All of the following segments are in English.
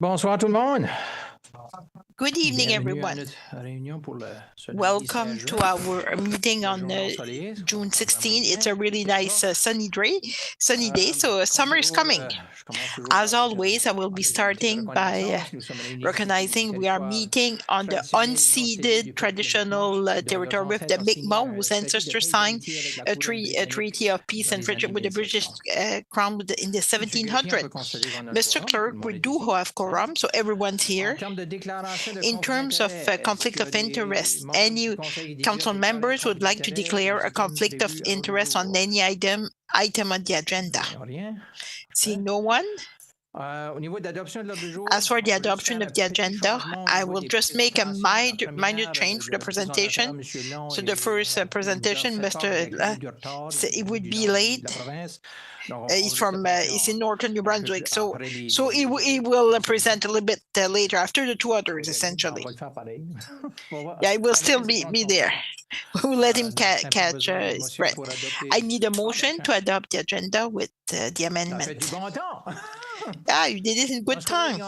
Bonsoir tout le monde. Good evening, Bienvenue à everyone. notre réunion pour ce lundi Welcome 16 to juin. our meeting on Journée ensoleillée, ce June qu'on 16. vraiment It's a really nice sunny day, so Comme summer is toujours, coming. je commence toujours As avec, always, I will be des starting by reconnaissances. Nous sommes réunis ici pour le recognizing we are territoire meeting on the traditionnel non cédé du unceded peuple traditional Mi'kmaq, dont nos territory of the ancêtres ont signé Mi'kmaq, un whose traité de ancestors paix et signed d'amitié avec la a, couronne a britannique treaty of peace dans and les friendship années with the British 1700. crown in the Monsieur Grévy, on peut 1700s. constater qu'on a le Mr. quorum, tout Clerk, le we monde est do ici. have quorum, so everyone's En here. termes de déclaration de In conflit terms of d'intérêt, est-ce conflict que of les interest, membres any du Conseil désirent council déclarer un members would conflit like to d'intérêt declare aux a items conflict of prévus à l'ordre du interest on jour? any item on the agenda. Rien. Seeing no one, Au niveau de l'adoption de l'ordre du jour, as for the on peut juste adoption faire of un the petit agenda, changement au I niveau will des just make a présentations. La minor première, change for the le presentation. présentateur, M. Long, So the first presentation, Mr. It would be late. He's from he's in northern New Brunswick, so he will present a little bit later after the two others, essentially. Yeah, he will still be there. We'll let him catch his breath. I need a motion to adopt the agenda with the amendment. Yeah, you did it in good time.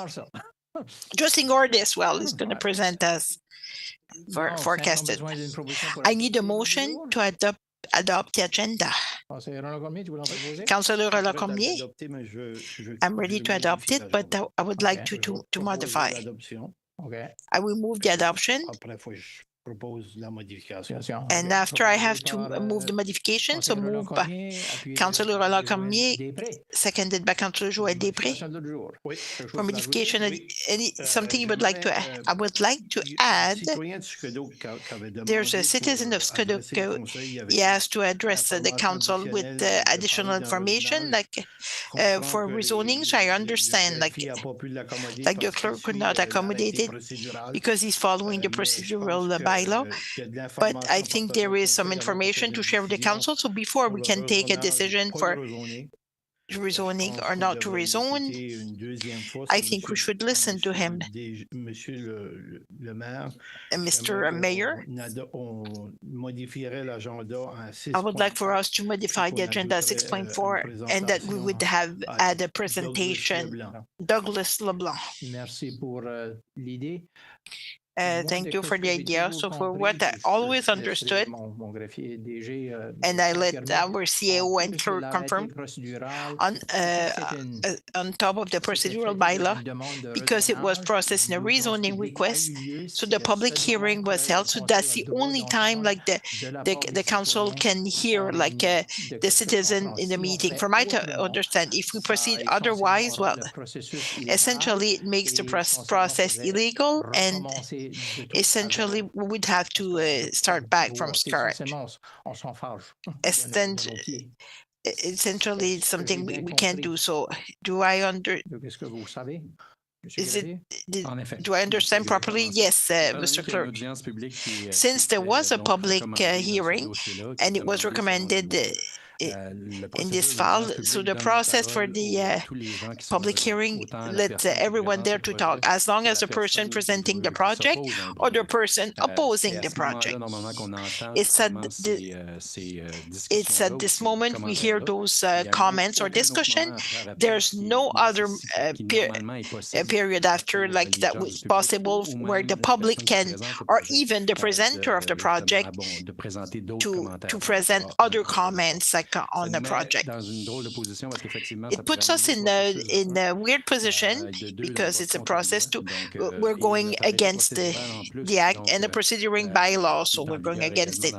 Just ignore this. Well, he's going to present us forecasted. I need a motion to adopt the agenda. Councillor Lecormier, I'm ready to adopt it, but I would like to modify. I will move the adoption. And after I have to move the modification, so moved by Councillor Lecormier, seconded by Councillor Joël Després. For modification, something you would like to add? I would like to add, there's a citizen of Scodoco. He has to address the council with additional information, like for rezoning. So I understand, like the clerk could not accommodate it because he's following the procedural bylaw. But I think there is some information to share with the council. So before we can take a decision for rezoning or not to rezone, I think we should listen to him. Mr. Mayor, I would like for us to modify the agenda 6.4 and that we would have add a presentation. Douglas LeBlanc. Thank you for the idea. So for what I always understood, and I let our CAO and clerk confirm on top of the procedural bylaw, because it was processed in a rezoning request. So the public hearing was held. So that's the only time like the council can hear like the citizen in the meeting. From my understand, if we proceed otherwise, well, essentially it makes the process illegal, and essentially we would have to start back from scratch. Essentially, it's something we can't do. So do I do I understand properly? Yes, Mr. Clerk. Since there was a public hearing and it was recommended in this file, so the process for the public hearing, let everyone there to talk, as long as the person presenting the project or the person opposing the project. It's at this moment we hear those comments or discussion. There's no other period after like that was possible where the public can, or even the presenter of the project, to present other comments like on the project. It puts us in a weird position because it's a process we're going against the act and the proceduring bylaw, so we're going against it.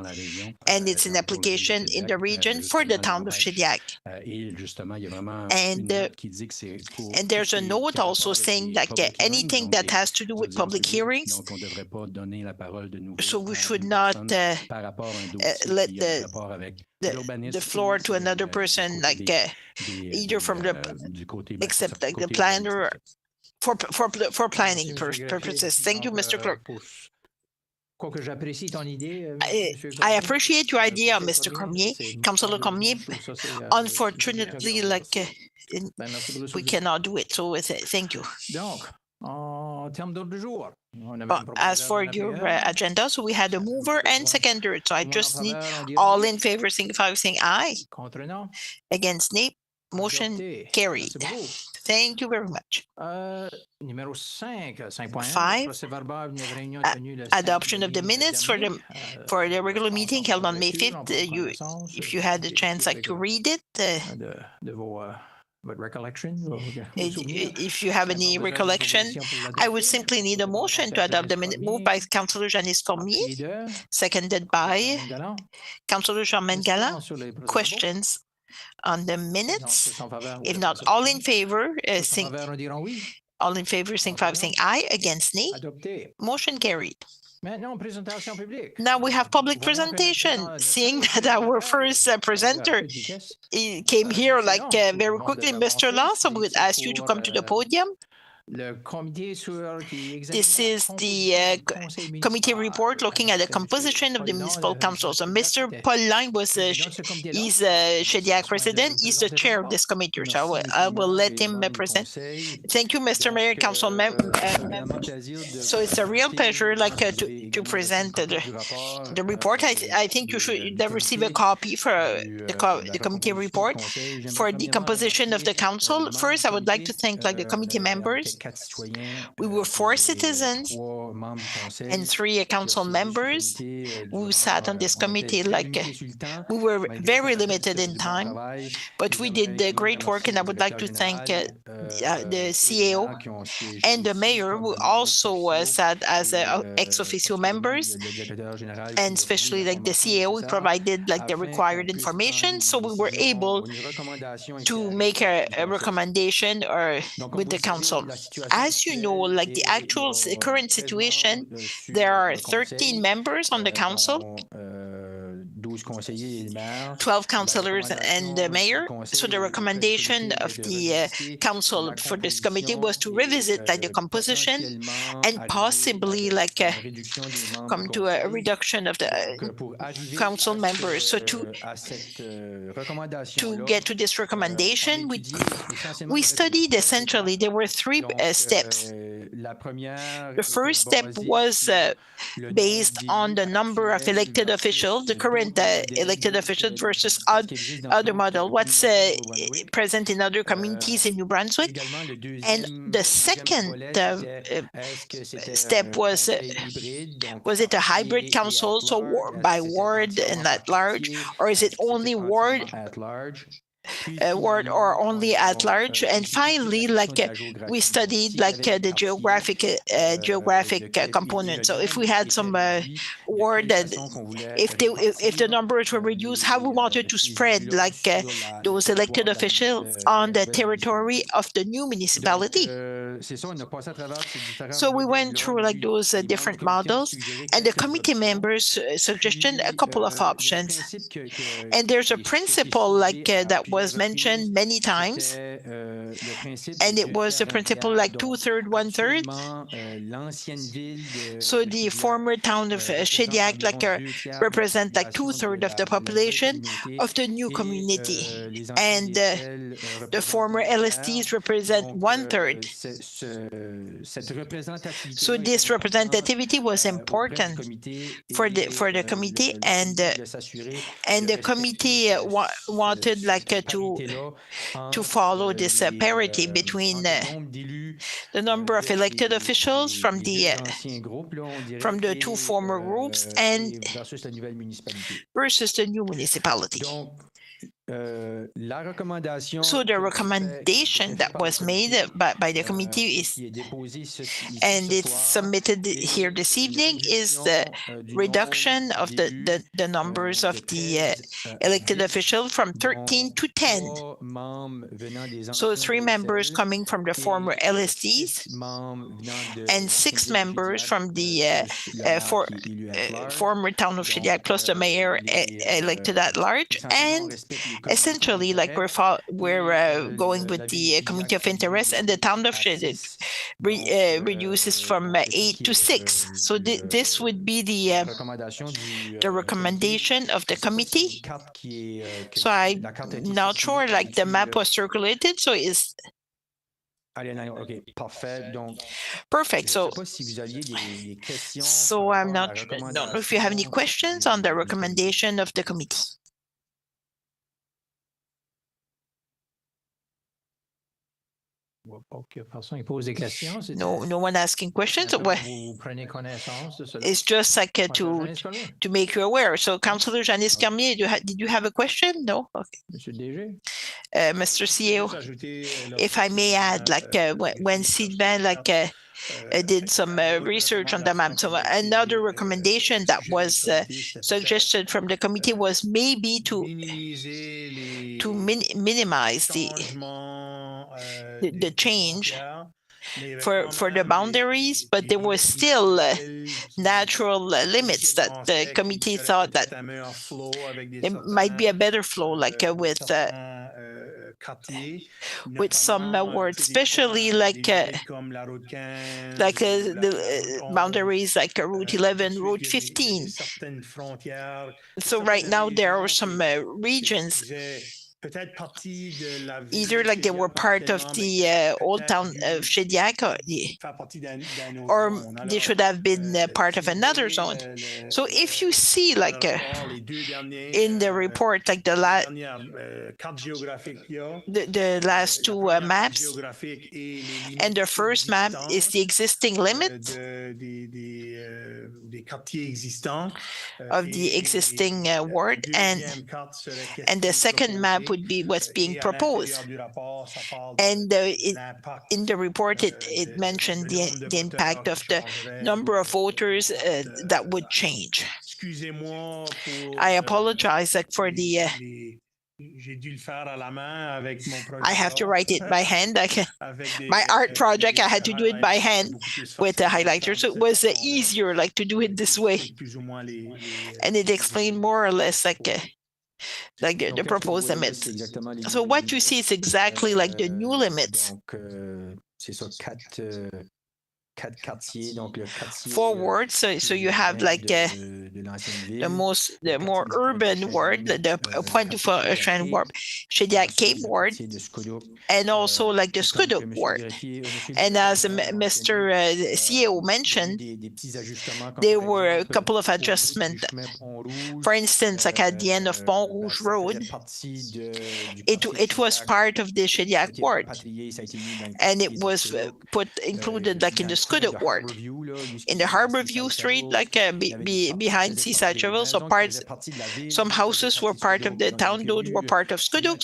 And it's an application in the region for the town of Shediac. And there's a note also saying that anything that has to do with public hearings, so we should not let the floor to another person, like either from except like the planner for planning purposes. Thank you, Mr. Clerk. I appreciate your idea, Mr. Cormier, Councillor Cormier. Unfortunately, like we cannot do it. So thank you. As for your agenda, so we had a mover and seconder. So I just need all in favor signify by saying aye. Against nay, motion carried. Thank you very much. 5, adoption of the minutes for the regular meeting held on May 5th. If you had the chance to read it. If you have any recollection, I would simply need a motion to adopt the minute moved by Councillor Janice Cormier, seconded by Councillor Jean-Maine Galland. Questions on the minutes? If not, all in favor, all in favor, signify by saying aye. Against nay. Motion carried. Now we have public presentation. Seeing that our first presenter came here very quickly, Mr. Law, so we would ask you to come to the podium. This is the committee report looking at the composition of the municipal council. So Mr. Paul Lang he's Shediac president. He's the chair of this committee. So I will let him present. Thank you, Mr. Mayor, council members. So it's a real pleasure to present the report. I think you should receive a copy for the committee report for the composition of the council. First, I would like to thank the committee members. We were 4 citizens and 3 council members who sat on this committee. We were very limited in time, but we did great work, and I would like to thank the CAO and the mayor, who also sat as ex officio members, and especially the CAO provided the required information, so we were able to make a recommendation with the council. As you know, the actual current situation, there are 13 members on the council, 12 councillors and the mayor. So the recommendation of the council for this committee was to revisit the composition and possibly come to a reduction of the council members. So to get to this recommendation, we studied essentially, there were 3 steps. The first step was based on the number of elected officials, the current elected officials versus other model, what's present in other communities in New Brunswick. And the second step was it a hybrid council, so by ward and at large, or is it only ward or only at large? And finally, we studied the geographic component. So if we had some ward that if the numbers were reduced, how we wanted to spread those elected officials on the territory of the new municipality. So we went through those different models, and the committee members suggested a couple of options. And there's a principle that was mentioned many times, and it was the principle 2/3, 1/3. So the former town of Shediac represent 2/3 of the population of the new community, and the former LSTs represent 1/3. So this representativity was important for the committee, and the committee wanted to follow this parity between the number of elected officials from the 2 former groups and versus the new municipality. So the recommendation that was made by the committee and it's submitted here this evening, is the reduction of the numbers of the elected officials from 13 to 10. So 3 members coming from the former LSTs and 6 members from the former town of Shediac, plus the mayor elected at large. And essentially, we're going with the community of interest, and the town of Shediac reduces from 8 to 6. So this would be the recommendation of the committee. So I'm not sure, the map was circulated, so Perfect. So I'm not don't know if you have any questions on the recommendation of the committee. No one asking questions. It's just like to make you aware. So, Councillor Janice Carmier, did you have a question? No. Okay. Mr. CEO, if I may add, when Sylvain did some research on the map. So another recommendation that was suggested from the committee was maybe to minimize the change for the boundaries, but there was still natural limits that the committee thought that there might be a better flow, with some words, especially the boundaries like Route 11, Route 15. So right now there are some regions, either they were part of the old town of Shediac, or they should have been part of another zone. So if you see in the report, the last two maps, and the first map is the existing limit of the existing ward, and the second map would be what's being proposed. And in the report, it mentioned the impact of the number of voters that would change. I apologize for the I have to write it by hand. My art project, I had to do it by hand with the highlighter. So it was easier to do it this way. And it explained more or less the proposed limits. So what you see is exactly the new limits. Forward, so you have the more urban ward, the Pointe du Chêne ward, Shediac Cape ward, and also the Scudduck ward. And as Mr. CEO mentioned, there were a couple of adjustments. For instance, at the end of Pont Rouge Road, it was part of the Shediac ward, and it was included in the Scudduck ward. In the Harborview Street, behind Seaside Travel, so some houses were part of the town, those were part of Scudduck.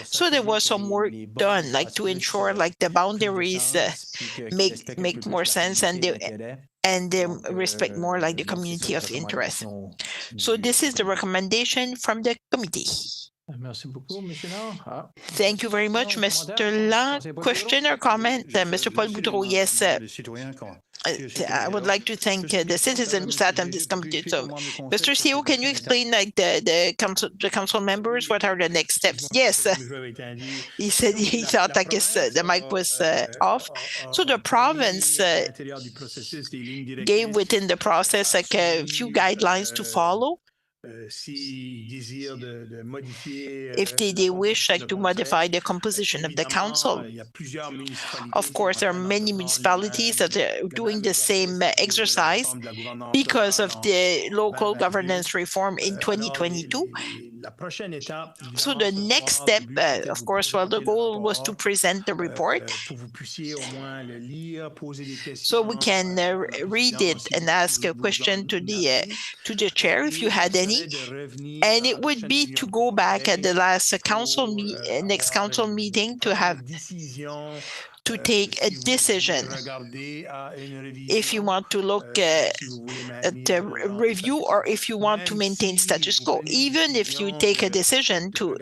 So there was some work done, to ensure the boundaries make more sense, and they respect more the community of interest. So this is the recommendation from the committee. Thank you very much, Mr. Lang. Question or comment? Mr. Paul Boudreau, yes. I would like to thank the citizens who sat on this committee. So, Mr. CEO, can you explain the council members what are the next steps? Yes, he said he thought the mic was off. So the province gave within the process a few guidelines to follow. If they wish to modify the composition of the council. Of course, there are many municipalities that are doing the same exercise because of the local governance reform in 2022. So the next step, of course, the goal was to present the report so we can read it and ask a question to the chair if you had any. And it would be to go back at the last next council meeting to take a decision if you want to look at the review or if you want to maintain status quo. Even if you take a decision to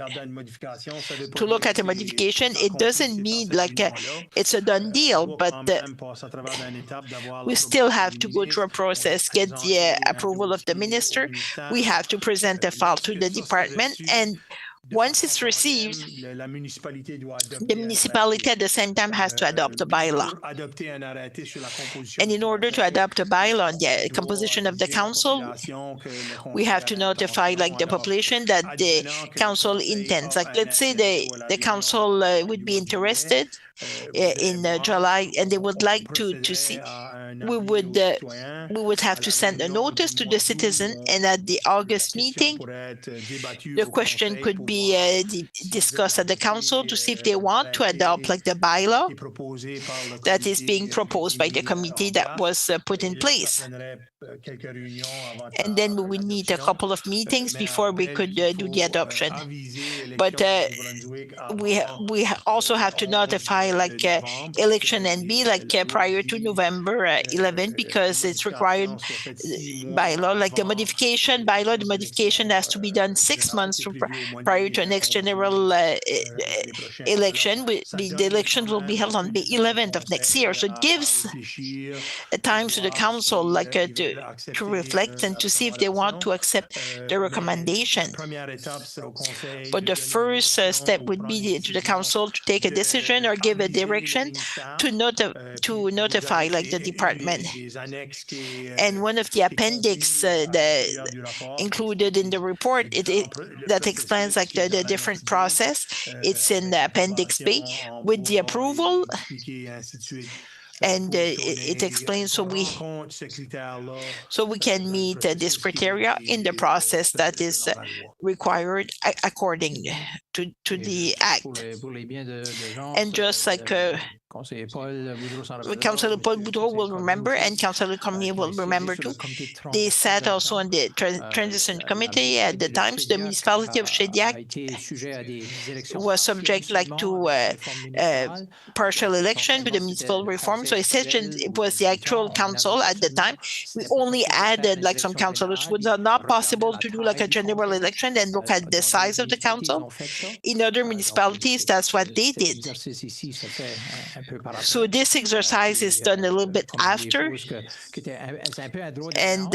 look at a modification, it doesn't mean it's a done deal, but we still have to go through a process, get the approval of the minister. We have to present a file to the department, and Once it's received, the municipality at the same time has to adopt a bylaw. And in order to adopt a bylaw on the composition of the council, we have to notify like the population that the council intends. Like let's say the council would be interested in July and they would like to see, we would have to send a notice to the citizen, and at the August meeting, the question could be discussed at the council to see if they want to adopt like the bylaw that is being proposed by the committee that was put in place. And then we would need a couple of meetings before we could do the adoption. But we also have to notify like election NB like prior to November 11th, because it's required by law. Like the modification bylaw, the modification has to be done 6 months prior to the next general election. The election will be held on the 11th of next year, so it gives time to the council like to reflect and to see if they want to accept the recommendation. But the first step would be to the council to take a decision or give a direction to notify like the department. And one of the appendix included in the report that explains like the different process. It's in the Appendix B with the approval. And it explains so we can meet this criteria in the process that is required according to the act. And just like Councillor Paul Boudreau will remember, and Councillor Cormier will remember too, they sat also on the transition committee at the times. The municipality of Shediac was subject like to partial election with the municipal reform. So essentially, it was the actual council at the time. We only added like some councillors. It was not possible to do like a general election and look at the size of the council. In other municipalities, that's what they did. So this exercise is done a little bit after, and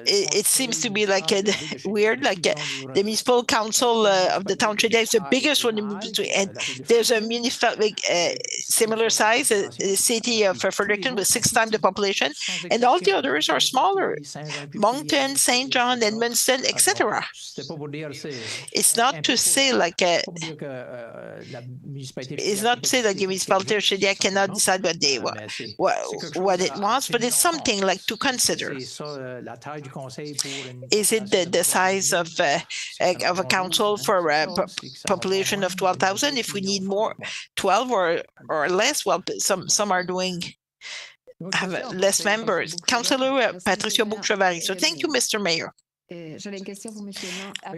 it seems to be like weird. Like the municipal council of the town Shediac is the biggest one, and there's a municipality similar size, the city of Fredericton with 6 times the population, and all the others are smaller: Moncton, St. John, Edmundston, etc. It's not to say like the municipality of Shediac cannot decide what it wants, but it's something like to consider. Is it the size of a council for a population of 12,000? If we need more, 12 or less, well, some are have less members. Councillor Patricia Bouchevary. So thank you, Mr. Mayor.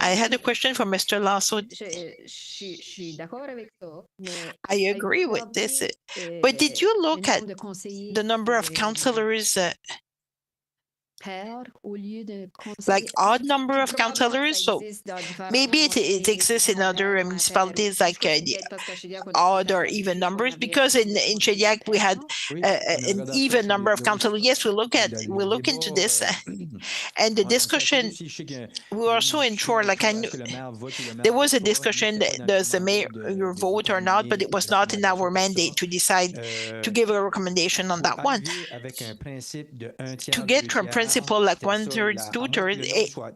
I had a question for Mr. Lasso. I agree with this, but did you look at the number of councillors, like odd number of councillors? So maybe it exists in other municipalities like odd or even numbers, because in Shediac we had an even number of councillors. Yes, we'll look into this, and the discussion we were also ensure, like I knew there was a discussion, does the mayor vote or not, but it was not in our mandate to decide to give a recommendation on that one. To get from principle like 1/3, 2/3,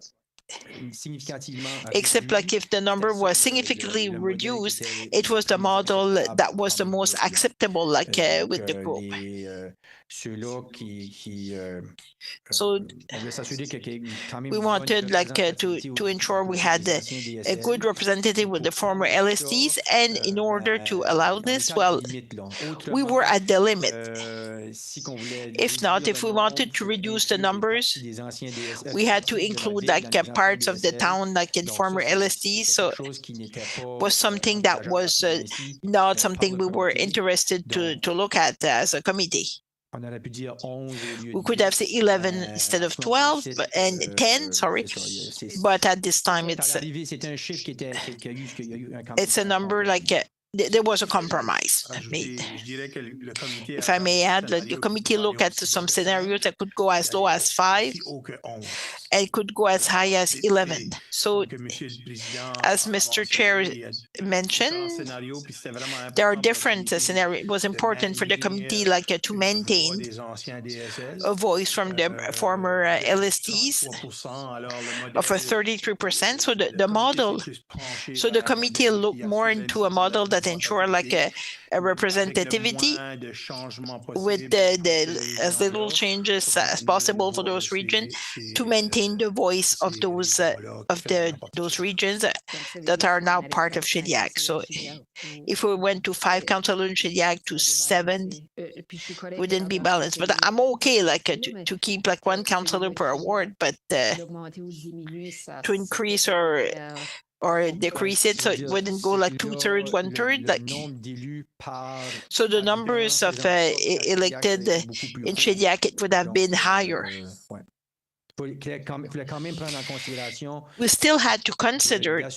except like if the number was significantly reduced, it was the model that was the most acceptable, like with the group. So we wanted like to ensure we had a good representative with the former LSTs, and in order to allow this, well, we were at the limit. If not, if we wanted to reduce the numbers, we had to include like parts of the town like in former LSTs. So was something that was not something we were interested to look at as a committee. We could have said 11 instead of 12 and 10, sorry, but at this time it's a number like there was a compromise made. If I may add, the committee looked at some scenarios that could go as low as 5 and could go as high as 11. So, as Mr. Chair mentioned, there are different scenarios. It was important for the committee to maintain a voice from the former LSTs of a 33%. So the model, so the committee looked more into a model that ensure a representativity with as little changes as possible for those regions to maintain the voice of those those regions that are now part of Shediac. So if we went to 5 councillors in Shediac to 7, wouldn't be balanced. But I'm okay to keep 1 councillor per award, but to increase or decrease it so it wouldn't go 2/3, 1/3. So the numbers of elected in Shediac, it would have been higher. We still had to consider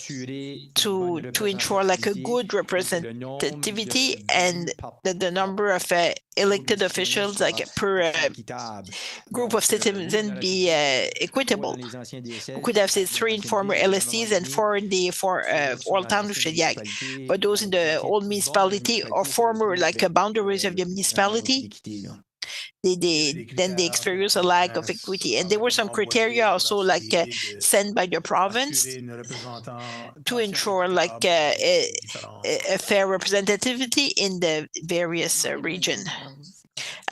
to ensure a good representativity and that the number of elected officials per group of citizens be equitable. We could have said 3 in former LSTs and 4 in the old town of Shediac, but those in the old municipality or former boundaries of the municipality, they experience a lack of equity. And there were some criteria also sent by the province to ensure a fair representativity in the various region.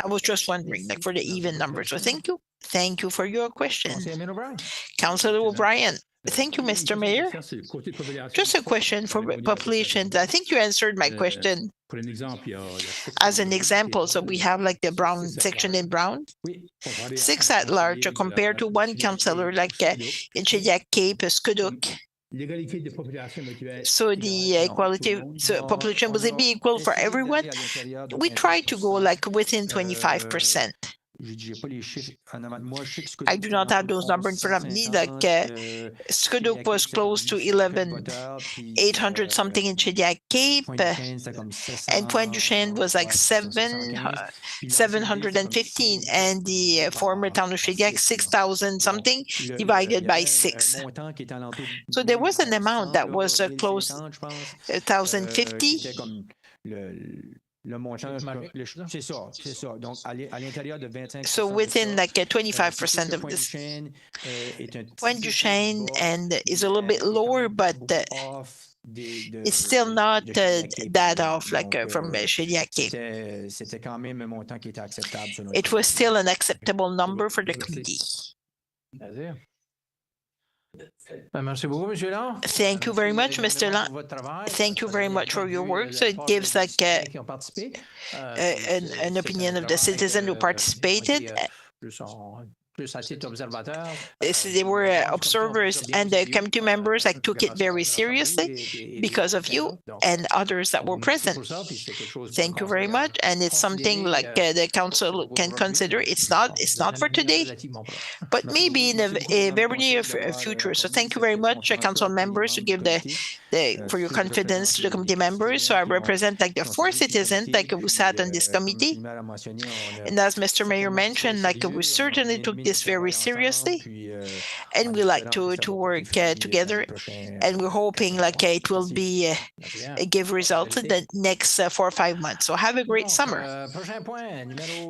I was just wondering for the even numbers. So thank you. Thank you for your question. Councillor O'Brien. Thank you, Mr. Mayor. Just a question for populations. I think you answered my question. As an example, so we have the Brown section in Brown, 6 at large compared to 1 councillor in Shediac, Cape, Skuduk. So the equality population, will it be equal for everyone? We try to go within 25%. I do not have those numbers in front of me. Skuduk was close to 11,800 something in Shediac, Cape, and Pointe du Chêne was 715, and the former town of Shediac 6,000 something divided by 6. So there was an amount that was close 1,050. So within 25% of this, Pointe du Chêne and is a little bit lower, but it's still not that off from Shediac Cape. It was still an acceptable number for the committee. Thank you very much, Mr. Lang. Thank you very much for your work. So it gives an opinion of the citizen who participated. They were observers, and the committee members took it very seriously because of you and others that were present. Thank you very much, and it's something the council can consider. It's not for today, but maybe in a very near future. So thank you very much, council members, to give for your confidence to the committee members. So I represent the 4 citizens who sat on this committee, and as Mr. Mayor mentioned, we certainly took this very seriously, and we like to work together, and we're hoping it will be give results in the next 4 or 5 months. So have a great summer.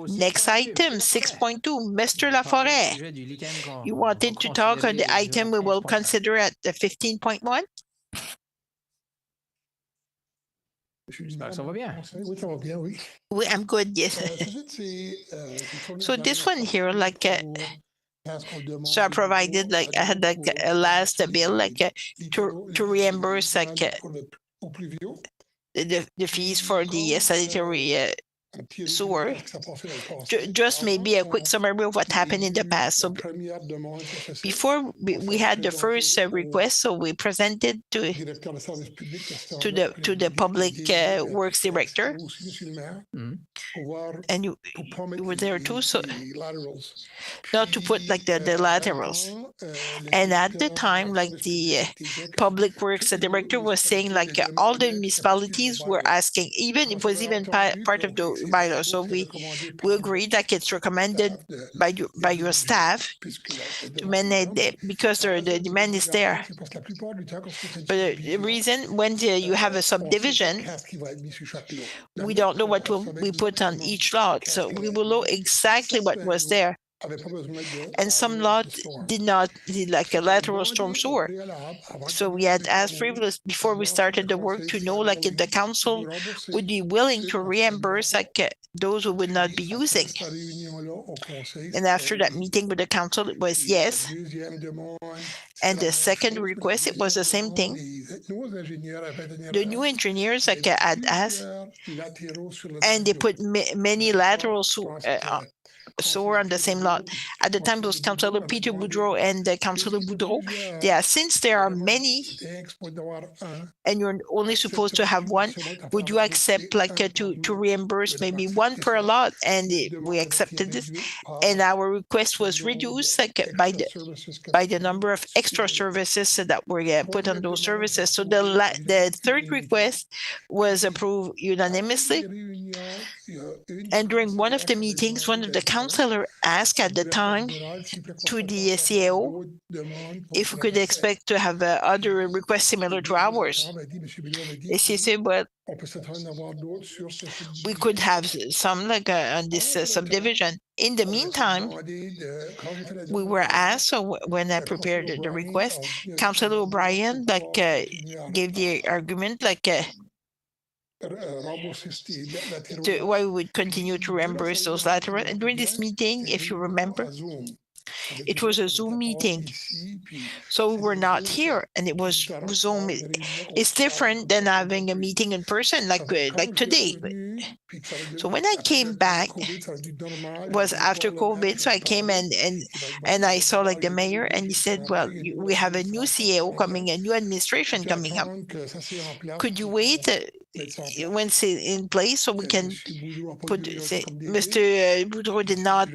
Next item, 6.2, Mr. Laforêt. You wanted to talk on the item we will consider at the 15.1? I'm good, yes. So this one here, so I provided, I had a last bill, to reimburse the fees for the sanitary sewer. Just maybe a quick summary of what happened in the past. So before we had the first request, so we presented to the public works director, and you were there too. So not to put like the laterals. And at the time, like the public works director was saying, like all the municipalities were asking, even it was even part of the bylaw. So we agreed that it's recommended by your staff to manage it because the demand is there. But the reason when you have a subdivision, we don't know what will be put on each lot. So we will know exactly what was there. And some lots did not need like a lateral storm sewer. So we had asked previous before we started the work to know like if the council would be willing to reimburse like those who would not be using. And after that meeting with the council, it was yes. And the second request, it was the same thing. The new engineers like had asked, and they put many lateral sewer on the same lot. At the time, it was Councillor Peter Boudreau and Councillor Boudreau. Yeah, since there are many, and you're only supposed to have one, would you accept like to reimburse maybe one per lot? And we accepted this, and our request was reduced like by the number of extra services that were put on those services. So the third request was approved unanimously. And during one of the meetings, one of the councillors asked at the time to the CAO if we could expect to have other requests similar to ours. And she said, well, we could have some like on this subdivision. In the meantime, we were asked, so when I prepared the request, Councillor O'Brien like gave the argument like why we would continue to reimburse those laterals. And during this meeting, if you remember, it was a Zoom meeting. So we were not here, and it was Zoom. It's different than having a meeting in person like today. So when I came back, was after COVID, so I came and I saw like the mayor, and he said, well, we have a new CAO coming, a new administration coming up. Could you wait when it's in place so we can put, Mr. Boudreau did not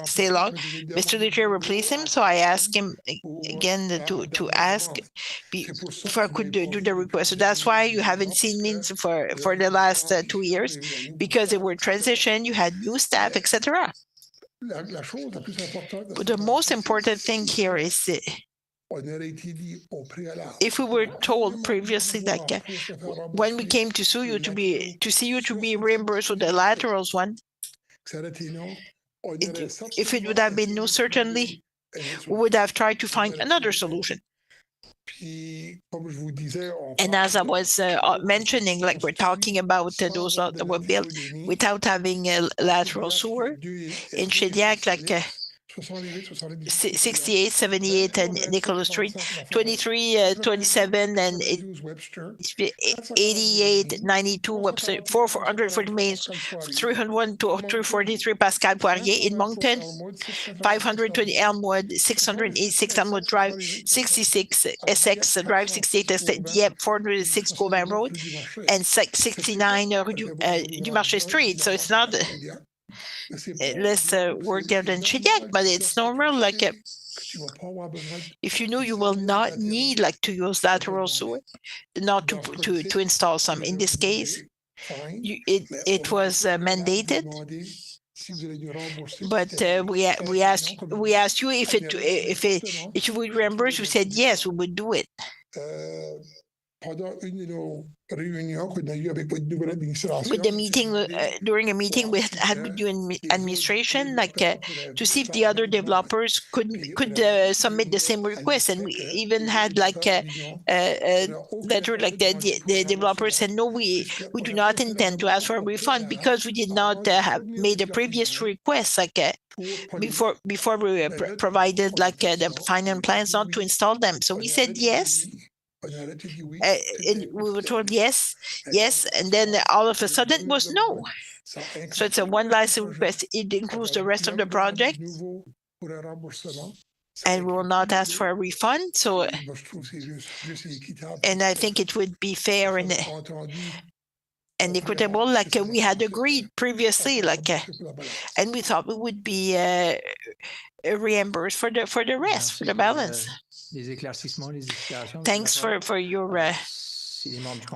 stay long. Mr. Leger replaced him, so I asked him again to ask if I could do the request. So that's why you haven't seen me for the last 2 years, because they were transition, you had new staff, etc. But the most important thing here is if we were told previously that when we came to see you to be reimbursed with the laterals one, if it would have been no, certainly we would have tried to find another solution. And as I was mentioning, like we're talking about those that were built without having a lateral sewer in Shediac, like 68, 78, and Nicholas Street, 23, 27, and 88, 92, Webster, 440 Main, 301 to 343 Pascal Poirier in Moncton, 520 Elmwood, 686 Elmwood Drive, 66 Essex Drive, 68 Dieppe, 406 Gauvin Road, and 69 Rue du Marché Street. So it's not less work there than Shediac, but it's normal. Like if you know you will not need like to use lateral sewer, not to install some. In this case, it was mandated. But we asked you if you would reimburse. You said yes, we would do it. With the meeting, during a meeting we had with you administration, like to see if the other developers could submit the same request, and we even had like a letter like the developers said no, we do not intend to ask for a refund because we did not have made a previous request like before we provided like the final plans not to install them. So we said yes. And we were told yes, yes, and then all of a sudden it was no. So it's a one license request. It includes the rest of the project, and we will not ask for a refund. So, and I think it would be fair and equitable, like we had agreed previously, and we thought we would be reimbursed for the rest, for the balance. Thanks for your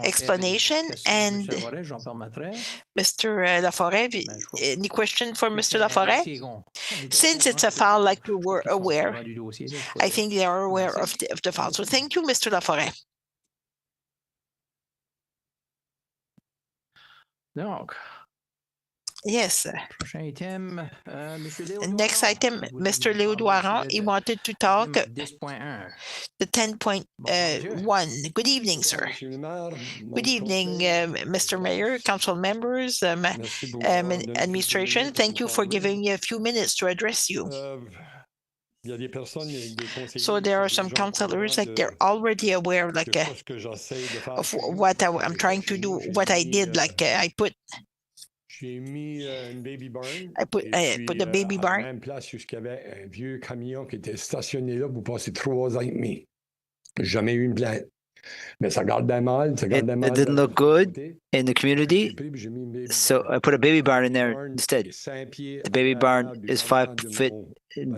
explanation. And Mr. Laforêt, any question for Mr. Laforêt? Since it's a file like we were aware, I think they are aware of the file. So thank you, Mr. Laforêt. Yes. Next item, Mr. Léo-Doiron, he wanted to talk the 10.1. Good evening, sir. Good evening, Mr. Mayor, council members, administration. Thank you for giving me a few minutes to address you. So there are some councillors, like they're already aware, like of what I'm trying to do, what I did, like I put the baby barn. It didn't look good in the community, so I put a baby barn in there instead. The baby barn is 5 feet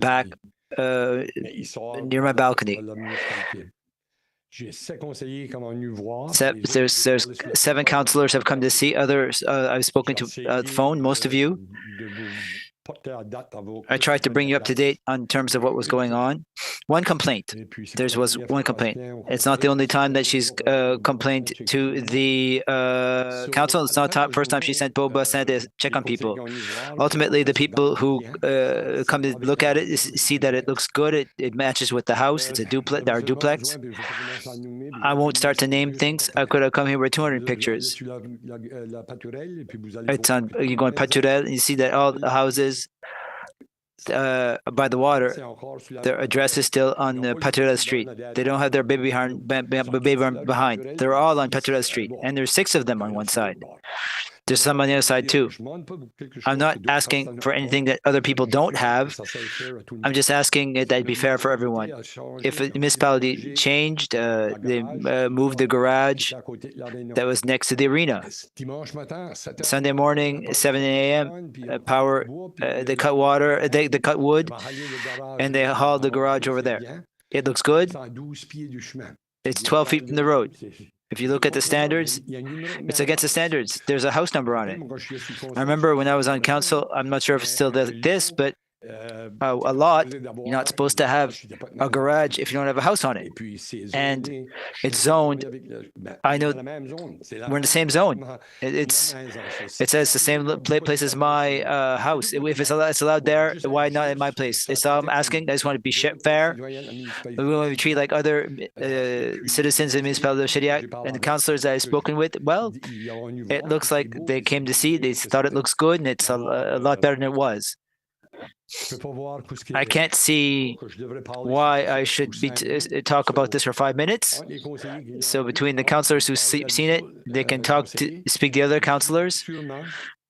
back near my balcony. There's 7 councillors have come to see. Others I've spoken to the phone, most of you. I tried to bring you up to date on terms of what was going on. One complaint. There was one complaint. It's not the only time that she's complained to the council. It's not the first time she sent Boba sent to check on people. Ultimately, the people who come to look at it see that it looks good. It matches with the house. It's a duplex. Our duplex. I won't start to name things. I could have come here with 200 pictures. It's on. You go on Paturel, and you see that all the houses by the water, their address is still on Paturel Street. They don't have their baby barn behind. They're all on Paturel Street, and there's 6 of them on one side. There's some on the other side too. I'm not asking for anything that other people don't have. I'm just asking it that be fair for everyone. If a municipality changed, they moved the garage that was next to the arena. Sunday morning, 7 a.m., power, they cut water, they cut wood, and they hauled the garage over there. It looks good. It's 12 feet from the road. If you look at the standards, it's against the standards. There's a house number on it. I remember when I was on council, I'm not sure if it's still this, but a lot, you're not supposed to have a garage if you don't have a house on it. And it's zoned. I know we're in the same zone. It says the same place as my house. If it's allowed there, why not in my place? It's all I'm asking. I just want to be fair. We want to be treated like other citizens in the municipality of Shediac. And the councillors that I've spoken with, well, it looks like they came to see. They thought it looks good, and it's a lot better than it was. I can't see why I should be talk about this for 5 minutes. So between the councillors who've seen it, they can speak to the other councillors.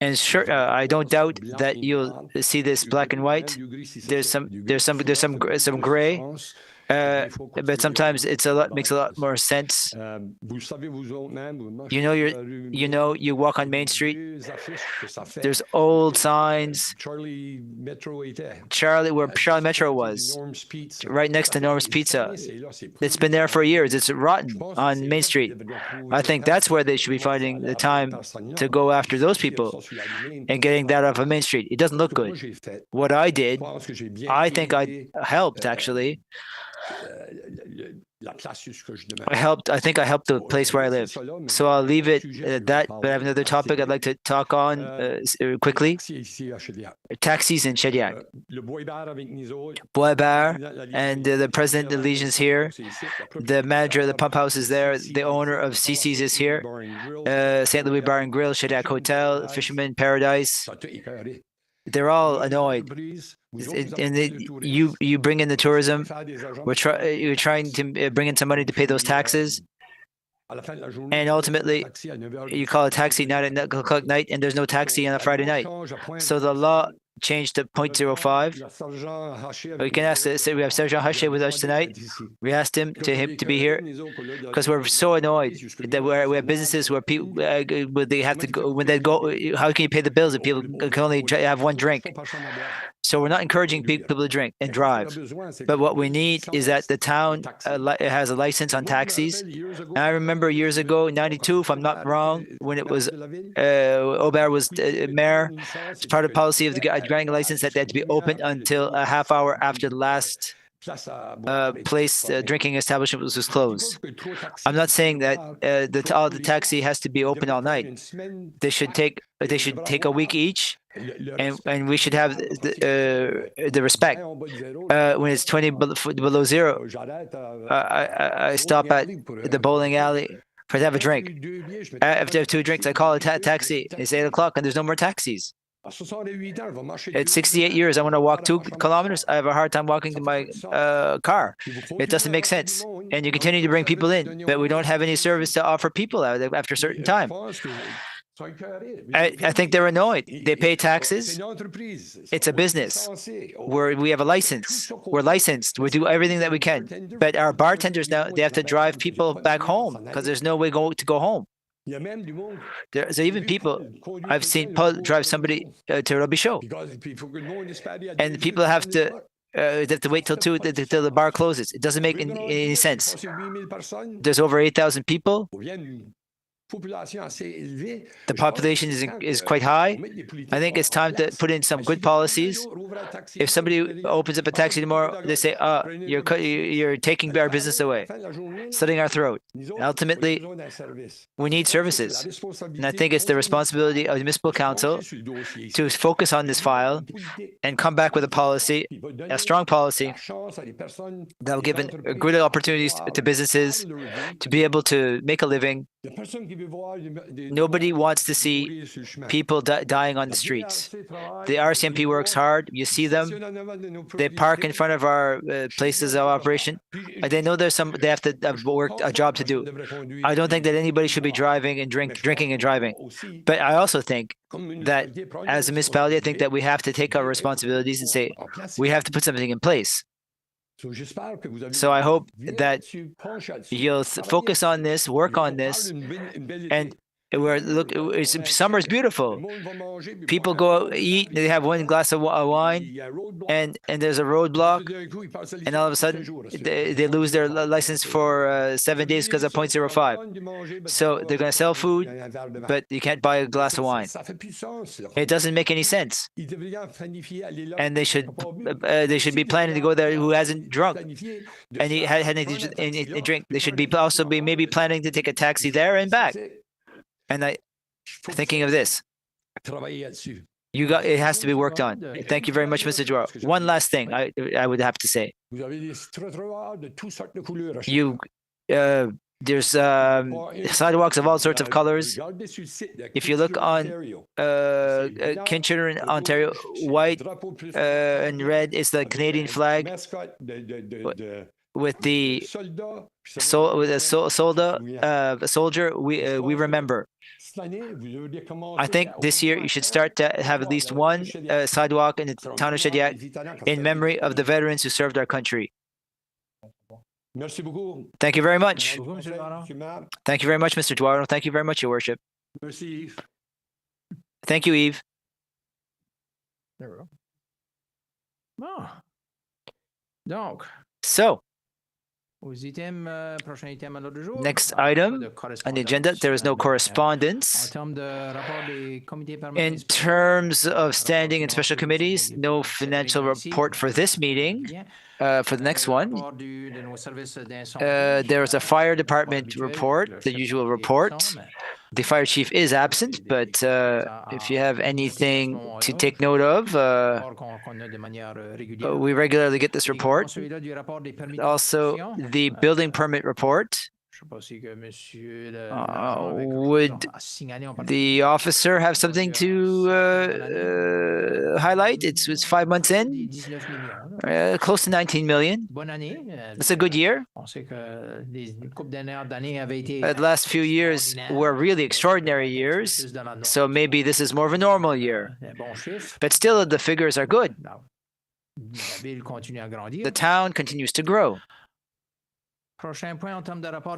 And sure, I don't doubt that you'll see this black and white. There's some gray. But sometimes makes a lot more sense. You walk on Main Street. There's old signs. Where Charlie Metro was, right next to Norm's Pizza. It's been there for years. It's rotten on Main Street. I think that's where they should be finding the time to go after those people and getting that off of Main Street. It doesn't look good. What I did, I think I helped actually. I think I helped the place where I live. So I'll leave it at that, but I have another topic I'd like to talk on quickly. Taxis in Shediac. Bois Bar and the president of the Legion's here. The manager of the pump house is there. The owner of CC's is here. St. Louis Bar and Grill, Shediac Hotel, Fisherman Paradise. they're all annoyed. You bring in the tourism. You're trying to bring in some money to pay those taxes, and ultimately you call a taxi at 9 o'clock night, and there's no taxi on a Friday night. So the law changed to 0.05. We can ask. Say we have Sergeant Haché with us tonight. We asked him to be here because we're so annoyed that we have businesses where people they have to go when they go. How can you pay the bills if people can only have one drink? So we're not encouraging people to drink and drive. But what we need is that the town has a license on taxis. And I remember years ago, 92, if I'm not wrong, when it was Aubert was mayor, it's part of the policy of the granting a license that they had to be open until a half hour after the last drinking establishment was closed. I'm not saying that all the taxi has to be open all night. They should take a week each, and we should have the respect. When it's 20 below zero, I stop at the bowling alley to have a drink. After I have 2 drinks, I call a taxi. It's 8 o'clock, and there's no more taxis. At 68 years, I want to walk 2 kilometers. I have a hard time walking to my car. It doesn't make sense. And you continue to bring people in, but we don't have any service to offer people out after a certain time. I think they're annoyed. They pay taxes. It's a business where we have a license. We're licensed. We do everything that we can. But our bartenders now, they have to drive people back home because there's no way to go home. There's even people I've seen drive somebody to Robichaud, and people have to wait till 2 till the bar closes. It doesn't make any sense. There's over 8,000 people. The population is quite high. I think it's time to put in some good policies. If somebody opens up a taxi tomorrow, they say, you're taking our business away, slitting our throat. And ultimately, we need services. And I think it's the responsibility of the municipal council to focus on this file and come back with a policy, a strong policy that will give good opportunities to businesses to be able to make a living. Nobody wants to see people dying on the streets. The RCMP works hard. You see them. They park in front of our places of operation. They know they have to have a job to do. I don't think that anybody should be driving and drinking and driving. But I also think that as a municipality, I think that we have to take our responsibilities and say we have to put something in place. So I hope that you'll focus on this, work on this, and summer is beautiful. People go eat, they have 1 glass of wine, and there's a roadblock, and all of a sudden they lose their license for 7 days because of 0.05. So they're going to sell food, but you can't buy a glass of wine. It doesn't make any sense. And they should be planning to go there who hasn't drunk and he had anything to drink. They should be also be maybe planning to take a taxi there and back. And thinking of this, it has to be worked on. Thank you very much, Mr. Joao. One last thing I would have to say. There's sidewalks of all sorts of colors. If you look on Kitchener in Ontario, white and red is the Canadian flag with the soldier. We remember. I think this year you should start to have at least one sidewalk in the town of Shediac in memory of the veterans who served our country. Thank you very much. Thank you very much, Mr. Duaro. Thank you very much, Your Worship. Thank you, Yves. There we go. So, next item on the agenda, there is no correspondence. In terms of standing and special committees, no financial report for this meeting. For the next one, there is a fire department report, the usual report. The fire chief is absent, but if you have anything to take note of, we regularly get this report. Also, the building permit report Would the officer have something to highlight? It's 5 months in, close to 19 million. It's a good year. The last few years were really extraordinary years, so maybe this is more of a normal year. But still, the figures are good. The town continues to grow.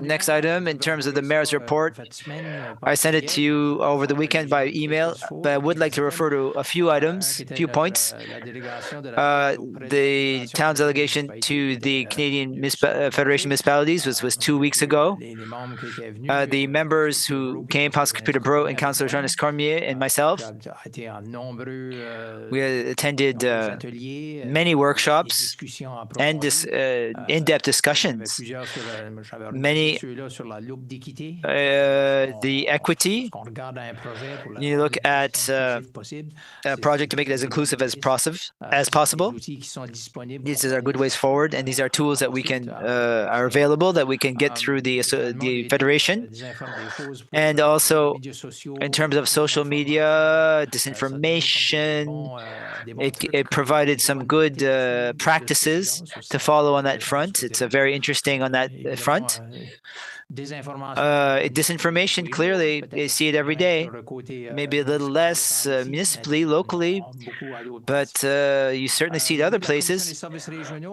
Next item, in terms of the mayor's report, I sent it to you over the weekend by email, but I would like to refer to a few items, few points. The town's delegation to the Canadian Federation of Municipalities was 2 weeks ago. The members who came, Pascal Peter Bro and Councillor Jean Cormier and myself, we attended many workshops and in-depth discussions. Many the equity. You look at a project to make it as inclusive as possible. These are good ways forward, and these are tools that we can are available that we can get through the federation, and also in terms of social media disinformation. It provided some good practices to follow on that front. It's very interesting on that front. Disinformation, clearly, they see it every day. Maybe a little less municipally, locally, but you certainly see it other places.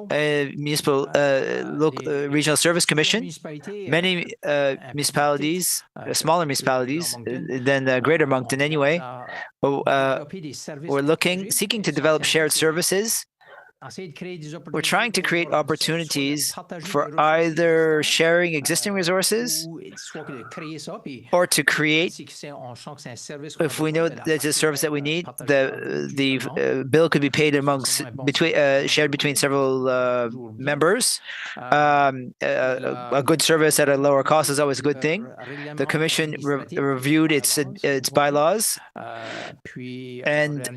Municipal, local, regional service commission, many municipalities, smaller municipalities than Greater Moncton anyway, we're seeking to develop shared services. We're trying to create opportunities for either sharing existing resources or to create, if we know there's a service that we need, the bill could be paid shared between several members. A good service at a lower cost is always a good thing. The Commission reviewed its bylaws, and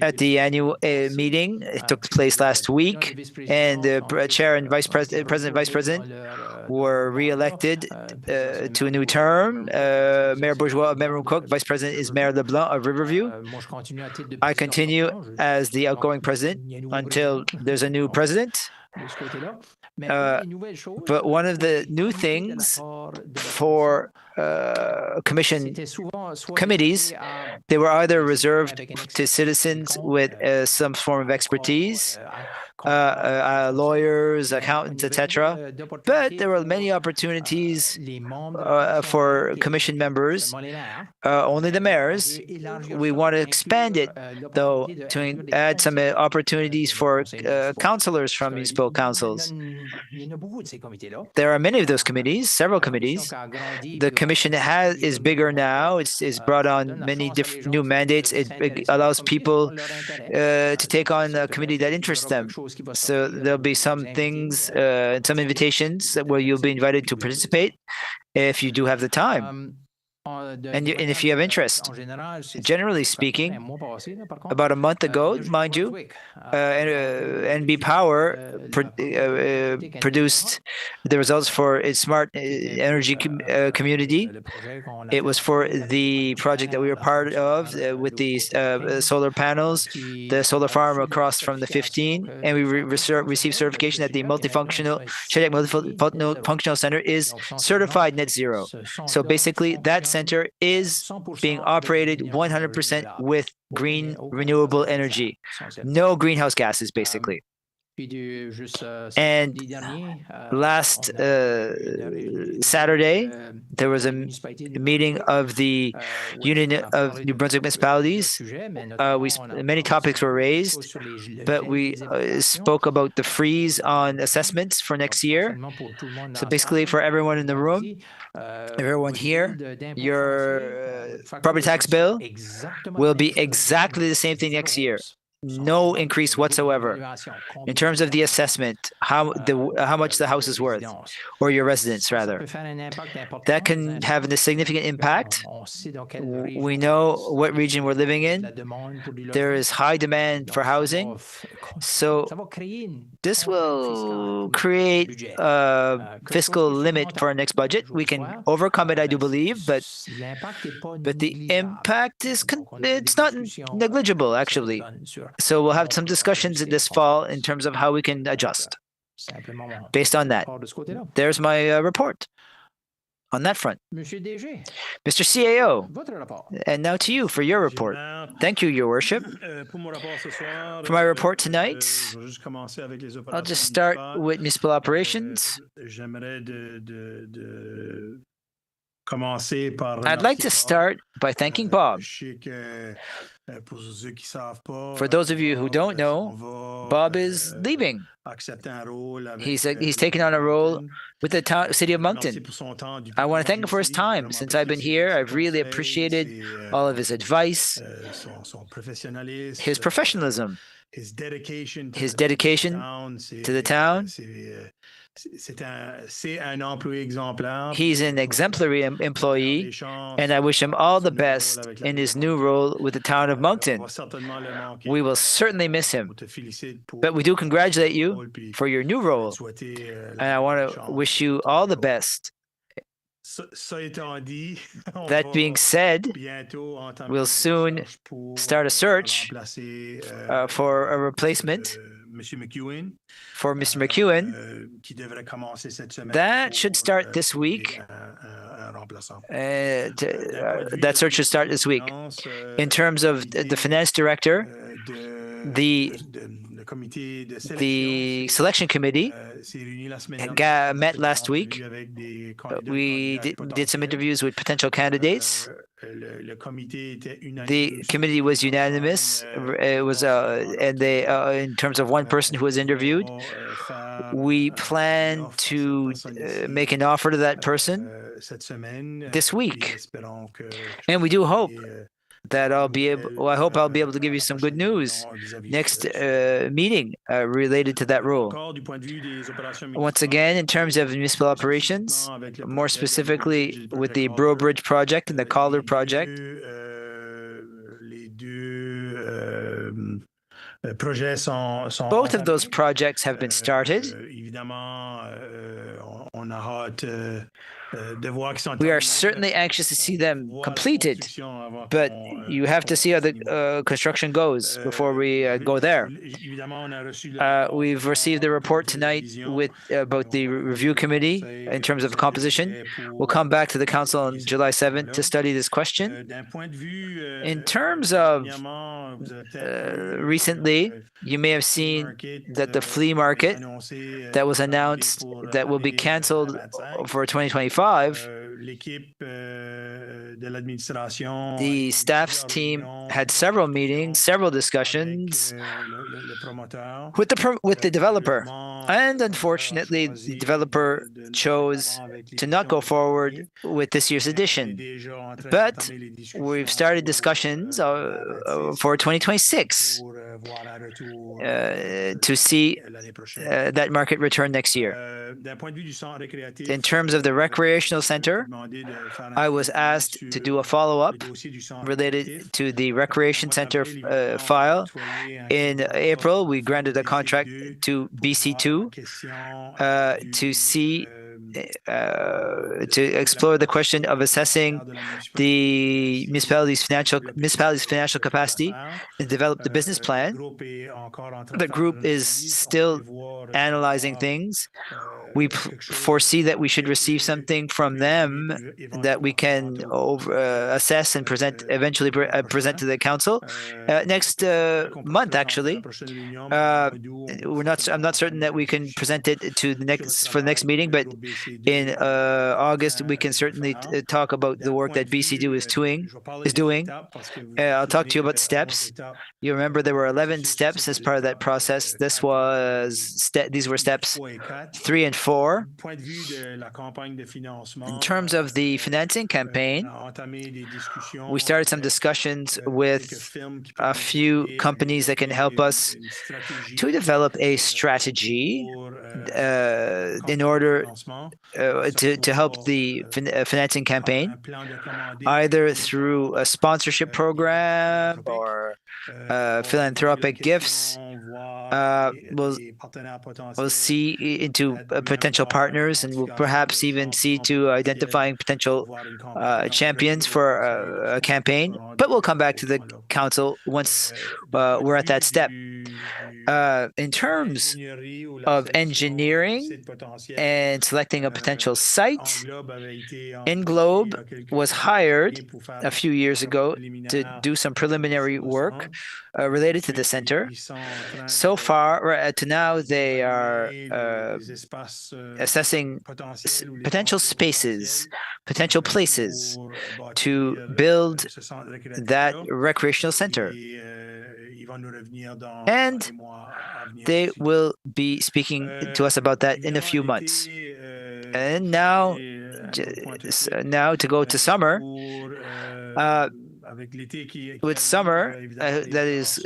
at the annual meeting, it took place last week, and the chair and vice president were re-elected to a new term. Mayor Bourgeois of Memram Cook, vice president is Mayor LeBlanc of Riverview. I continue as the outgoing president until there's a new president. But one of the new things for committees, they were either reserved to citizens with some form of expertise, lawyers, accountants, etc. But there were many opportunities for commission members, only the mayors. We want to expand it, though, to add some opportunities for councillors from municipal councils. There are many of those committees, several committees. The commission is bigger now. It's brought on many new mandates. It allows people to take on a committee that interests them. So there'll be some things, some invitations where you'll be invited to participate if you do have the time. And if you have interest. Generally speaking, about a month ago, mind you, NB Power produced the results for its smart energy community. It was for the project that we were part of with the solar panels, the solar farm across from the 15, and we received certification that the Shediac Multifunctional Center is certified net zero. So basically, that center is being operated 100% with green renewable energy. No greenhouse gases, basically. And last Saturday, there was a meeting of the Union of New Brunswick Municipalities. Many topics were raised, but we spoke about the freeze on assessments for next year. So basically, for everyone in the room, everyone here, your property tax bill will be exactly the same thing next year. no increase whatsoever. In terms of the assessment, how much the house is worth, or your residence rather, that can have a significant impact. We know what region we're living in. There is high demand for housing, so this will create a fiscal limit for our next budget. We can overcome it, I do believe, but the impact is it's not negligible actually. So we'll have some discussions in this fall in terms of how we can adjust based on that. There's my report on that front. Mr. CAO, and now to you for your report. Thank you, Your Worship. For my report tonight, I'll just start with municipal operations. I'd like to start by thanking Bob. For those of you who don't know, Bob is leaving. He's taken on a role with the city of Moncton. I want to thank him for his time. Since I've been here, I've really appreciated all of his advice, his professionalism, his dedication to the town. He's an exemplary employee, and I wish him all the best in his new role with the town of Moncton. We will certainly miss him, but we do congratulate you for your new role, and I want to wish you all the best. That being said, we'll soon start a search for a replacement for Mr. McEwen. That should start this week. That search should start this week. In terms of the finance director, the selection committee met last week. We did some interviews with potential candidates. The committee was unanimous. It was and they in terms of one person who was interviewed. We plan to make an offer to that person this week, and we do hope that I hope I'll be able to give you some good news next meeting related to that role. Once again, in terms of municipal operations, more specifically with the Breau Bridge project and the Calder project, both of those projects have been started. We are certainly anxious to see them completed, but you have to see how the construction goes before we go there. We've received the report tonight about the review committee in terms of composition. We'll come back to the council on July 7th to study this question. In terms of recently, you may have seen that the flea market that was announced that will be canceled for 2025. The staff's team had several meetings, several discussions with the developer, and unfortunately, the developer chose to not go forward with this year's edition. But we've started discussions for 2026 to see that market return next year. In terms of the recreational center, I was asked to do a follow-up related to the recreation center file. In April, we granted a contract to BC2 to see to explore the question of assessing the municipality's financial capacity and develop the business plan. The group is still analyzing things. We foresee that we should receive something from them that we can assess and eventually present to the council next month. Actually, I'm not certain that we can present it for the next meeting, but In August, we can certainly talk about the work that BC2 is doing. I'll talk to you about steps. You remember there were 11 steps as part of that process. These were steps 3 and 4. In terms of the financing campaign, we started some discussions with a few companies that can help us to develop a strategy in order to help the financing campaign, either through a sponsorship program or philanthropic gifts. We'll see into potential partners, and we'll perhaps even see to identifying potential champions for a campaign. But we'll come back to the council once we're at that step. In terms of engineering and selecting a potential site, Englobe was hired a few years ago to do some preliminary work related to the center. So far, to now, they are assessing potential spaces, potential places to build that recreational center. And they will be speaking to us about that in a few months. And now to go to summer, with summer that is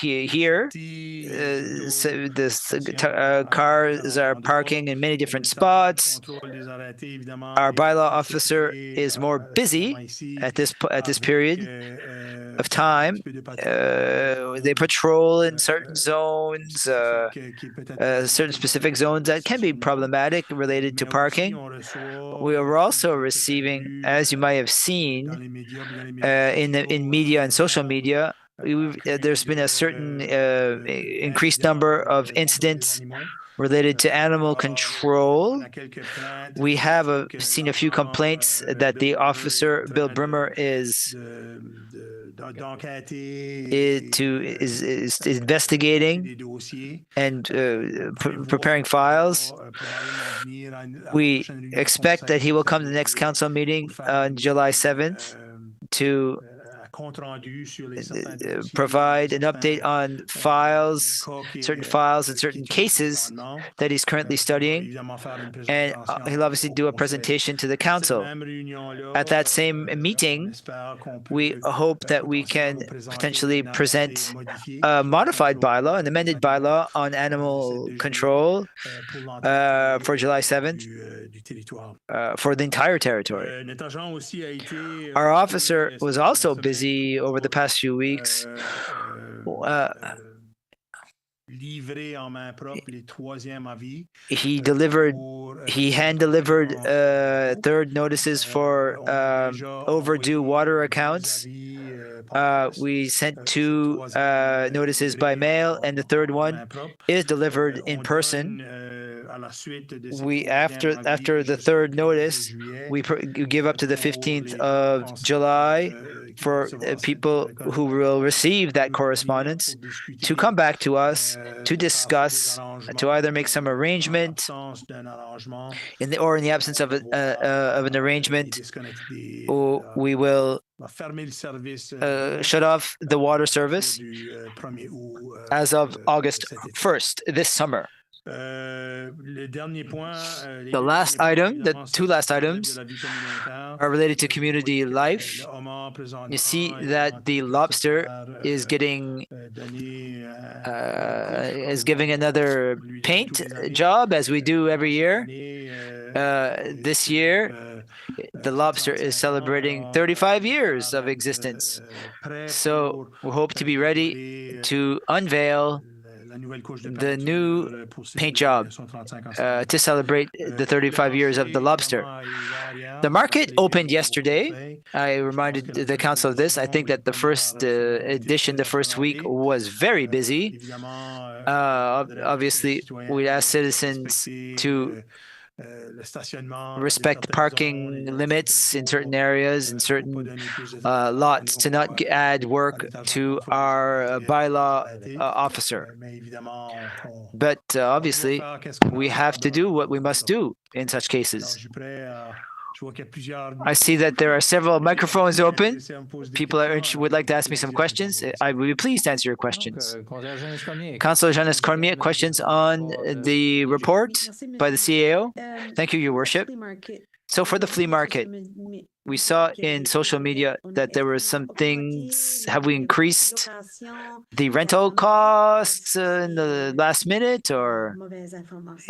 here, so the cars are parking in many different spots. Our bylaw officer is more busy at this period of time. They patrol in certain zones, certain specific zones that can be problematic related to parking. We are also receiving, as you might have seen, in media and social media, there's been a certain increased number of incidents related to animal control. We have seen a few complaints that the officer, Bill Brimmer, is investigating and preparing files. We expect that he will come to the next council meeting on July 7th to provide an update on certain files and certain cases that he's currently studying, and he'll obviously do a presentation to the council. At that same meeting, we hope that we can potentially present a modified bylaw, an amended bylaw on animal control for July 7th for the entire territory. Our officer was also busy over the past few weeks. He hand-delivered third notices for overdue water accounts. We sent 2 notices by mail, and the third one is delivered in person. After the third notice, we give up to the 15th of July for people who will receive that correspondence to come back to us to discuss, to either make some arrangement in the absence of an arrangement, or we will shut off the water service as of August 1st, this summer. The last item, the 2 last items, are related to community life. You see that the lobster is giving another paint job, as we do every year. This year, the lobster is celebrating 35 years of existence. So we hope to be ready to unveil the new paint job to celebrate the 35 years of the lobster. The market opened yesterday. I reminded the council of this. I think that the first edition, the first week, was very busy. Obviously, we asked citizens to respect parking limits in certain areas, in certain lots, to not add work to our bylaw officer. But obviously, we have to do what we must do in such cases. I see that there are several microphones open. People would like to ask me some questions. I would be pleased to answer your questions. Councillor Jeunesse Cormier, questions on the report by the CAO? Thank you, Your Worship. So for the flea market, we saw in social media that there were some things. Have we increased the rental costs in the last minute, or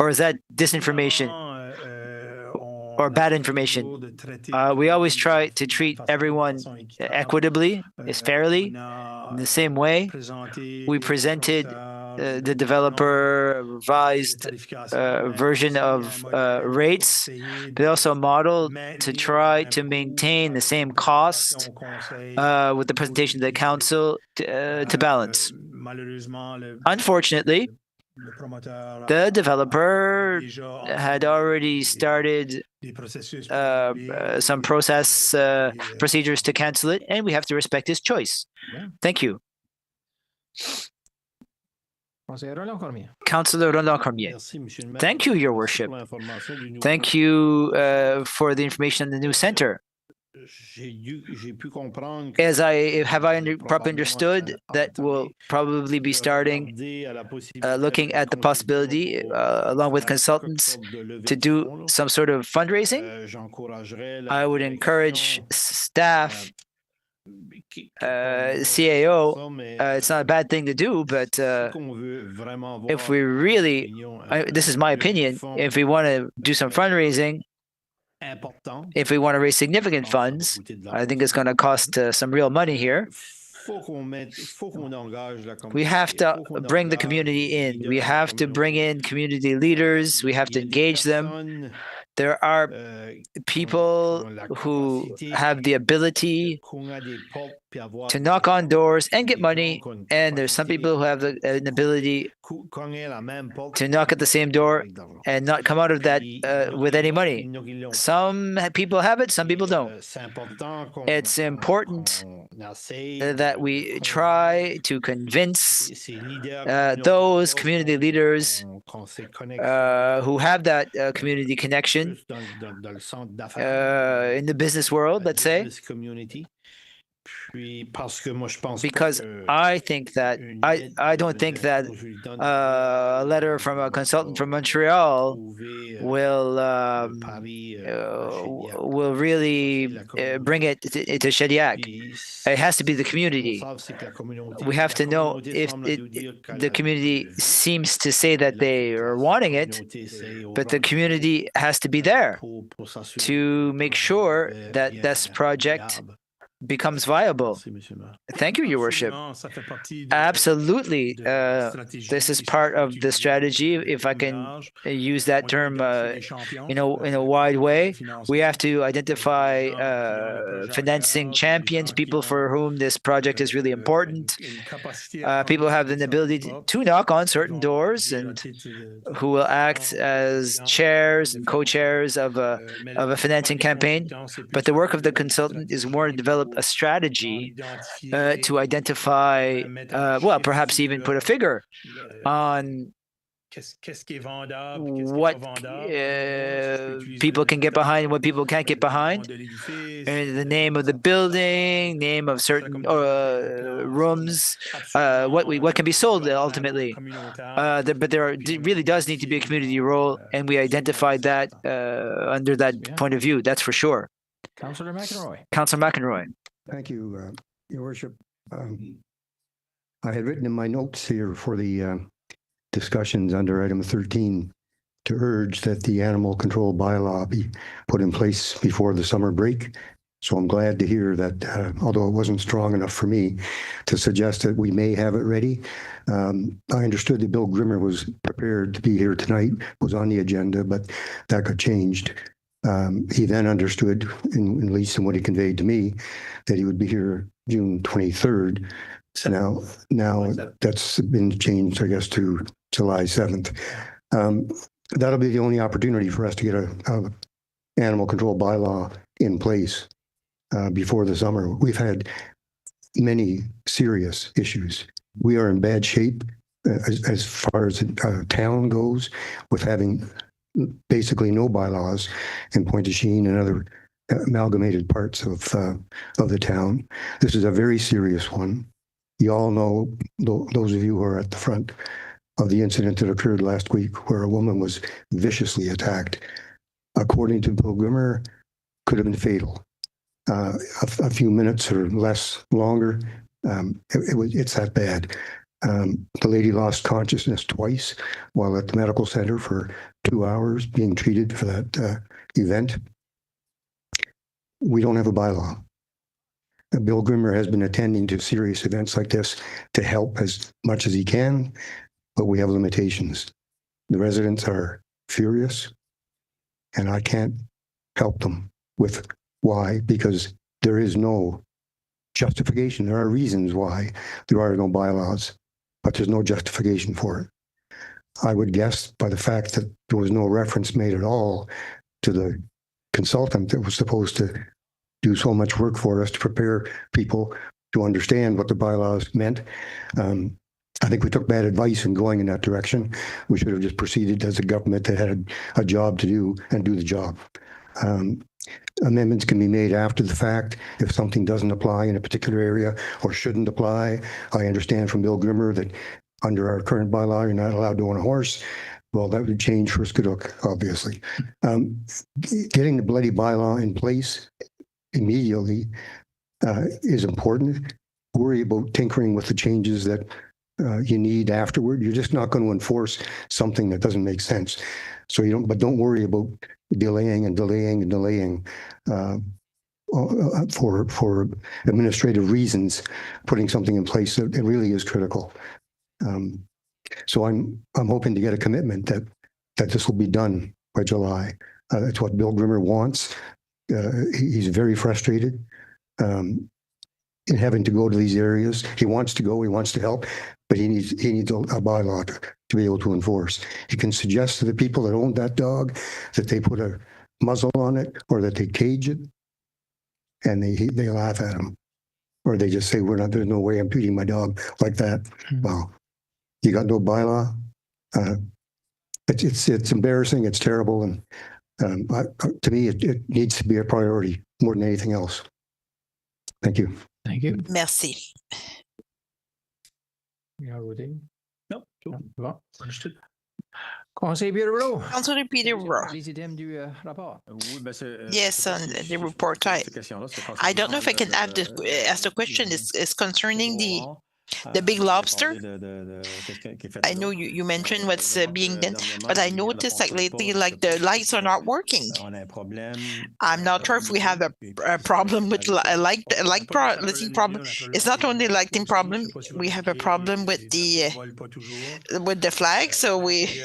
is that disinformation or bad information? We always try to treat everyone equitably, fairly, in the same way. We presented the developer revised version of rates, but also a model to try to maintain the same cost with the presentation to the council to balance. Unfortunately, the developer had already started some procedures to cancel it, and we have to respect his choice. Thank you. Councillor Roland Cormier. Thank you, Your Worship. Thank you for the information on the new center. As I properly understood, that will probably be starting looking at the possibility, along with consultants, to do some sort of fundraising. I would encourage staff, CAO, it's not a bad thing to do, but if we really, this is my opinion, if we want to do some fundraising, if we want to raise significant funds, I think it's going to cost some real money here. We have to bring the community in. We have to bring in community leaders. We have to engage them. There are people who have the ability to knock on doors and get money, and there's some people who have an ability to knock at the same door and not come out of that with any money. Some people have it, some people don't. It's important that we try to convince those community leaders who have that community connection in the business world, let's say. Because I think that I don't think that a letter from a consultant from Montreal will really bring it to Shediac. It has to be the community. We have to know if the community seems to say that they are wanting it, but the community has to be there to make sure that this project becomes viable. Thank you, Your Worship. Absolutely. This is part of the strategy, if I can use that term in a wide way. We have to identify financing champions, people for whom this project is really important. People have the ability to knock on certain doors and who will act as chairs and co-chairs of a financing campaign. But the work of the consultant is more to develop a strategy to identify, well, perhaps even put a figure on what people can get behind and what people can't get behind. And the name of the building, name of certain rooms, what can be sold ultimately. But there really does need to be a community role, and we identified that under that point of view. That's for sure. Councillor McEnroy. Councillor McEnroy. Thank you, Your Worship. I had written in my notes here for the discussions under item 13 to urge that the animal control bylaw be put in place before the summer break. So I'm glad to hear that, although it wasn't strong enough for me, to suggest that we may have it ready. I understood that Bill Grimmer was prepared to be here tonight, was on the agenda, but that got changed. He then understood, at least in what he conveyed to me, that he would be here June 23rd. So now that's been changed, I guess, to July 7th. that'll be the only opportunity for us to get a animal control bylaw in place before the summer. We've had many serious issues. We are in bad shape as far as town goes, with having basically no bylaws in Pointe-aux-Chenes and other amalgamated parts of the town. This is a very serious one. You all know, those of you who are at the front of the incident that occurred last week, where a woman was viciously attacked. According to Bill Grimmer, could have been fatal. A few minutes or less longer, it's that bad. The lady lost consciousness twice while at the medical center for 2 hours being treated for that event. We don't have a bylaw. Bill Grimmer has been attending to serious events like this to help as much as he can, but we have limitations. The residents are furious, and I can't help them with why, because there is no justification. There are reasons why there are no bylaws, but there's no justification for it. I would guess by the fact that there was no reference made at all to the consultant that was supposed to do so much work for us to prepare people to understand what the bylaws meant. I think we took bad advice in going in that direction. We should have just proceeded as a government that had a job to do and do the job. Amendments can be made after the fact if something doesn't apply in a particular area or shouldn't apply. I understand from Bill Grimmer that under our current bylaw, you're not allowed to own a horse. Well, that would change for Skiduk, obviously. Getting the bloody bylaw in place immediately is important. Worry about tinkering with the changes that you need afterward. You're just not going to enforce something that doesn't make sense. So but don't worry about delaying and delaying and delaying for administrative reasons. Putting something in place that it really is critical. So I'm hoping to get a commitment that this will be done by July. That's what Bill Grimmer wants. He's very frustrated in having to go to these areas. He wants to go. He wants to help, but he needs a bylaw to be able to enforce. He can suggest to the people that own that dog that they put a muzzle on it or that they cage it, and they laugh at him, or they just say, there's no way I'm treating my dog like that. Mm-hmm. Well, you got no bylaw. It's embarrassing. It's terrible, and to me, it needs to be a priority more than anything else. Thank you. Thank you. Merci. Non, bon, understood. Conseiller Peterborough. Councillor Peterborough. Les items du rapport. Yes, on the report. I don't know if I can ask the question. Is concerning the Big Lobster. I know you mentioned what's being done, but I noticed like lately, like the lights are not working. I'm not sure if we have a problem with lighting problem. It's not only lighting problem. We have a problem with the flag. So within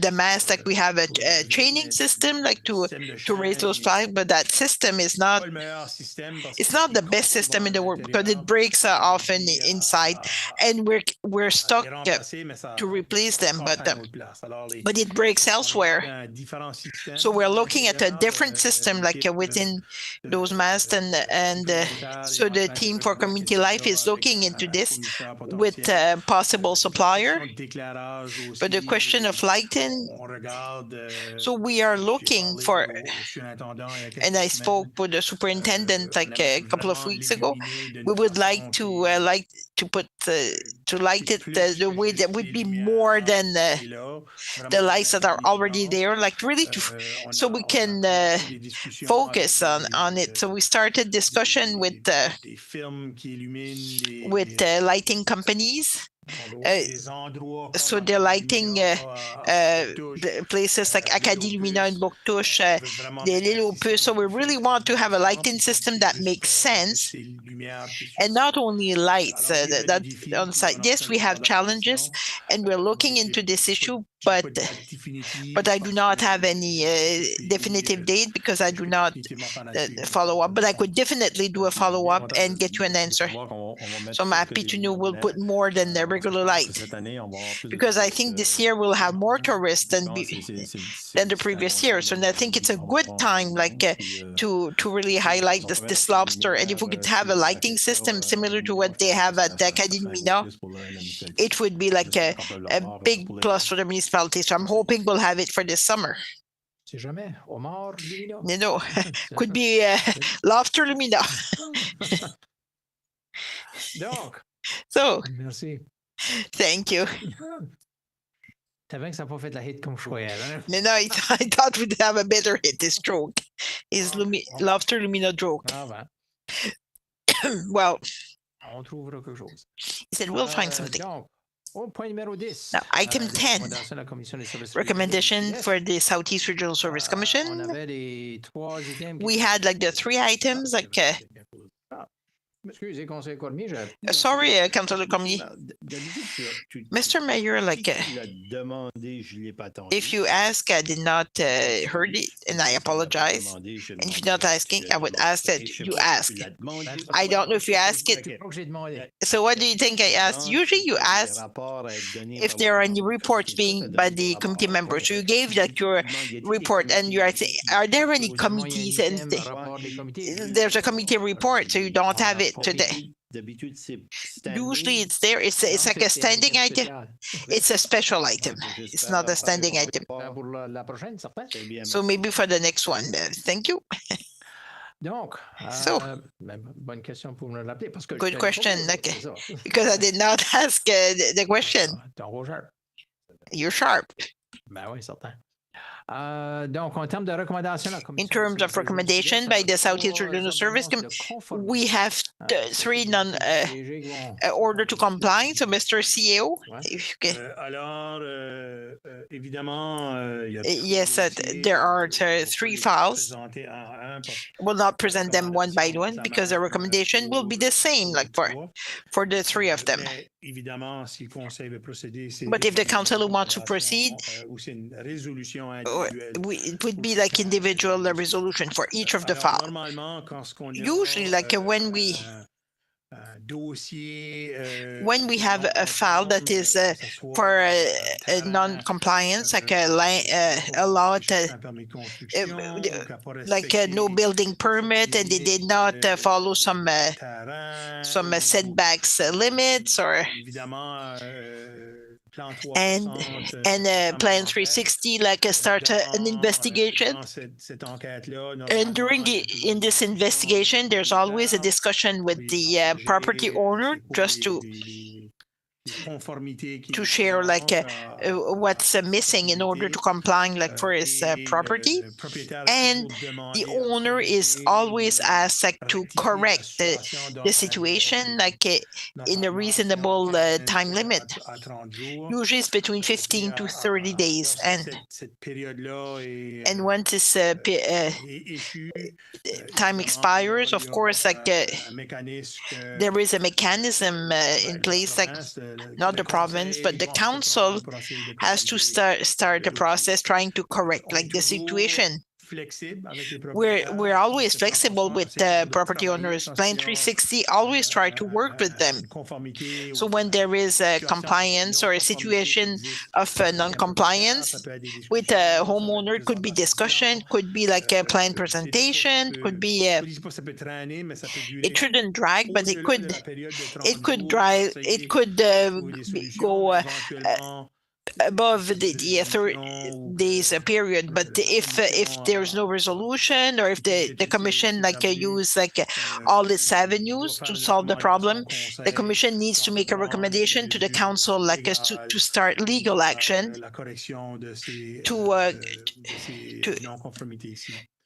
the mass, like we have a training system like to raise those flags, but that system is not. It's not the best system in the world because it breaks often inside, and we're stuck to replace them, but it breaks elsewhere. So we're looking at a different system, like within those masts, and so the team for community life is looking into this with a possible supplier. But the question of lighting, so we are looking for, and I spoke with the superintendent like a couple of weeks ago. We would like to light it the way that would be more than the lights that are already there, like really so we can focus on it. So we started discussion with lighting companies. So they're lighting places like Acadie Lumina and Bouctouche, the Little Peu. So we really want to have a lighting system that makes sense, and not only lights that on site. Yes, we have challenges, and we're looking into this issue, but I do not have any definitive date because I do not follow up. But I could definitely do a follow up and get you an answer. So I'm happy to know we'll put more than the regular light, because I think this year we'll have more tourists than the previous year. So I think it's a good time, to really highlight this lobster. And if we could have a lighting system similar to what they have at the Academia, it would be like a big plus for the municipality. So I'm hoping we'll have it for this summer. Could be lobster lumina. So, thank you. No, I thought we'd have a better hit this joke. Is lobster lumina joke. Well, he said we'll find something. Now, item 10, recommendation for the Southeast Regional Service Commission. We had the 3 items, sorry, Councillor Cormier. Mr. Mayor, if you ask, I did not heard it, and I apologize. And if you're not asking, I would ask that you ask. I don't know if you ask it. So what do you think I asked? Usually you ask if there are any reports being by the committee members. So you gave your report, and you're asking, are there any committees? And there's a committee report, so you don't have it today. Usually it's there. It's like a standing item. It's a special item. It's not a standing item. So maybe for the next one. Thank you. So, good question. Okay. Because I did not ask the question. You're sharp. In terms of recommendation by the Southeast Regional Service, we have 3 order to comply. So, Mr. CEO, if you can. Yes, there are 3 files. We'll not present them one by one because the recommendation will be the same, for the 3 of them. But if the council wants to proceed, it would be individual resolution for each of the files. Usually, when we have a file that is for a non-compliance, a lot, no building permit, and they did not follow some setbacks limits, or and Plan 360 start an investigation. And in this investigation, there's always a discussion with the property owner just to share what's missing in order to comply for his property, and the owner is always asked to correct the situation in a reasonable time limit. Usually it's between 15 to 30 days, and once this time expires, of course there is a mechanism in place, not the province, but the council has to start the process trying to correct the situation. We're always flexible with the property owners. Plan 360 always try to work with them. So when there is a compliance or a situation of non-compliance with a homeowner, it could be discussion, could be a plan presentation, could be it shouldn't drag, but it could go above the 30 days period. But if there's no resolution, or if the commission use all its avenues to solve the problem, the commission needs to make a recommendation to the council to start legal action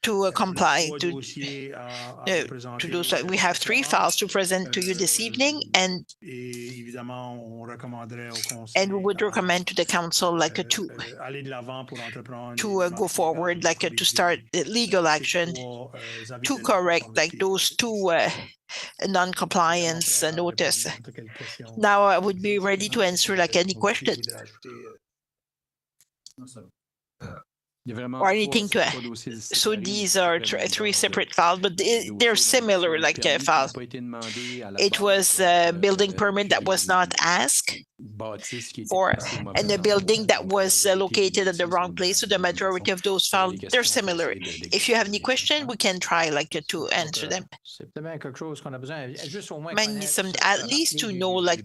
to comply to do so. We have 3 files to present to you this evening, and we would recommend to the council to go forward, to start legal action to correct those 2 non-compliance notice. Now I would be ready to answer any question. or anything to so these are three separate files, but they're similar, like a file. It was a building permit that was not asked for, and a building that was located at the wrong place. So the majority of those files, they're similar. If you have any question, we can try to answer them. Might need some, at least to know, like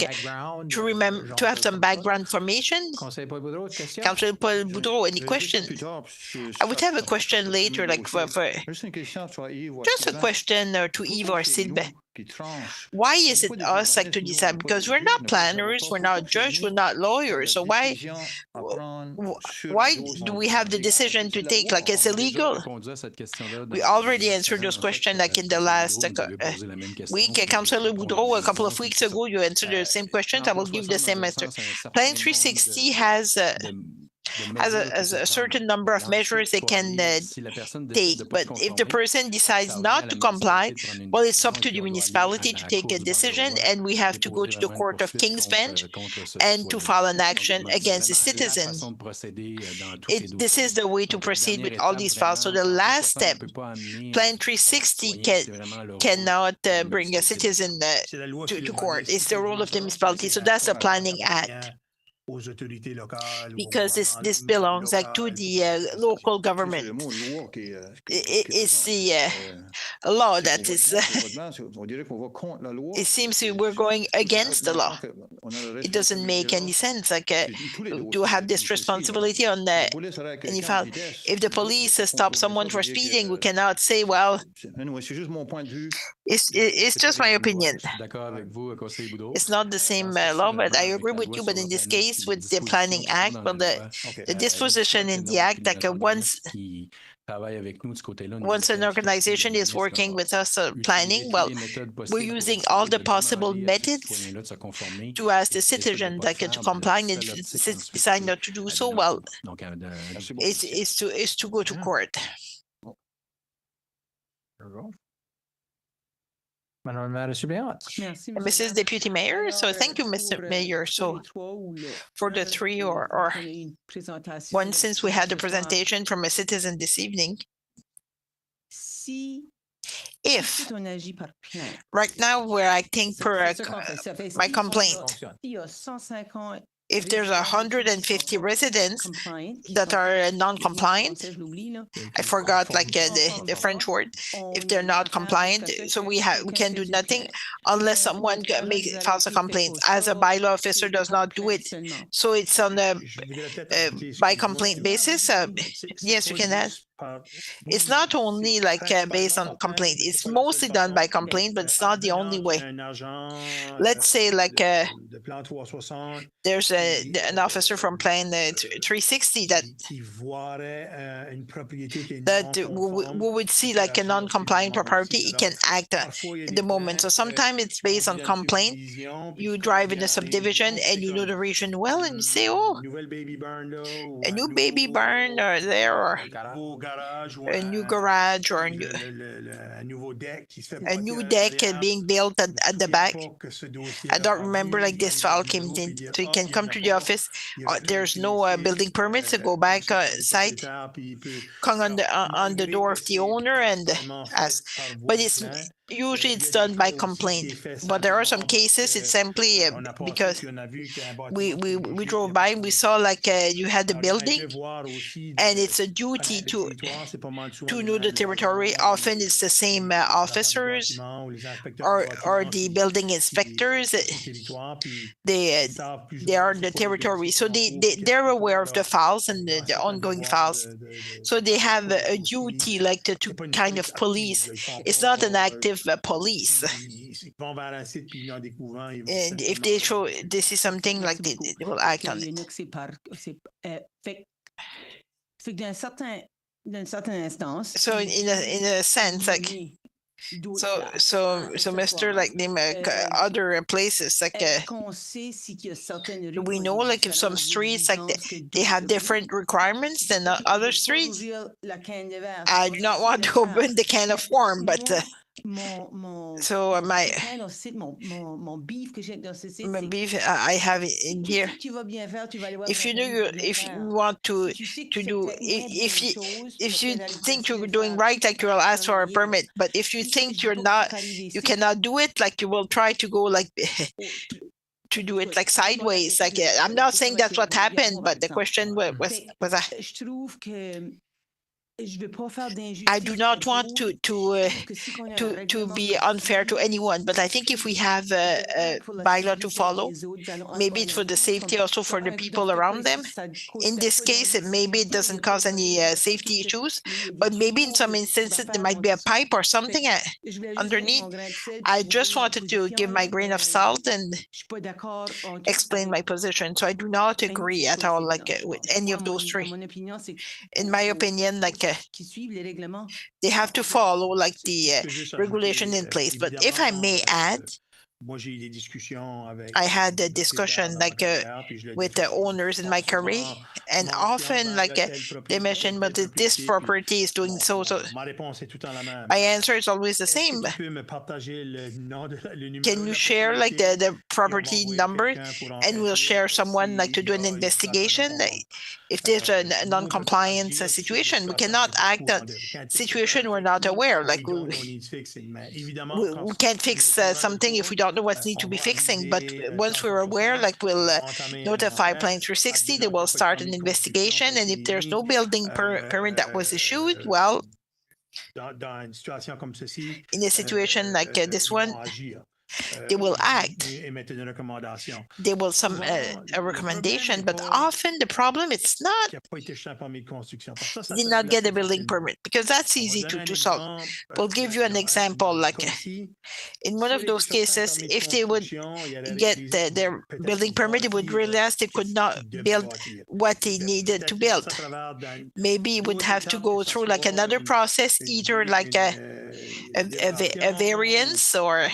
to remember, to have some background information. Councillor Paul Boudreau, any question? I would have a question later, like for just a question to Yves or Sylvain. Why is it us like to decide? Because we're not planners, we're not judges, we're not lawyers. So why do we have the decision to take? Like, it's illegal. We already answered those questions like in the last week. Councillor Boudreau, a couple of weeks ago, you answered the same questions. I will give the same answer. Plan 360 has a certain number of measures they can take. But if the person decides not to comply, well, it's up to the municipality to take a decision, and we have to go to the Court of King's Bench and to file an action against the citizen. This is the way to proceed with all these files. So the last step, Plan 360 cannot bring a citizen to court. It's the role of the municipality. So that's the Planning Act. Because this belongs like to the local government. It's the law that is. It seems we're going against the law. It doesn't make any sense. Like to have this responsibility on any file. If the police stop someone for speeding, we cannot say, well, it's just my opinion. It's not the same law, but I agree with you. But in this case, with the Planning Act, but the disposition in the Act that once an organization is working with us planning, well, we're using all the possible methods to ask the citizen that can comply, and if they decide not to do so, well, it's to go to court. Mrs. Deputy Mayor, so thank you, Mr. Mayor. So for the three or one, since we had the presentation from a citizen this evening, if right now we're acting per by complaint, if there's 150 residents that are non-compliant, I forgot like the French word, if they're not compliant, so we can do nothing unless someone files a complaint. As a bylaw officer does not do it, so it's on a by complaint basis. Yes, you can ask. It's not only like based on complaint. It's mostly done by complaint, but it's not the only way. Let's say like there's an officer from Plan 360 that we would see like a non-compliant property. He can act at the moment. So sometimes it's based on complaint. You drive in a subdivision and you know the region well, and you say, oh, a new baby barn or there, or a new garage, or a new deck being built at the back. I don't remember like this file came in, so you can come to the office. There's no building permits to go back site. Come on the door of the owner and ask. But usually it's done by complaint. But there are some cases it's simply because we drove by and we saw like you had the building, and it's a duty to know the territory. Often it's the same officers or the building inspectors. They are the territory, so they're aware of the files and the ongoing files. So they have a duty like to kind of police. It's not an active police. And if they show this is something like they will act on it. So in a sense, like so Mr. like name other places like we know like if some streets like they have different requirements than other streets. I do not want to open the can of worms, but So my beef I have it in here. If you know if you want to do if you think you're doing right, like you'll ask for a permit. But if you think you're not, you cannot do it, like you will try to go like to do it like sideways. Like I'm not saying that's what happened, but the question was I do not want to be unfair to anyone, but I think if we have a bylaw to follow, maybe it's for the safety also for the people around them. In this case, maybe it doesn't cause any safety issues, but maybe in some instances there might be a pipe or something underneath. I just wanted to give my grain of salt and explain my position. So I do not agree at all with any of those three. In my opinion, like they have to follow like the regulation in place. But if I may add, I had a discussion like with the owners in my career, and often like they mention, but this property is doing so. My answer is always the same. Can you share like the property number, and we'll share someone like to do an investigation if there's a non-compliance situation. We cannot act on situation we're not aware. Like we can't fix something if we don't know what needs to be fixing. But once we're aware, like we'll notify Plan 360. They will start an investigation, and if there's no building permit that was issued, well, in a situation like this one, they will act. They will some a recommendation, but often the problem it's not they did not get a building permit, because that's easy to solve. We'll give you an example. Like in one of those cases, if they would get their building permit, they would realize they could not build what they needed to build. Maybe it would have to go through like another process, either like a variance or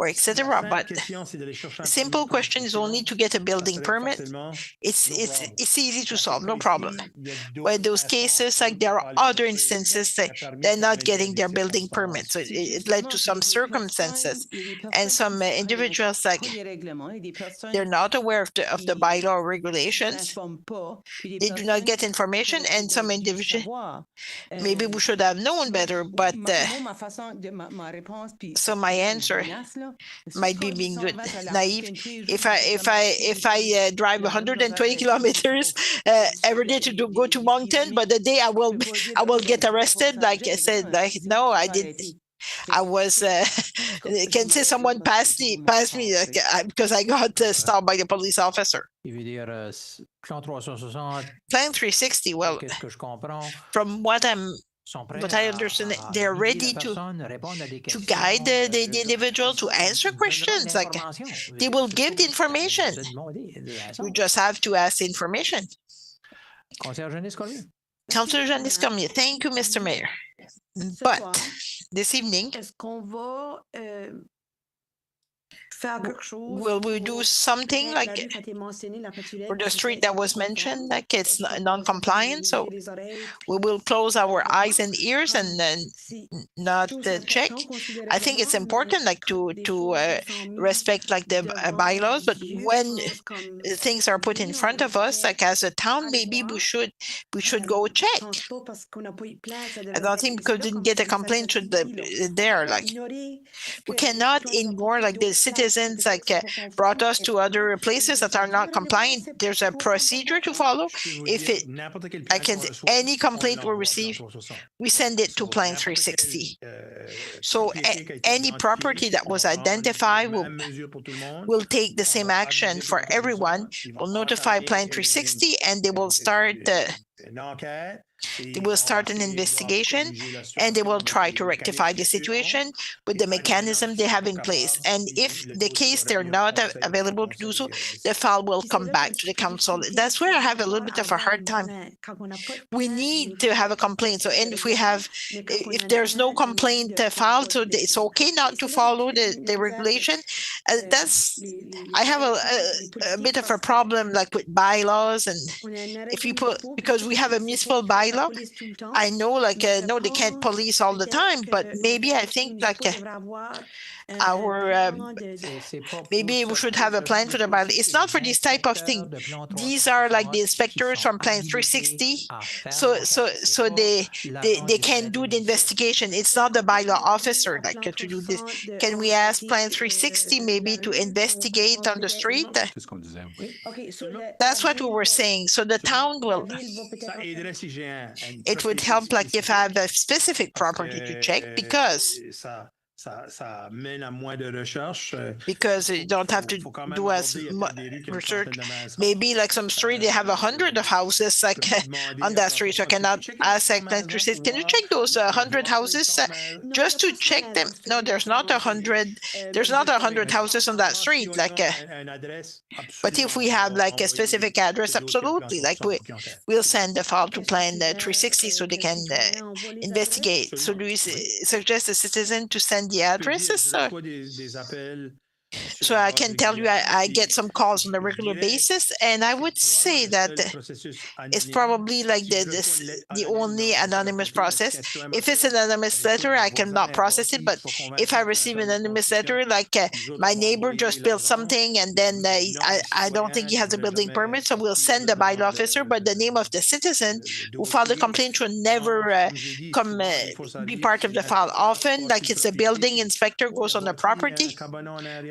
etc. But the simple question is only to get a building permit. It's easy to solve, no problem. But in those cases, like there are other instances that they're not getting their building permit, so it led to some circumstances, and some individuals like they're not aware of the bylaw regulations. They do not get information, and some individuals maybe we should have known better. But so my answer might be being naive. If I drive 120 kilometers every day to go to Moncton, but the day I will get arrested, like I said, like no, I did. I was can say someone passed me like, because I got stopped by the police officer. Plan 360. Well, from what I understand, they're ready to guide the individual to answer questions. Like they will give the information. You just have to ask the information. Councillor Janice Cormier, thank you, Mr. Mayor. But this evening, will we do something like for the street that was mentioned, like it's non-compliant? So we will close our eyes and ears and then not check. I think it's important, like to respect like the bylaws, but when things are put in front of us, like as a town, maybe we should go check. I don't think because we didn't get a complaint should there, like we cannot ignore like the citizens like brought us to other places that are not compliant. There's a procedure to follow. If any complaint we receive, we send it to Plan 360. So any property that was identified will take the same action for everyone. We'll notify Plan 360, and they will start an investigation, and they will try to rectify the situation with the mechanism they have in place. And if the case they're not available to do so, the file will come back to the council. That's where I have a little bit of a hard time. We need to have a complaint. So, and if there's no complaint filed, so it's okay not to follow the regulation. I have a bit of a problem like with bylaws, and if you because we have a municipal bylaw. I know, like, no, they can't police all the time, but maybe I think, like, our maybe we should have a plan for the bylaw. It's not for this type of thing. These are like the inspectors from Plan 360, so they can do the investigation. It's not the bylaw officer like to do this. Can we ask Plan 360 maybe to investigate on the street? That's what we were saying. So the town will. It would help, like, if I have a specific property to check, because you don't have to do as much research. Maybe like some street, they have 100 of houses like on that street. So I cannot ask like, can you check those 100 houses just to check them? No, there's not 100. There's not 100 houses on that street. Like, but if we have like a specific address, absolutely. Like we'll send the file to Plan 360 so they can investigate. So do you suggest the citizen to send the addresses? So I can tell you, I get some calls on a regular basis, and I would say that it's probably like the only anonymous process. If it's an anonymous letter, I cannot process it. But if I receive an anonymous letter, like my neighbor just built something, and then I don't think he has a building permit, so we'll send the bylaw officer. But the name of the citizen who filed the complaint should never be part of the file. Often, like, it's a building inspector goes on the property.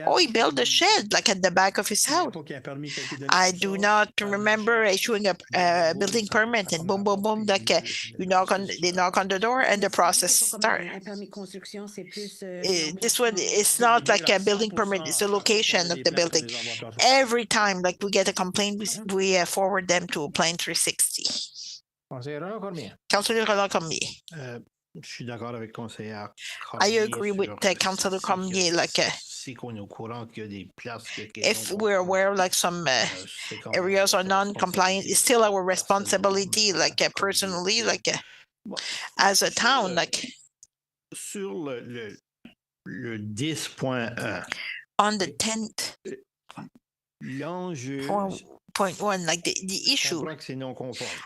Oh, he built a shed like at the back of his house. I do not remember issuing a building permit, and boom, boom, boom, like they knock on the door and the process starts. This one is not like a building permit; it's the location of the building. Every time, like, we get a complaint, we forward them to Plan 360. Councillor Roland-Cormier. I agree with Councillor Cormier, like, if we're aware, like, some areas are non-compliant, it's still our responsibility, like, personally, like, as a town, like. On the 10th. Point one, like the issue.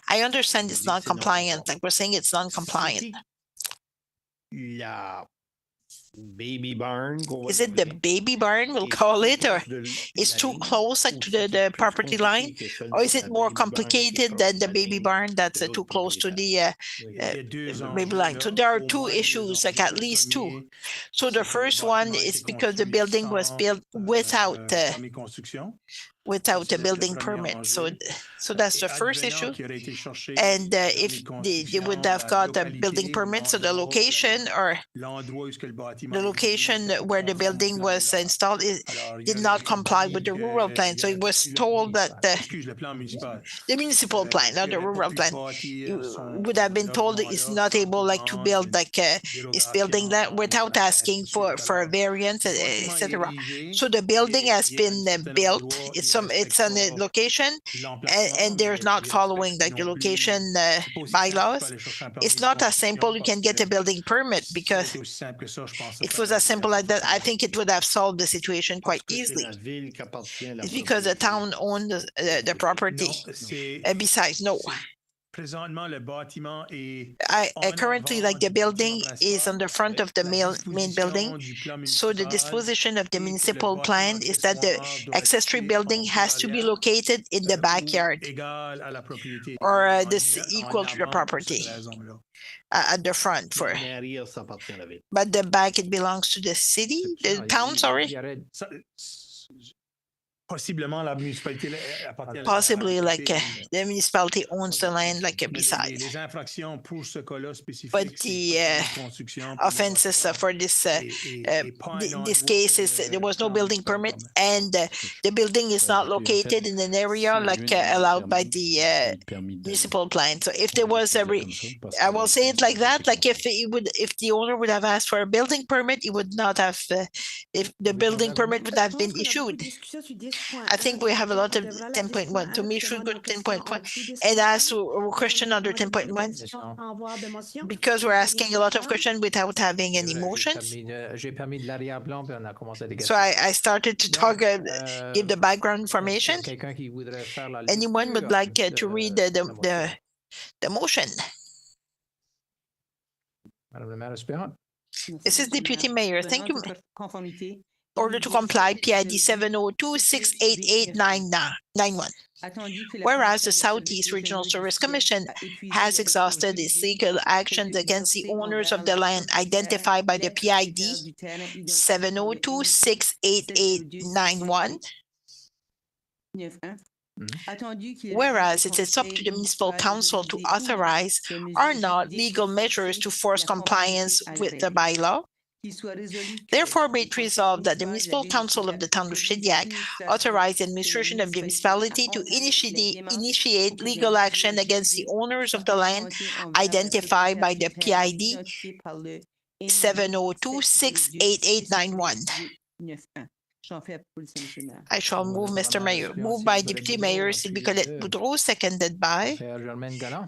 I understand it's non-compliant, like we're saying it's non-compliant. Baby barn. Is it the baby barn, we'll call it, or it's too close, like, to the property line? Or is it more complicated than the baby barn that's too close to the baby line? So there are two issues, like at least two. So the first one is because the building was built without a building permit. So that's the first issue. And if they would have got a building permit, so the location where the building was installed did not comply with the rural plan. So it was told that the municipal plan, not the rural plan, would have been told it's not able, like, to build like this building that without asking for a variance, etc. So the building has been built. It's on a location, and they're not following like the location bylaws. It's not as simple. You can get a building permit, because if it was as simple like that, I think it would have solved the situation quite easily. It's because the town owned the property. Besides, no. Currently, like, the building is on the front of the main building. So the disposition of the municipal plan is that the accessory building has to be located in the backyard, or this equal to the property at the front. But the back, it belongs to the city, the town, sorry. Possibly, like, the municipality owns the land, like, beside. But the offenses for this case is there was no building permit, and the building is not located in an area like allowed by the municipal plan. So if there was I will say it like that, like, if the owner would have asked for a building permit, he would not have. If the building permit would have been issued. I think we have a lot of 10.1. To me, should go 10.1 and ask a question under 10.1, because we're asking a lot of questions without having any motions. So I started to talk, give the background information. Anyone would like to read the The motion. Madame la maire aspirante. This is Deputy Mayor. Thank you. Order to comply, PID 702-688-91. Whereas the Southeast Regional Service Commission has exhausted its legal actions against the owners of the land identified by the PID 702-688-91. Whereas it is up to the municipal council to authorize or not legal measures to force compliance with the bylaw. Therefore, be it resolved that the municipal council of the town of Shediac authorize the administration of the municipality to initiate legal action against the owners of the land identified by the PID 702-688-91. I shall move, Mr. Mayor. Moved by Deputy Mayor Sylvie Colette Boudreau, seconded by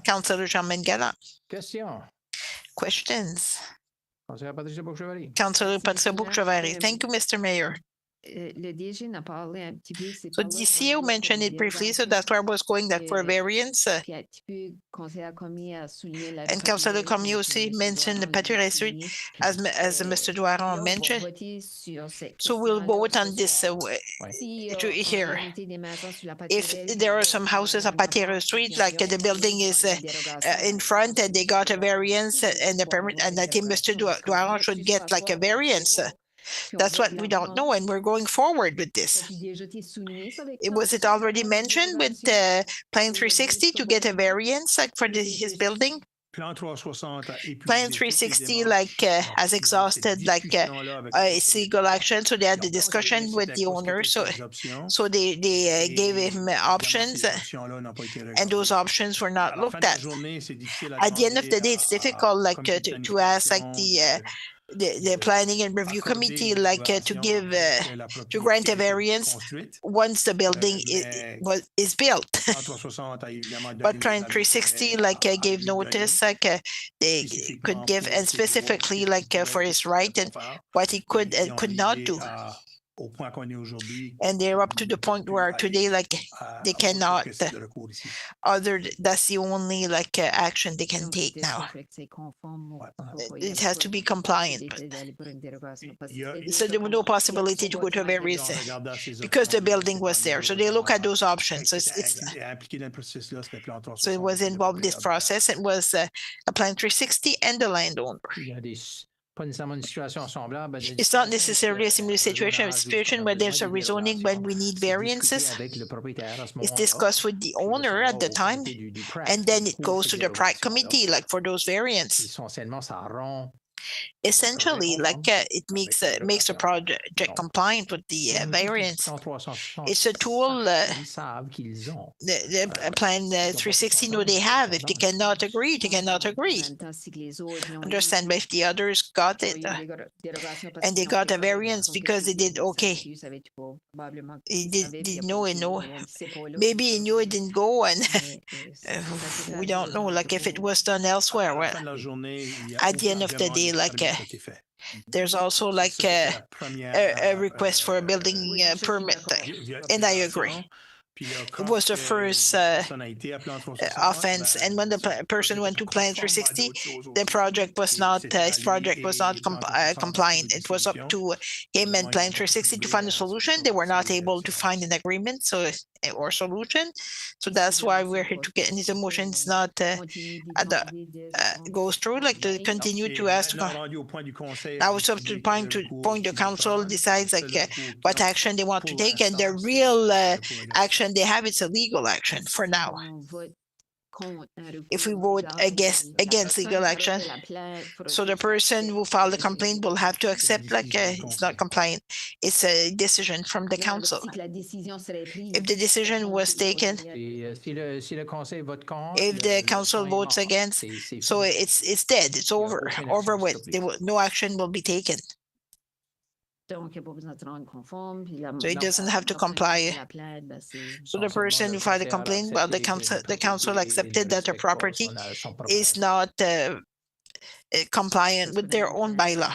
Councillor Germaine Galland. Question. Questions? Councilleur Patricia Bourg-Chevalier. Councillor Patricia Bourg-Chevalier. Thank you, Mr. Mayor. Le DG n'a parlé un petit peu. So DCO mentioned it briefly, so that's where I was going, that for a variance. And Councillor Cormier aussi mentioned the Patriot Street, as Mr. Douaron mentioned. So we'll vote on this here. If there are some houses on Patriot Street, like the building is in front and they got a variance and the permit, and I think Mr. Douaron should get like a variance. That's what we don't know, and we're going forward with this. Was it already mentioned with Plan 360 to get a variance like for his building? Plan 360 has exhausted its legal action, so they had the discussion with the owner. So they gave him options, and those options were not looked at. At the end of the day, it's difficult to ask the planning and review committee to grant a variance once the building is built. But Plan 360 gave notice they could give, and specifically for his right and what he could and could not do. And they're up to the point where today they cannot that's the only action they can take now. It has to be compliant. So there was no possibility to go to a variance because the building was there. So they look at those options. So so it was involved in this process. It was a Plan 360 and the landowner. It's not necessarily a similar situation where there's a rezoning when we need variances. It's discussed with the owner at the time, and then it goes to the PRAC committee for those variants. Essentially, it makes a project compliant with the variance. It's a tool the Plan 360 know they have. If they cannot agree, they cannot agree. Understand, but if the others got it and they got a variance because they did okay, he did know and know. Maybe he knew it didn't go, and we don't know. If it was done elsewhere, well, at the end of the day, there's also a request for a building permit, and I agree. It was the first offense, and when the person went to Plan 360, the project was not compliant. It was up to him and Plan 360 to find a solution. They were not able to find an agreement or solution. So that's why we're here to get into motions, not goes through, to continue to ask. Now it's up to the point the council decides what action they want to take, and the real action they have, it's a legal action for now. If we vote against legal action, so the person who filed the complaint will have to accept it's not compliant. It's a decision from the council. If the decision was taken, if the council votes against, so it's dead. It's over with. No action will be taken. So it doesn't have to comply. So the person who filed the complaint, well, the council accepted that the property is not compliant with their own bylaw.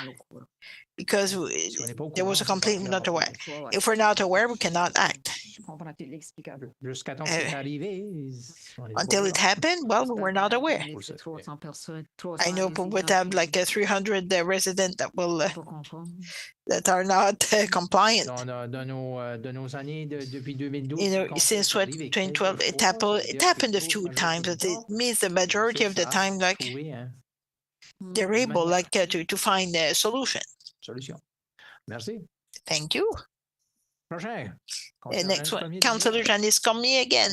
because Si on n'est pas au there was a courant, complaint, we're on not ne aware. saura pas. If we're not aware, we cannot act. Je comprends toute l'explication. Jusqu'à temps que c'est arrivé, on est pas au Until it courant. happened, well, we were not aware. On est 300 personnes, 300 I know we would résidents have like 300 residents that will pas conformes. that are not compliant. De nos années depuis 2012, You know, quand since c'est arrivé 2012, quelques it fois, happened. ça veut It dire que happened a la few grosse times, majorité but du it temps, means the majority of the savent time, like trouver une they're able, manière, like to find a solution. solution. Merci. Thank you. Prochain. Next one, Councillor Janice Cormier again.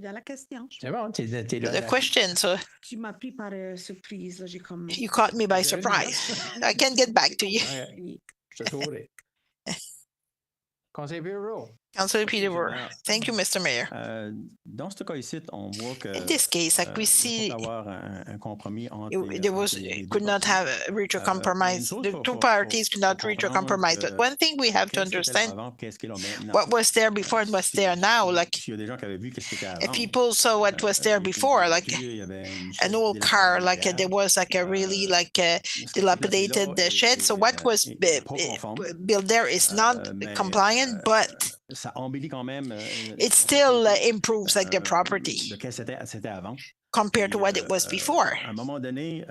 Dans la question, C'est bon, t'es là. The question, so tu m'as pris par surprise. Là, j'ai comme... you caught me by surprise. I can get back to you. Ouais, je te saurai. Conseil bureau. Councillor Peterborough. Thank you, Mr. Mayor. Dans ce cas ici, on voit que In this case, like we il see, faut avoir un compromis entre there was les deux could not parties. have reached a compromise. The two parties could not reach a compromise. But one thing we have to Qu'est-ce qui était là understand, avant, qu'est-ce qui est là maintenant? what was there before and what's there now. Like S'il y a des gens qui avaient vu qu'est-ce qui était if avant, people saw what was there before, like il y avait une an sorte old car, like d'électricité there was like a really like Ce qui est dilapidated là shed. So what was est pas conforme. built there is not Mais, compliant, but ça embellit quand même it still improves like the property de qu'est-ce que c'était avant. compared to Puis, what it was before. À un moment donné,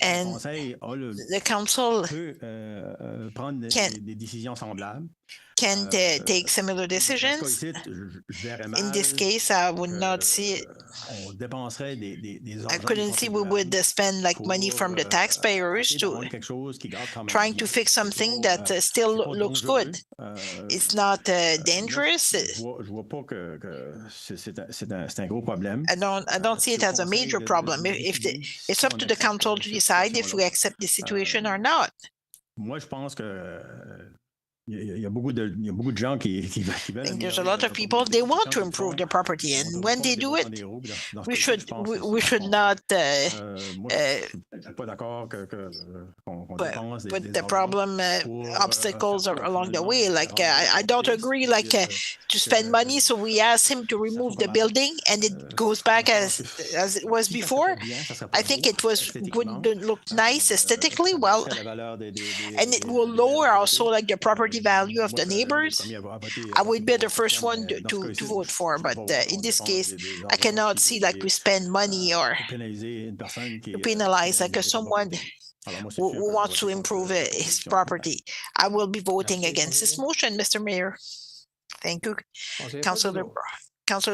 And le conseil a the council peut prendre can- des décisions semblables. can take similar Dans ce cas decisions. ici, je verrais In mal this case, I would que, not see it. on dépenserait des I argent couldn't des see we would contribuables spend like money pour, from the taxpayers essayer to d'avoir quelque chose qui garde quand même trying bien. to fix something C'est pas, that still c'est pas looks dangereux. good. Euh, It's not moi, dangerous. je vois pas que c'est un gros problème. I don't see it C'est au as a conseil major de problem. décider It's si up on to the accepte council to cette decide if we situation-là. accept the situation or not. Moi, je pense que il y a beaucoup de gens qui veulent I think there's a lot of people, they want to improve their property, and when they do it, we should not moi, je suis pas d'accord qu'on dépense des put the argents problem pour, obstacles faire along the finalement way. Like I don't agree like to spend money, so we ask him to remove the building and it goes back as it was before. I think it wouldn't look nice aesthetically, well, and it will lower also like the property value of the neighbors. I would be the first one to vote for, but in this case, I cannot see like we spend money or to penalize like someone who wants to improve his property. I will be voting against this motion, Mr. Mayor. Thank you, Councillor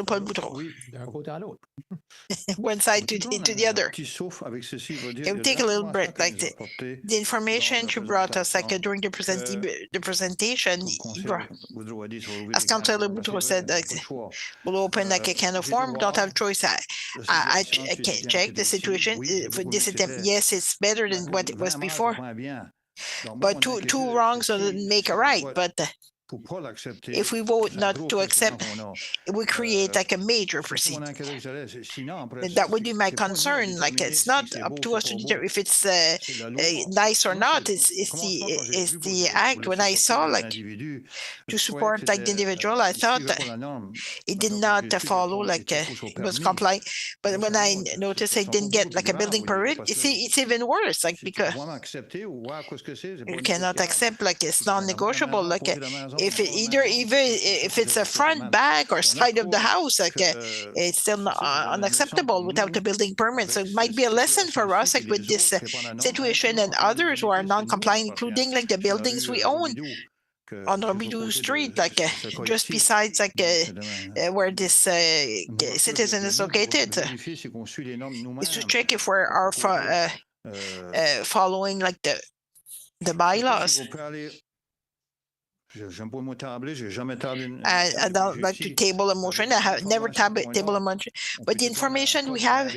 Paul Boudreau. Oui, d'un côté à l'autre. One side to the other. Petit souffle avec ceci veut dire It will que take a little l'information bit, like qu'elle nous a apportée the information dans you la brought us like présentation, during the presentation. le he conseil brought- Boudreau a dit, ça va ouvrir As des cannes, Councillor parce que Boudreau c'est said, vrai, like, pas le choix. will open like a can of worms, don't have choice. I can't check the situation. For this attempt, yes, it's better than what it was before. But two wrongs doesn't make a right. But if we vote not to accept, we create like a major proceeding. That would be my concern. Like it's not up to us to determine if it's nice or not. It's the act. When I saw like to support like the individual, I thought that it did not follow like it was compliant. But when I noticed I didn't get like a building permit, it's even worse. Like because you cannot accept like it's non-negotiable. Like if it's a front, back, or side of the house, like it's still not, unacceptable without a building permit. So it might be a lesson for us, like with this situation and others who are non-compliant, including like the buildings we own on Robidoux Street, like just besides like where this citizen is located, is to check if we are following like the bylaws. I don't like to table a motion. I have never table a motion. But the information we have,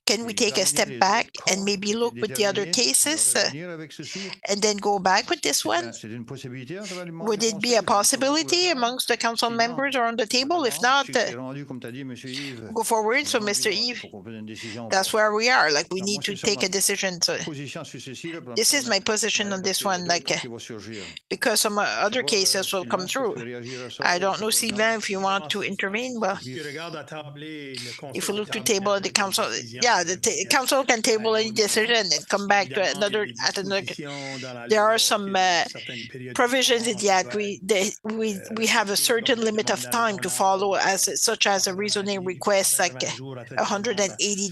can we take a step back and maybe look with the other cases and then go back with this one? Would it be a possibility amongst the council members or on the table? If not, go forward. So, Mr. Yves, that's where we are. Like we need to take a decision. So this is my position on this one. Like because some other other cases will come through. I don't know, Sylvain, if you want to intervene. Well, if we look to table the council, yeah, the council can table any decision and come back to another. There are some provisions in the act. We have a certain limit of time to follow, such as a reasoning request, like 180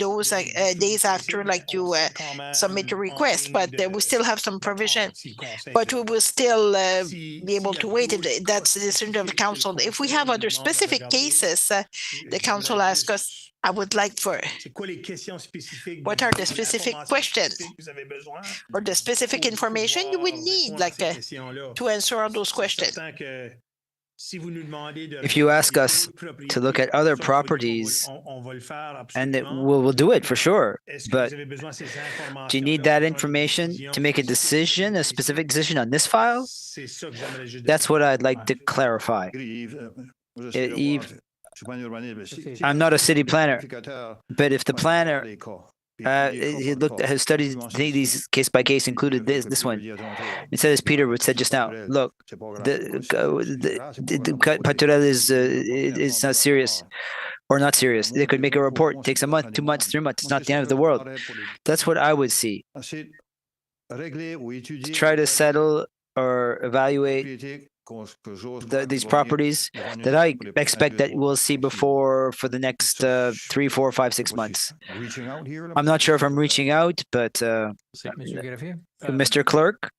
days after, like you submit a request. But we still have some provision. But we will still be able to wait if that's the decision of the council. If we have other specific cases, the council asks us, I would like for, what are the specific questions or the specific information you would need, like to answer all those questions? If you ask us to look at other properties, and we'll do it for sure, but do you need that information to make a decision, a specific decision on this file? That's what I'd like to clarify. Yves, I'm not a city planner, but if the planner has studied these case by case, included this one. It said, as Peter said just now, look, the Paturel is not serious or not serious. They could make a report. It takes a month, 2 months, 3 months. It's not the end of the world. That's what I would see. To try to settle or evaluate these properties that I expect that we'll see for the next 3, 4, 5, 6 months. I'm not sure if I'm reaching out, but Mr. Clerk,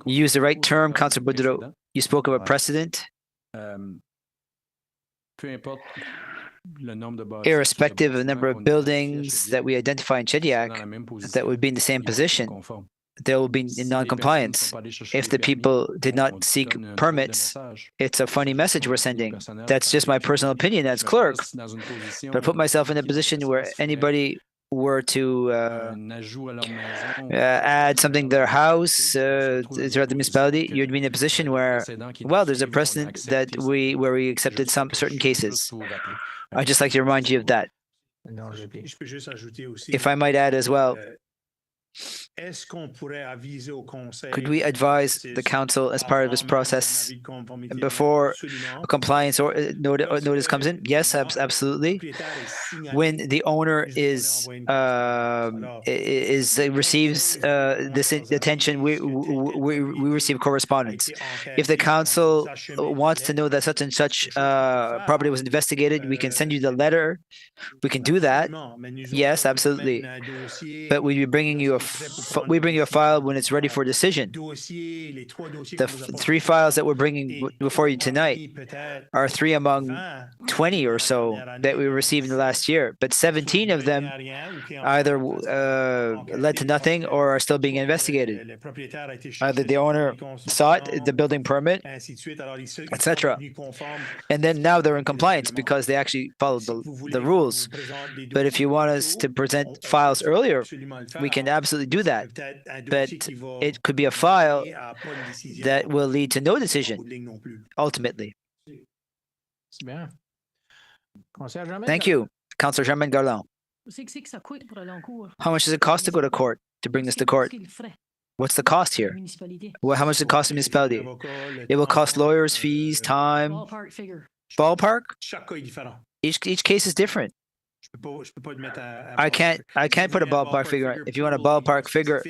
you used the right term, Councilor Boudreau. You spoke of a precedent. Irrespective of the number of buildings that we identify in Shediac that would be in the same position, they will be in non-compliance. If the people did not seek permits, it's a funny message we're sending. That's just my personal opinion as clerk. But put myself in a position where anybody were to add something to their house throughout the municipality, you'd be in a position where, well, there's a precedent that where we accepted some certain cases. I'd just like to remind you of that. If I might add as well, could we advise the council as part of this process before a compliance or notice comes in? Yes, absolutely. When the owner receives this attention, we receive correspondence. If the council wants to know that such and such property was investigated, we can send you the letter. We can do that. Yes, absolutely. But we'd be bringing you we bring you a file when it's ready for decision. The 3 files that we're bringing before you tonight are 3 among 20 or so that we received in the last year, but 17 of them either led to nothing or are still being investigated. Either the owner sought the building permit, etc. And then now they're in compliance because they actually followed the rules. But if you want us to present files earlier, we can absolutely do that. But it could be a file that will lead to no decision, ultimately. Thank you, Councillor Germaine Garland. How much does it cost to go to court, to bring this to court? What's the cost here? Well, how much does it cost the municipality? It will cost lawyers' fees, time. Ballpark? Each case is different. I can't put a ballpark figure. If you want a ballpark figure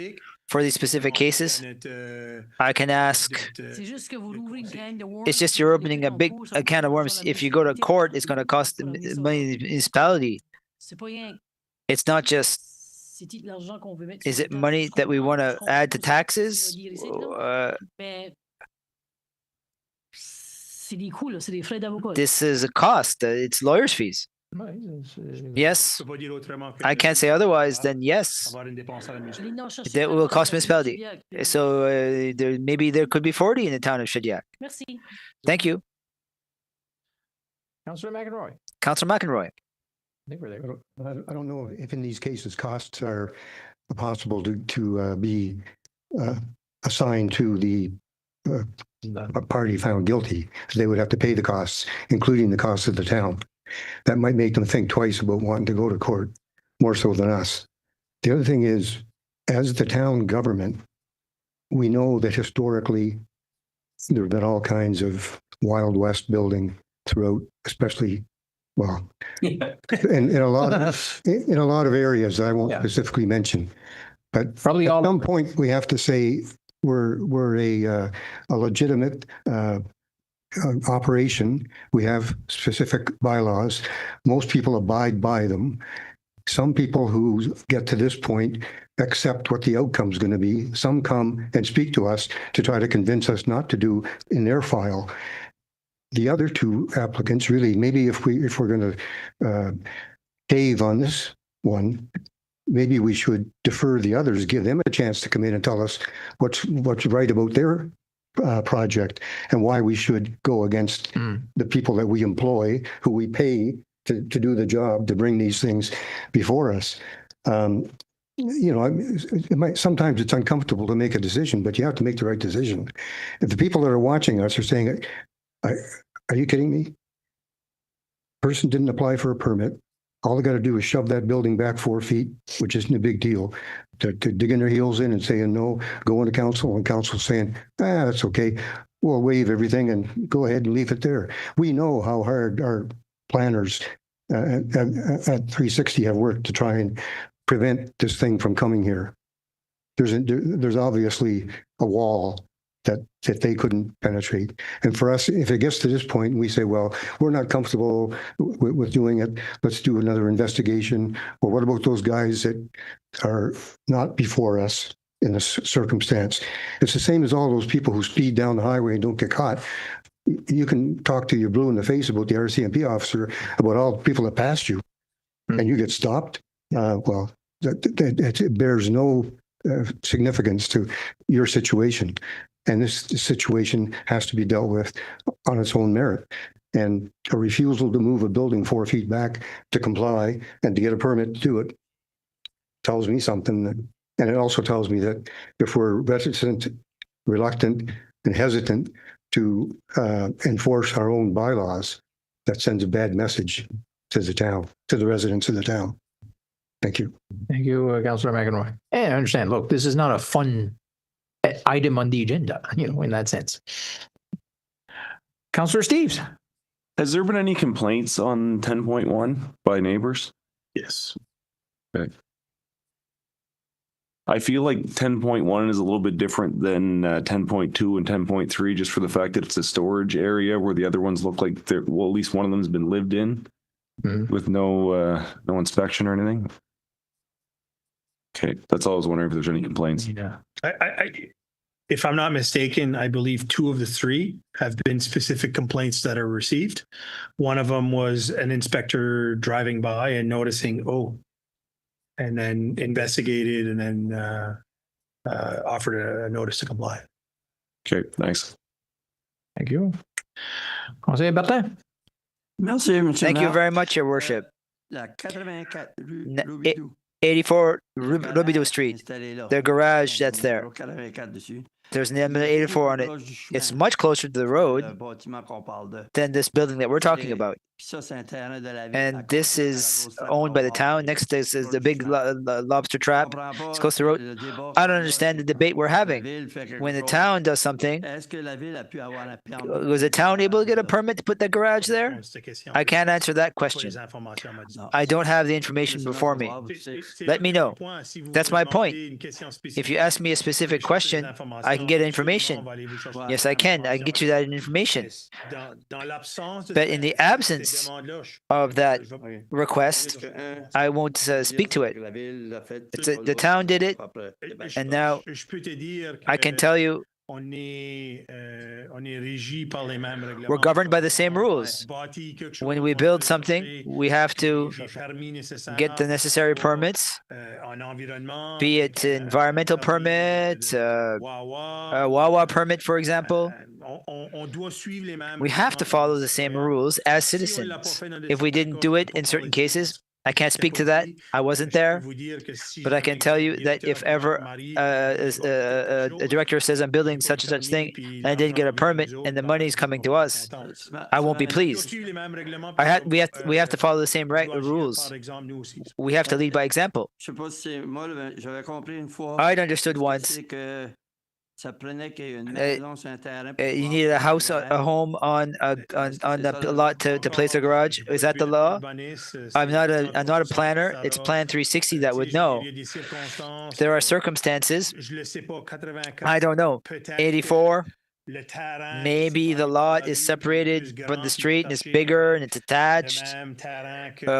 for these specific cases, I can ask. It's just you're opening a can of worms. If you go to court, it's going to cost money in the municipality. It's not just, is it money that we want to add to taxes? This is a cost. It's lawyers' fees. Yes, I can't say otherwise. Then yes, that will cost municipality. So maybe there could be 40 in the town of Shediac. Thank you, Councillor McEnroy. Councillor McEnroy. I don't know if in these cases costs are possible to be assigned to the party found guilty. They would have to pay the costs, including the costs of the town. That might make them think twice about wanting to go to court, more so than us. The other thing is, as the town government, we know that historically there have been all kinds of Wild West building throughout, especially, well, in a lot of areas that I won't specifically mention. But Probably at some point we have to say we're a legitimate operation. We have specific bylaws. Most people abide by them. Some people who get to this point accept what the outcome is going to be. Some come and speak to us to try to convince us not to do in their file. The other two applicants, really, maybe if we're going to cave on this one, maybe we should defer the others, give them a chance to come in and tell us what's right about their project and why we should go against the people that we employ, who we pay to do the job, to bring these things before us. You know, sometimes it's uncomfortable to make a decision, but you have to make the right decision. If the people that are watching us are saying, are you kidding me? Person didn't apply for a permit. All they got to do is shove that building back 4 feet, which isn't a big deal. To digging their heels in and saying no, going to council, and council saying, that's okay. We'll waive everything and go ahead and leave it there. We know how hard our planners at 360 have worked to try and prevent this thing from coming here. There's obviously a wall that they couldn't penetrate. And for us, if it gets to this point and we say, well, we're not comfortable with doing it, let's do another investigation. Or what about those guys that are not before us in this circumstance? It's the same as all those people who speed down the highway and don't get caught. You can talk to your blue in the face about the RCMP officer, about all the people that passed you, and you get stopped. Well, it bears no significance to your situation. And this situation has to be dealt with on its own merit. And a refusal to move a building 4 feet back to comply and to get a permit to do it tells me something. And it also tells me that if we're reticent, reluctant, and hesitant to enforce our own bylaws, that sends a bad message to the town, to the residents of the town. Thank you. Thank you, Councillor McEnroy. And I understand, look, this is not a fun item on the agenda, you know, in that sense. Councillor Steves. Has there been any complaints on 10.1 by neighbors? Yes. Okay. I feel like 10.1 is a little bit different than 10.2 and 10.3, just for the fact that it's a storage area where the other ones look like they're, well, at least one of them has been lived in with no inspection or anything. Okay, that's all I was wondering, if there's any complaints. Yeah. If I'm not mistaken, I believe 2 of the 3 have been specific complaints that are received. One of them was an inspector driving by and noticing, and then investigated and then offered a notice to comply. Okay, thanks. Thank you. Conseiller Bertin. Merci, Thank you very much, Your Worship. 84 Robidoux Street, their garage that's there. There's an number 84 on it. It's much closer to the road than this building that we're talking about. And this is owned by the town. Next is the big lobster trap. It's close to the road. I don't understand the debate we're having. When the town does something, was the town able to get a permit to put that garage there? I can't answer that question. I don't have the information before me. Let me know. That's my point. If you ask me a specific question, I can get information. Yes, I can get you that information. But in the absence of that request, I won't speak to it. The town did it, and now I can tell you we're governed by the same rules. When we build something, we have to get the necessary permits, be it environmental permit, a Wawa permit, for example. We have to follow the same rules as citizens. If we didn't do it in certain cases, I can't speak to that. I wasn't there. But I can tell you that if ever a director says I'm building such and such thing and I didn't get a permit and the money's coming to us, I won't be pleased. We have to follow the same rules. We have to lead by example. I'd understood once Ça prenait qu'il y ait une Uh, maison sur un terrain pour You pouvoir needed a faire house, un a garage. home on the lot to place a garage. Is that the law? I'm not a planner. It's Plan 360 that would know. There are circumstances. I don't know. 84. Maybe the lot is separated from the street and it's bigger and it's attached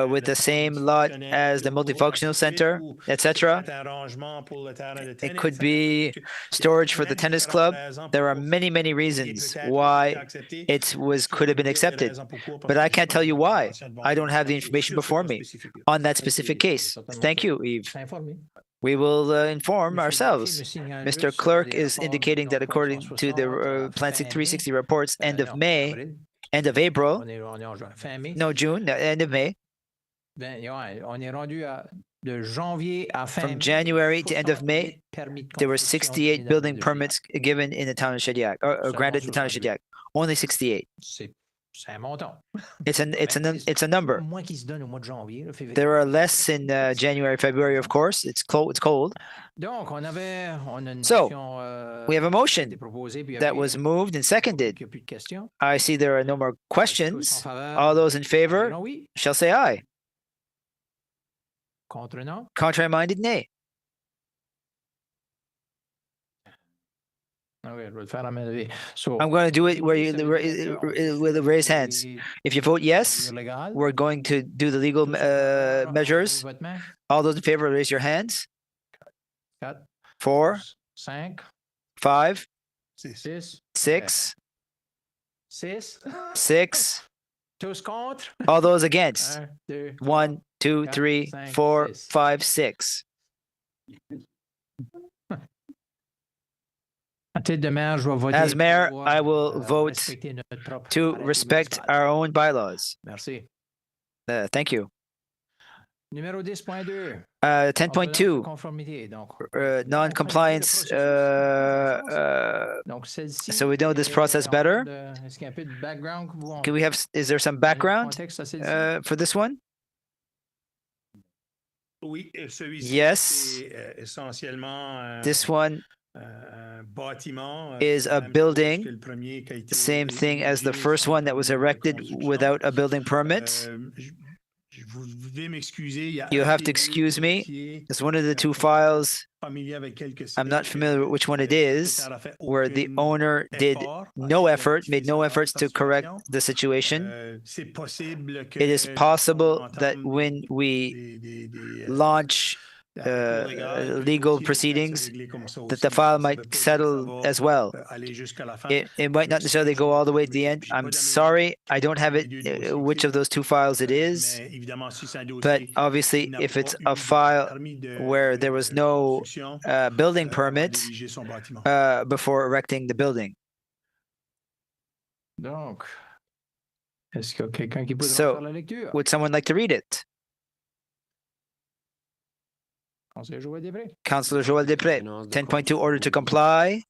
with the same lot as the multifunctional center, etc. It could be storage for the tennis club. There are many reasons why it could have been accepted, but I can't tell you why. I don't have the information before me on that specific case. Thank you, Yves. We will inform ourselves. Mr. Clerk is indicating that according to the Plan 360 reports, end of April, no, June, end of May, from January to end of May, there were 68 building permits given in the town of Shediac, or granted in the town of Shediac. Only 68. It's a number. There are less in January, February, of course. It's cold. So we have a motion that was moved and seconded. I see there are no more questions. All those in favor shall say aye. Contrary-minded, nay. I'm going to do it where you with raise hands. If you vote yes, we're going to do the legal measures. All those in favor, raise your hands. 4, 5, 6. All those against. 1, 2, 3, 4, 5, 6. As mayor, I will vote to respect our own bylaws. Thank you. 10.2, non-compliance. So we know this process better. Can we have? Is there some background for this one? Yes. This one is a building, same thing as the first one that was erected without a building permit. You have to excuse me. It's one of the two files. I'm not familiar with which one it is, where the owner did made no efforts to correct the situation. It is possible that when we launch legal proceedings, that the file might settle as well. It might not necessarily go all the way to the end. I'm sorry, I don't have it, which of those two files it is. But obviously, if it's a file where there was no building permit before erecting the building. So, would someone like to read it? Councillor Joël Després, 10.2, order to comply.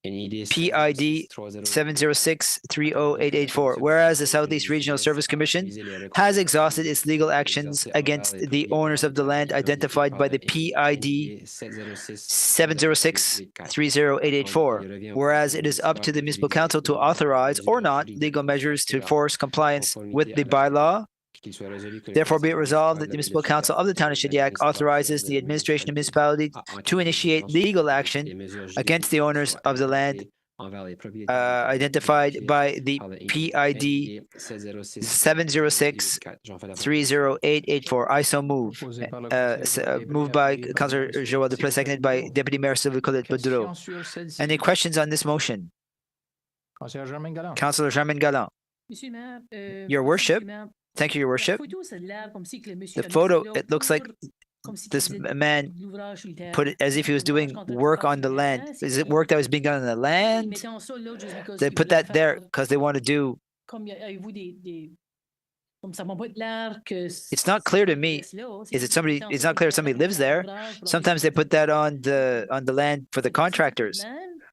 PID 706-30884. Whereas the Southeast Regional Service Commission has exhausted its legal actions against the owners of the land identified by the PID 706-30884. Whereas it is up to the Municipal Council to authorize or not legal measures to force compliance with the bylaw. Therefore, be it resolved that the Municipal Council of the Town of Shediac authorizes the administration of municipality to initiate legal action against the owners of the land identified by the PID 706-30884. I so move. Moved by Councillor Joël Després, seconded by Deputy Mayor Sylvie Colette Boudreau. Any questions on this motion? Councillor Germaine Galland. Your Worship. Thank you, Your Worship. The photo, it looks like this man put it as if he was doing work on the land. Is it work that was being done on the land? They put that there because they want to do. It's not clear to me. Is it somebody? It's not clear if somebody lives there. Sometimes they put that on the land for the contractors.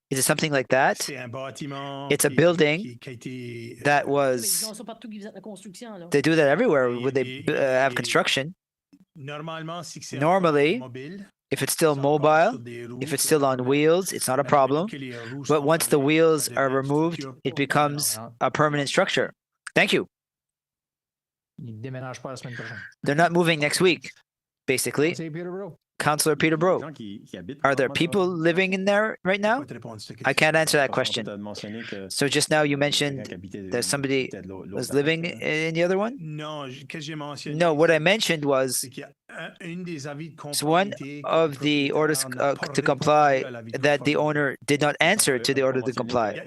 Is it something like that? It's a building that was. They do that everywhere where they have construction. Normally, If it's still mobile, if it's still on wheels, it's not a problem. But once the wheels are removed, it becomes a permanent structure. Thank you. They're not moving next week, basically. Councillor Peterborough, are there people living in there right now? I can't answer that question. So just now you mentioned that somebody was living in the other one? No, what I mentioned was one of the orders to comply that the owner did not answer to the order to comply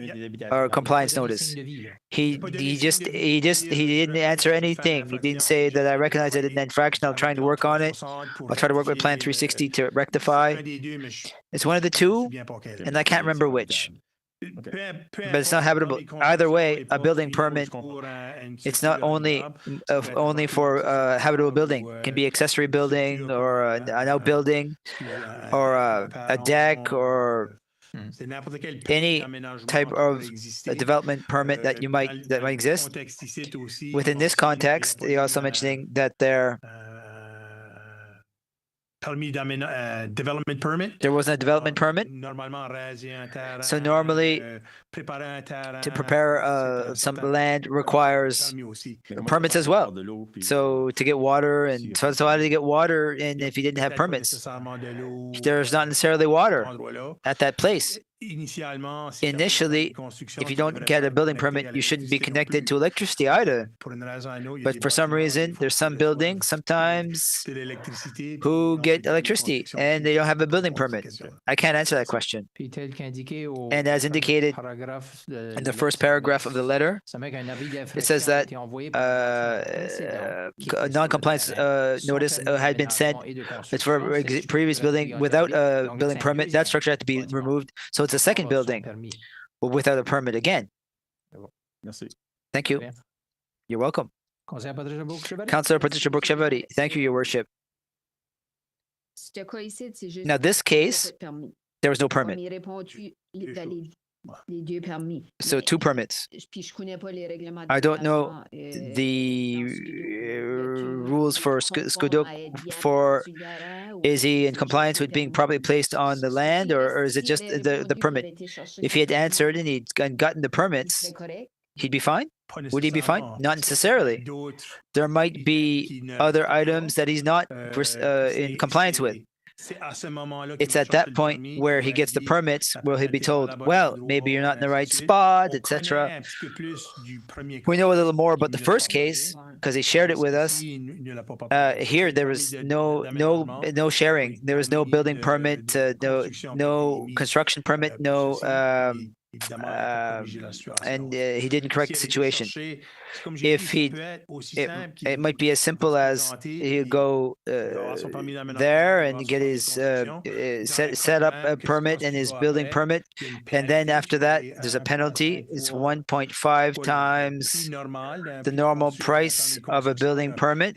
or compliance notice. He didn't answer anything. He didn't say that I recognize it an infraction. I'm trying to work on it. I'll try to work with Plan 360 to rectify. It's one of the two, and I can't remember which. But it's not habitable. Either way, a building permit, it's not only for a habitable building. It can be accessory building or an outbuilding or a deck or any type of development permit that might exist. Within this context, they're also mentioning that they're development permit. There wasn't a development permit. So normally, to prepare some land requires permits as well. So to get water, and so how do you get water in if you didn't have permits? There's not necessarily water at that place. Initially, if you don't get a building permit, you shouldn't be connected to electricity either. But for some reason, there's some buildings sometimes who get electricity and they don't have a building permit. I can't answer that question. And as indicated in the first paragraph of the letter, it says that a non-compliance notice had been sent. It's for a previous building without a building permit. That structure had to be removed. So it's a second building, but without a permit again. Thank you. You're welcome. Councillor Patricia Brooke-Chevalier. Thank you, Your Worship. Now, this case, there was no permit. So 2 permits. I don't know the rules for Skuduk for is he in compliance with being properly placed on the land or is it just the permit? If he had answered and he'd gotten the permits, he'd be fine? Would he be fine? Not necessarily. There might be other items that he's not in compliance with. It's at that point where he gets the permits where he'll be told, well, maybe you're not in the right spot, etc. We know a little more about the first case because he shared it with us. Here, there was no sharing. There was no building permit, no construction permit, and he didn't correct the situation. If it might be as simple as he'll go there and get his set up a permit and his building permit, and then after that there's a penalty. It's 1.5 times the normal price of a building permit.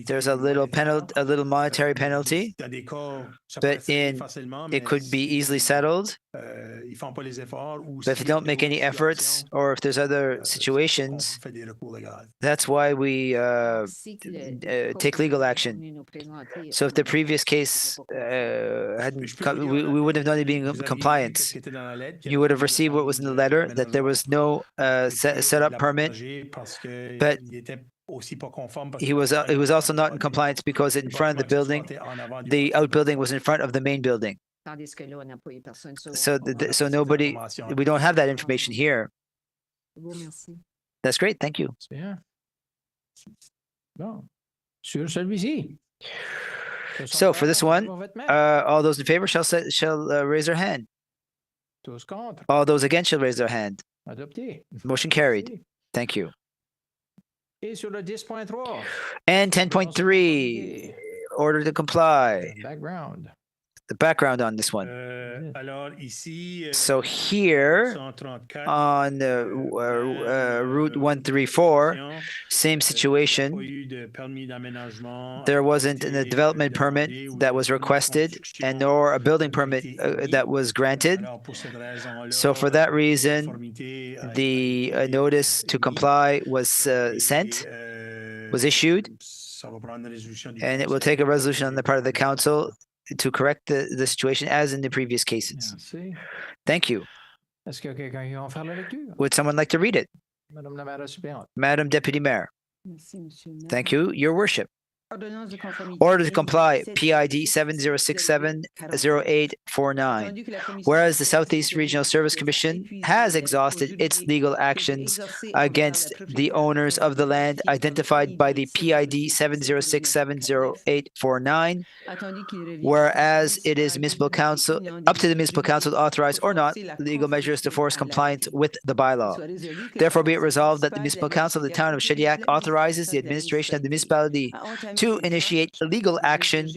There's a little monetary penalty, but it could be easily settled. But if you don't make any efforts, or if there's other situations, that's why we take legal action. So if the previous case we wouldn't have known it being in compliance. You would have received what was in the letter, that there was no set up permit, but he was also not in compliance because in front of the building, the outbuilding was in front of the main building. So nobody, we don't have that information here. That's great. Thank you. So for this one, all those in favor shall raise their hand. All those against shall raise their hand. Motion carried. Thank you. And 10.3, order to comply. The background on this one. So here on Route 134, same situation. There wasn't a development permit that was requested and nor a building permit that was granted. So for that reason, the notice to comply was sent, was issued, and it will take a resolution on the part of the council to correct the situation as in the previous cases. Merci. Thank you. Est-ce que quelqu'un qui va faire la lecture? Would someone like to read it? Madame la maire suppléante. Madam Deputy Mayor. Merci, Monsieur le Maire. Thank you, Your Worship. Ordonnance de conformité. Order to comply, PID 7067-0849. Whereas the Southeast Regional Service Commission has exhausted its legal actions against the owners of the land identified by the PID 7067-0849, whereas it is municipal council, up to the municipal council to authorize or not legal measures to force compliance with the bylaw. Therefore, be it resolved that the municipal council of the town of Shediac authorizes the administration of the municipality to initiate legal action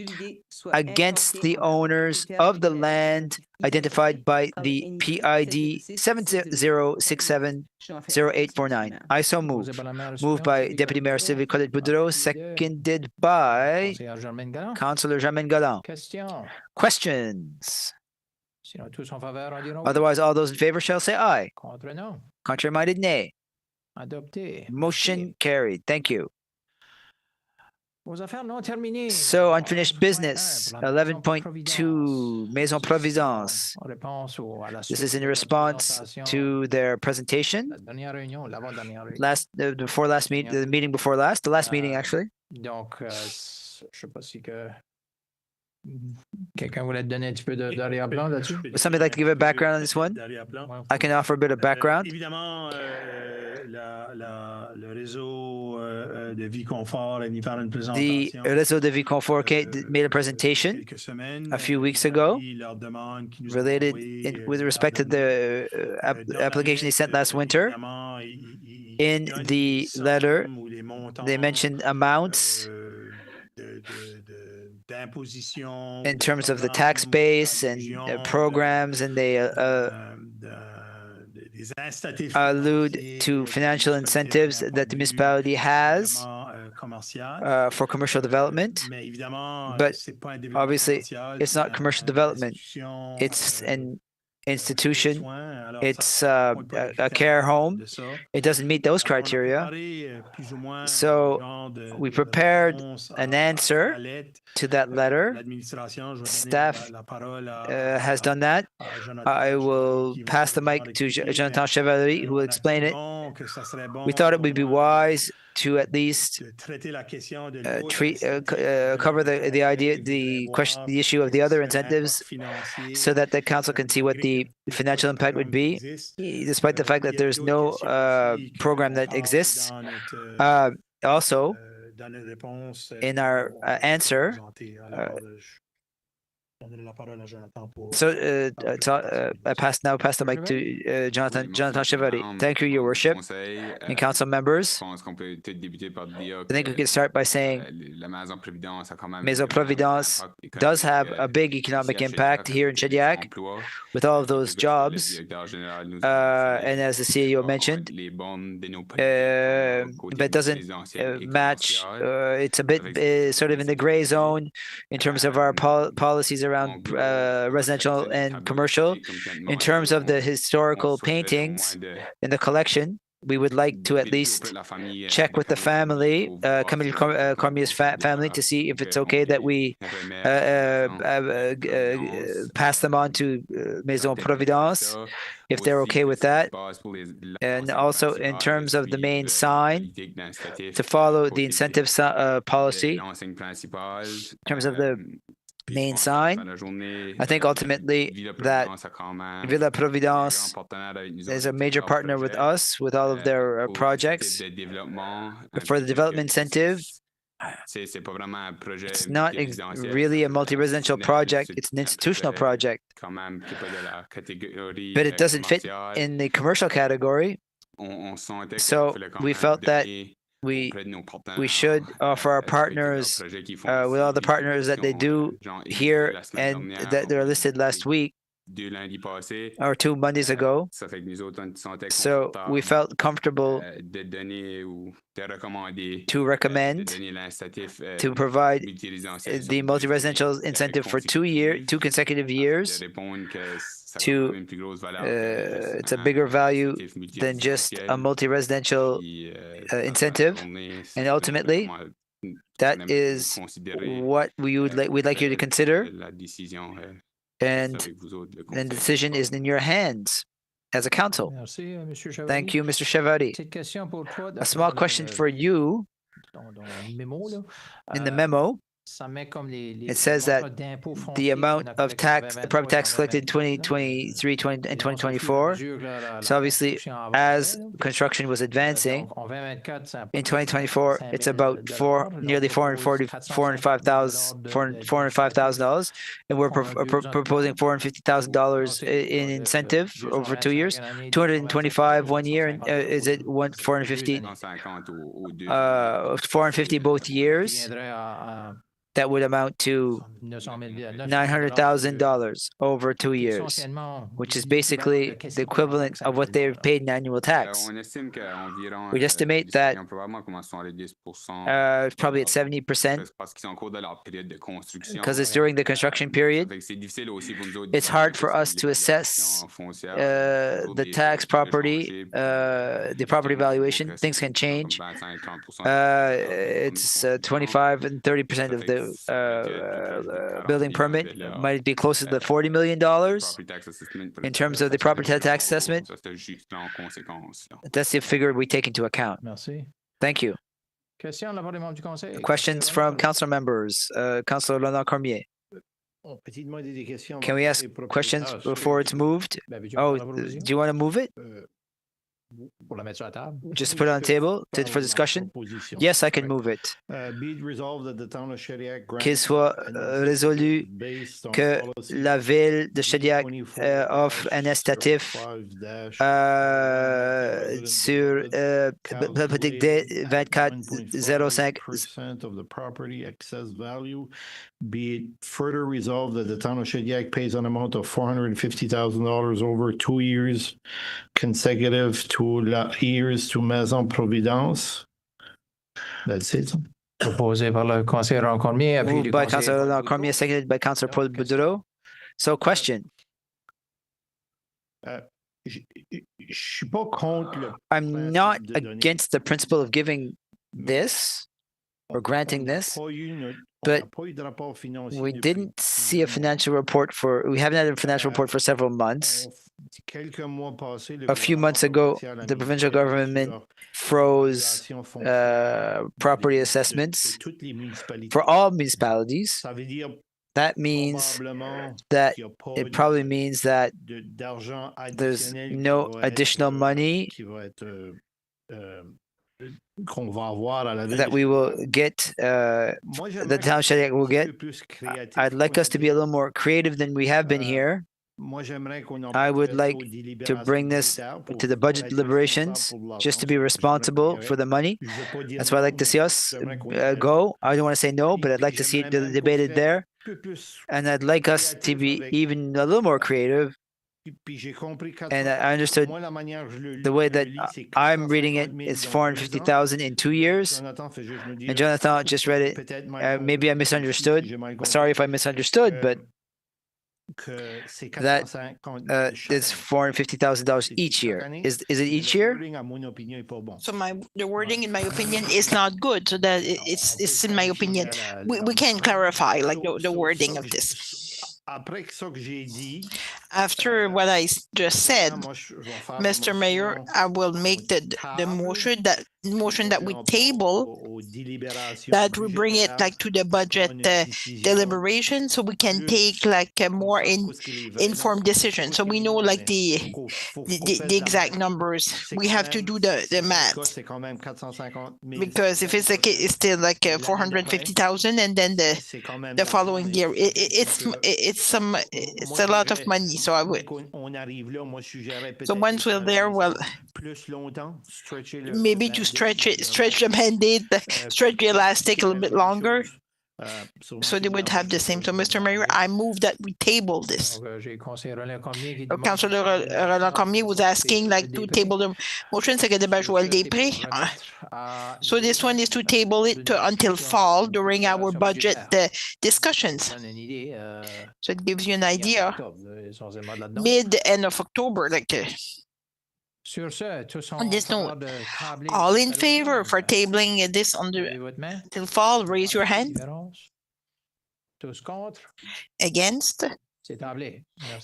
against the owners of the land identified by the PID 7067-0849. I so move. Moved by Deputy Mayor Sylvie Colette Boudreau, seconded by Conseillère Germaine Galland. Councillor Germaine Galland. Question. Questions? Sinon, tous en faveur, en diront oui. Otherwise, all those in favor shall say aye. Contre, non. Contrary-minded, nay. Adopté. Motion carried. Thank you. Aux affaires non terminées. So, unfinished business, 11.2, Maison Providence. En réponse à la This suite is in de la response présentation to their presentation. de la dernière réunion, l'avant-dernière réunion. The meeting before last, the last meeting actually. Donc, je sais pas si que quelqu'un voulait te donner un petit peu d'arrière-plan là-dessus. Would somebody like to give a background on this one? D'arrière-plan. I can offer a bit of background. Évidemment, le réseau de vie confort a mis par une The présentation Réseau de Vie Confort made a presentation quelques semaines a few weeks ago leur demande qui nous related envoyée, with respect to the application they sent last winter. évidemment, In donnent the des sommes letter, ou les montants, they mentioned amounts d'imposition, in terms of the tax base and programs, and they des incitatifs allude to financiers, financial incentives that the municipality has commercial. for commercial development. Mais évidemment, But c'est pas un développement obviously, commercial, it's c'est not commercial development. institution, It's an institution. soins. Alors, It's ça répond pas a care home. de ça. It doesn't meet those Alors, on a criteria. préparé, plus ou moins, So, un genre de we prepared réponse an à answer la lettre. to that letter. L'administration, je vais donner Staff la parole has done that. Jonathan I will qui va pass the mic to expliquer, Jonathan mais, Chevalier, who will on a explain cru it. bon que ça serait bon We thought it would be pour, wise to at least de traiter la question de cover the issue of the other incentives, so that the council can see what the financial impact would be, despite the fact that there's no program that exists. Also, in our answer, I pass the mic to Jonathan Chevalier. Thank you, Your Worship, and council members. I think we can start by saying Maison Providence does have a big economic impact here in Shediac with all of those jobs. And as the CEO mentioned, but doesn't match. It's a bit sort of in the gray zone in terms of our policies around residential and commercial. In terms of the historical paintings in the collection, we would like to at least check with the family, Camille Cormier's family, to see if it's okay that we pass them on to Maison Providence, if they're okay with that. And also in terms of the main sign, to follow the incentive policy, in terms of the main sign, I think ultimately that Villa Providence is a major partner with us with all of their projects. For the development incentive, it's not really a multi-residential project, it's an institutional project. But it doesn't fit in the commercial category. So we felt that we should offer our partners, with all the partners that they do here and that they're listed last week, or 2 Mondays ago. So we felt comfortable to recommend to provide the multi-residential incentive for 2 consecutive years. It's a bigger value than just a multi-residential incentive, and ultimately That is what we'd like you to consider, and the decision is in your hands as a council. Thank you, Mr. Chevalier. A small question for you. In the memo, it says that the amount of tax, the property tax collected in 2023 and 2024. So obviously, as construction was advancing, in 2024, it's about nearly $405,000, and we're proposing $450,000 in incentive over 2 years. 225 1 year, and is it 450 both years? That would amount to $900,000 over 2 years, which is basically the equivalent of what they've paid in annual tax. We'd estimate that probably at 70%, because it's during the construction period. It's hard for us to assess the tax property, the property valuation. Things can change. It's 25 and 30% of the building permit might be closer to $40 million in terms of the property tax assessment. That's the figure we take into account. Thank you. Questions from council members. Councilor Leonard Cormier. Can we ask questions before it's moved? Oh, do you want to move it? Just put it on the table for discussion? Yes, I can move it. Qu'il soit résolu que la ville de Shediac offre un incitatif sur politique D2405. Of the property excess value, be it further resolved that the town of Shediac pays an amount of $450,000 over 2 years consecutive to years to Maison Providence. That's it. Proposé par le conseiller Cormier. Moved by Councilor Cormier, seconded by Councilor Paul Boudreau. So, question. I'm not against the principle of giving this or granting this, but we didn't see a financial report we haven't had a financial report for several months. A few months ago, the provincial government froze property assessments for all municipalities. That means that it probably means that there's no additional money that we will get, the town of Shediac will get. I'd like us to be a little more creative than we have been here. I would like to bring this to the budget deliberations, just to be responsible for the money. That's why I'd like to see us go. I don't want to say no, but I'd like to see it debated there. And I'd like us to be even a little more creative. And I understood the way that I'm reading it is 450,000 in 2 years. And Jonathan just read it. Maybe I misunderstood. Sorry if I misunderstood, but that is $450,000 each year. Is it each year? So the wording, in my opinion, is not good. So that it's in my opinion. We can clarify like the wording of this. After what I just said, Mr. Mayor, I will make the motion that we table, that we bring it like to the budget deliberation, so we can take like a more informed decision. So we know like the exact numbers. We have to do the math, because if it's like it's still like 450,000, and then the following year it's a lot of money. So I would. So once we're there, well, maybe to stretch the mandate, stretch the elastic a little bit longer, so they would have the same. So, Mr. Mayor, I move that we table this. Councilor Roland Cormier was asking like to table the motion, seconded by Joël Després. So this one is to table it until fall during our budget discussions. So it gives you an idea. End of October, like. On this note, all in favor for tabling this till fall, raise your hand. Against?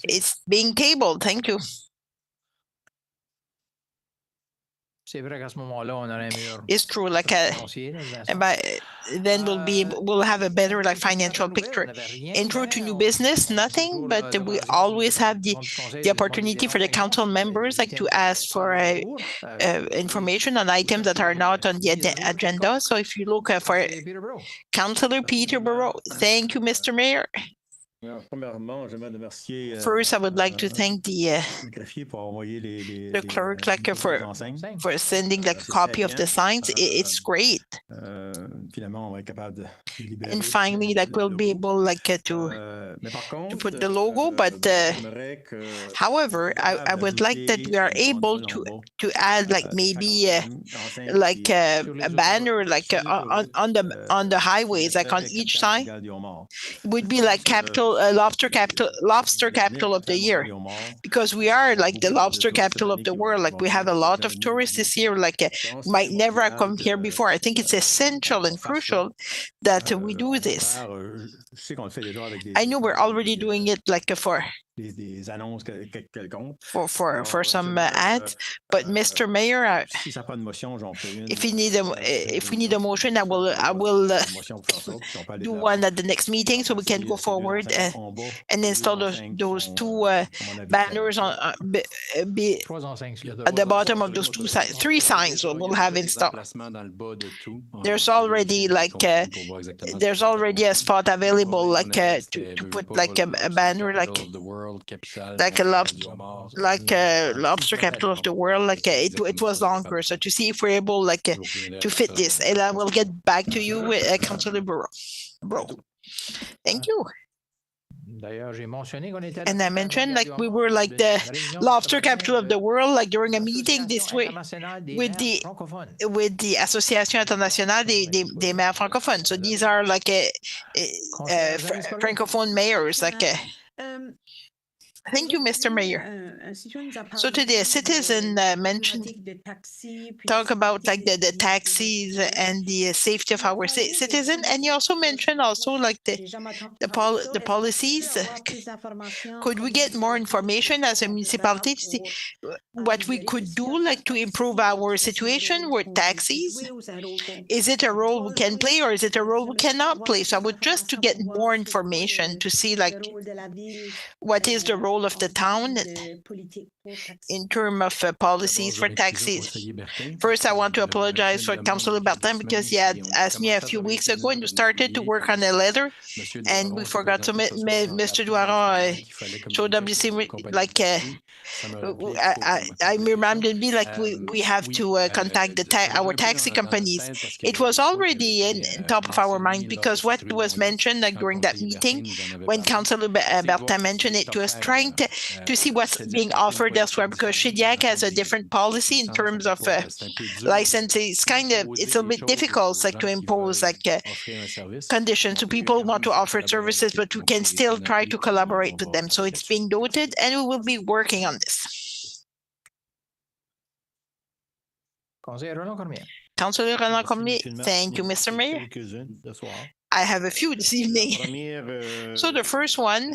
It's being tabled. Thank you. It's true, like then we'll have a better financial picture. Intro to new business, nothing, but we always have the opportunity for the council members to ask for information on items that are not on the agenda. So if you look for Councillor Peterborough, thank you, Mr. Mayor. First, I would like to thank the clerk for sending a copy of the signs. It's great. And finally, we'll be able to put the logo. But however, I would like that we are able to add maybe a banner on the highways, on each side. It would be lobster capital of the year, because we are the lobster capital of the world. We have a lot of tourists this year, might never have come here before. I think it's essential and crucial that we do this. I know we're already doing it for some ads, but Mr. Mayor, if we need a motion, I will do one at the next meeting so we can go forward and install those two banners at the bottom of those three signs we'll have installed. There's already a spot available to put a banner a lobster capital of the world. It was longer, so to see if we're able to fit this, and I will get back to you, Councillor Bro. Thank you. And I mentioned we were the lobster capital of the world during a meeting this week with the Association Internationale des Maires Francophones. So these are francophone mayors. Thank you, Mr. Mayor. So today, a citizen talk about the taxis and the safety of our citizen, and you also mentioned the policies. Could we get more information as a municipality to see what we could do to improve our situation with taxis? Is it a role we can play, or is it a role we cannot play? So I would just to get more information to see what is the role of the town in terms of policies for taxis. First, I want to apologize for Councillor Bertin, because he had asked me a few weeks ago and we started to work on a letter and we forgot to Mr. Douaron showed up this I reminded me we have to contact our taxi companies. It was already in top of our mind, because what was mentioned during that meeting when Councillor Bertin mentioned it to us, trying to see what's being offered elsewhere, because Shediac has a different policy in terms of licenses. It's a bit difficult to impose conditions to people who want to offer services, but we can still try to collaborate with them. So it's being noted, and we will be working on this. Councillor Roland Cormier, thank you, Mr. Mayor. I have a few this evening. So the first one,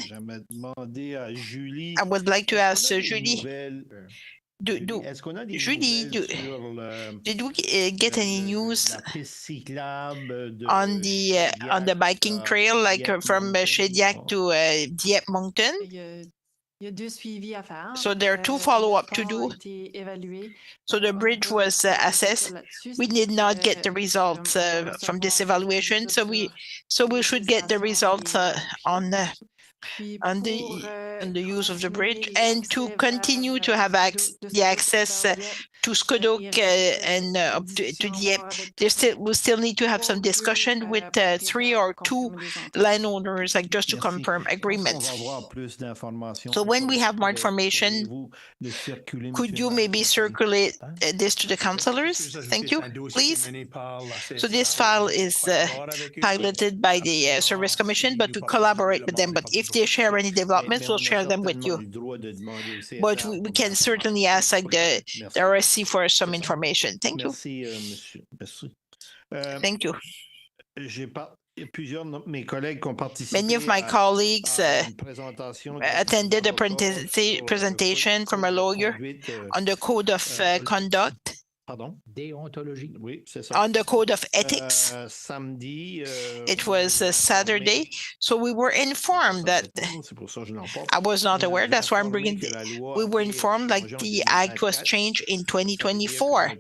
I would like to ask Julie. Julie, did we get any news on the biking trail, from Shediac to Dieppe Moncton? So there are two follow-up to do. So the bridge was assessed. We did not get the results from this evaluation. So we should get the results on the use of the bridge, and to continue to have the access to Skodok and up to Dieppe. We still need to have some discussion with 3 or 2 landowners, just to confirm agreements. So when we have more information, could you maybe circulate this to the councillors? Thank you, please. So this file is piloted by the Service Commission, but we collaborate with them. But if they share any developments, we'll share them with you. But we can certainly ask like the RSC for some information. Thank you. Thank you. Many of my colleagues attended a presentation from a lawyer on the code of conduct, on the code of ethics. It was Saturday, so we were informed that I was not aware. That's why I'm bringing. We were informed like the act was changed in 2024,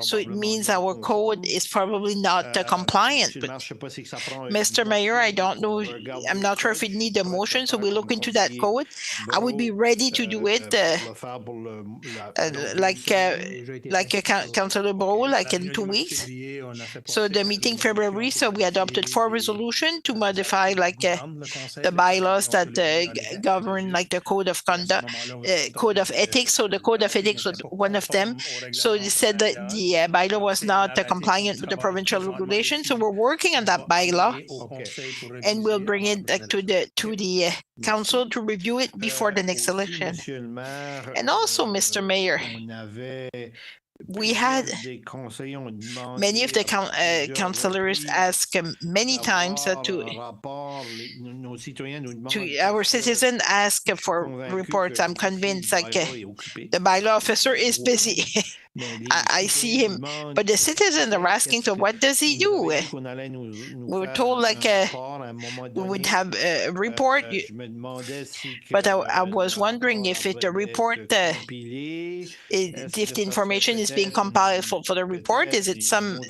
so it means our code is probably not compliant. But Mr. Mayor, I don't know. I'm not sure if it needs a motion, so we'll look into that code. I would be ready to do it like Councillor Bro, like in 2 weeks. So the meeting February, so we adopted 4 resolutions to modify like the bylaws that govern like the code of conduct, code of ethics. So the code of ethics was one of them. So they said that the bylaw was not compliant with the provincial regulation. So we're working on that bylaw, and we'll bring it to the council to review it before the next election. And also, Mr. Mayor, we had many of the councillors ask many times to our citizens ask for reports. I'm convinced like the bylaw officer is busy. I see him, but the citizens are asking, so what does he do? We were told like we would have a report, but I was wondering if it a report, if the information is being compiled for the report, is it some,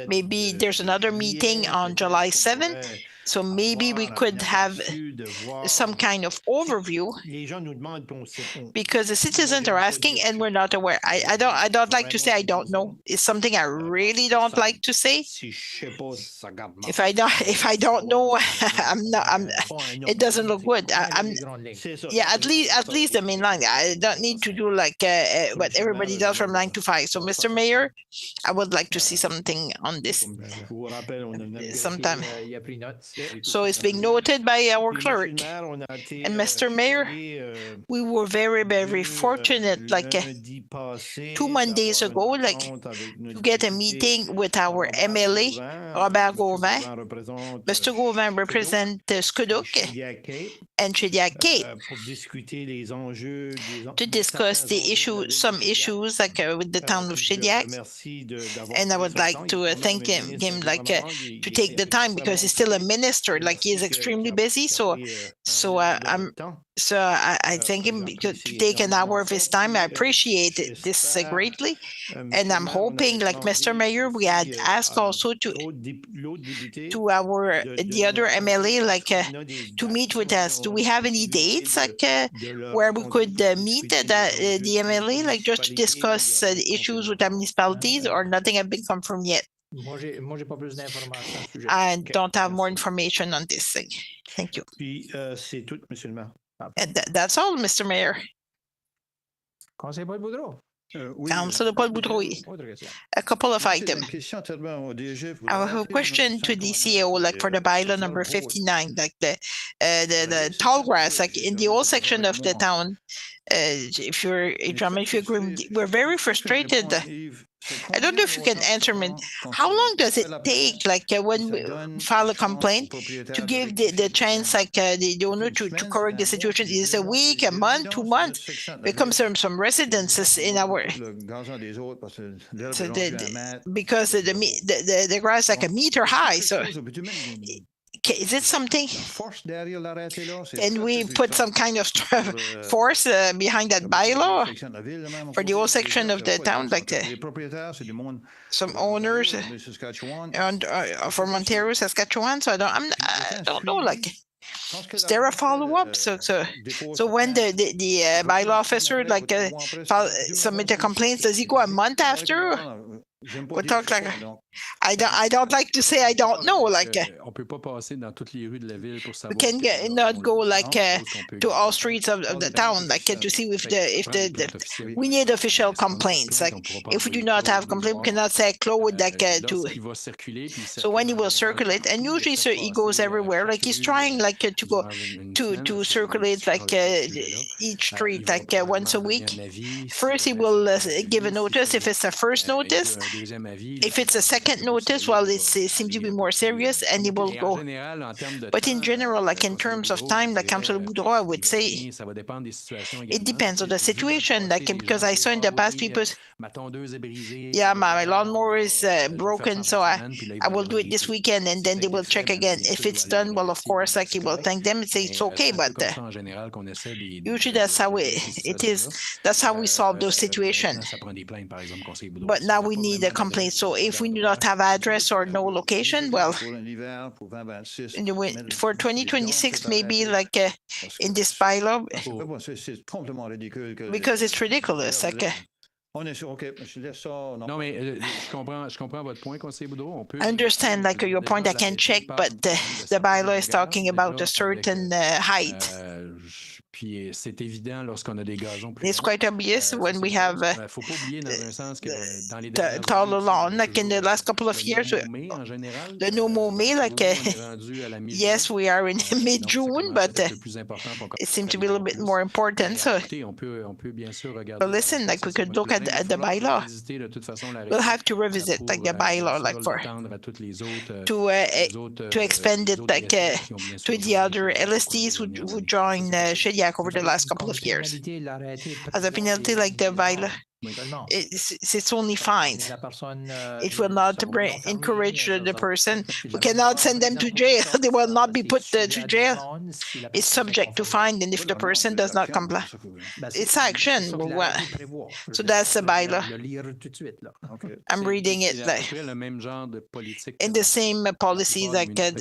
maybe there's another meeting on July 7th, so maybe we could have some kind of overview, because the citizens are asking and we're not aware. I don't like to say I don't know. It's something I really don't like to say. If I don't know, it doesn't look good. Yeah, at least the main line. I don't need to do like what everybody does from 9 to 5. So, Mr. Mayor, I would like to see something on this sometime. So it's being noted by our clerk. And Mr. Mayor, we were very, very fortunate, like 2 Mondays ago, like to get a meeting with our MLA, Robert Gauvin. Mr. Gauvin represents Scodoc and Shediac Cape to discuss the some issues like with the town of Shediac. And I would like to thank him like to take the time, because he's still a minister, like he is extremely busy. So I thank him to take an hour of his time. I appreciate this greatly. And I'm hoping, like Mr. Mayor, we had asked also to the other MLA, like to meet with us. Do we have any dates like where we could meet the MLA, like just to discuss the issues with the municipalities, or nothing has been confirmed yet? I don't have more information on this thing. Thank you. And that's all, Mr. Mayor. Councillor Paul Boudreau. A couple of items. I have a question to the CEO, like for the bylaw number 59, like the tall grass, like in the old section of the town. If you agree, we're very frustrated. I don't know if you can answer me. How long does it take, like when we file a complaint, to give the chance, like the owner to correct the situation? Is it a week, a month, 2 months? There comes some residences in our, because the grass is like a meter high. So is it something? And we put some kind of force behind that bylaw for the whole section of the town, like some owners from Ontario, Saskatchewan. So I don't know, like. Is there a follow-up? So when the bylaw officer like submit a complaint, does he go a month after? We'll talk like I don't like to say I don't know. Like on peut pas passer dans toutes les rues de la ville pour we savoir. can not go like to all streets of the town, like to see if we need official complaints. Like if we do not have complaint, we cannot say Claude like to. So when he will circulate, and usually so he goes everywhere. Like he's trying like to go to circulate like each street like once a week. First he will give a notice if it's a first notice. If it's a second notice, well, it seems to be more serious, and he will go. But in general, like in terms of time, like Councillor Boudreau, I would say it depends on the situation. Like because I saw in the past people, yeah, my lawnmower is broken, so I will do it this weekend, and then they will check again. If it's done, well, of course, like he will thank them and say it's okay. But usually that's how it is. That's how we solve those situations. But now we need a complaint. So if we do not have address or no location, well, for 2026, maybe like in this bylaw, because it's ridiculous. Like, Non, mais je comprends votre point, conseiller Boudreau. I understand like your point, I can check, but the bylaw is talking about a certain height. Puis c'est évident lorsqu'on a des gazons plus It's quite obvious when we have faut pas oublier dans un sens que dans les taller lawn, like in the last couple of years, the no more May, like yes, we are in mid-June, but it seems to be a little bit more important. So listen, like we could look at the bylaw. We'll have to revisit like the bylaw, like for to expand it like to the other LSTs who joined Shediac over the last couple of years. As a penalty, like the bylaw, it's only fines. It will not encourage the person. We cannot send them to jail. They will not be put to jail. It's subject to fine, and if the person does not comply, it's action. So that's the bylaw. I'm reading it like in the same policies like that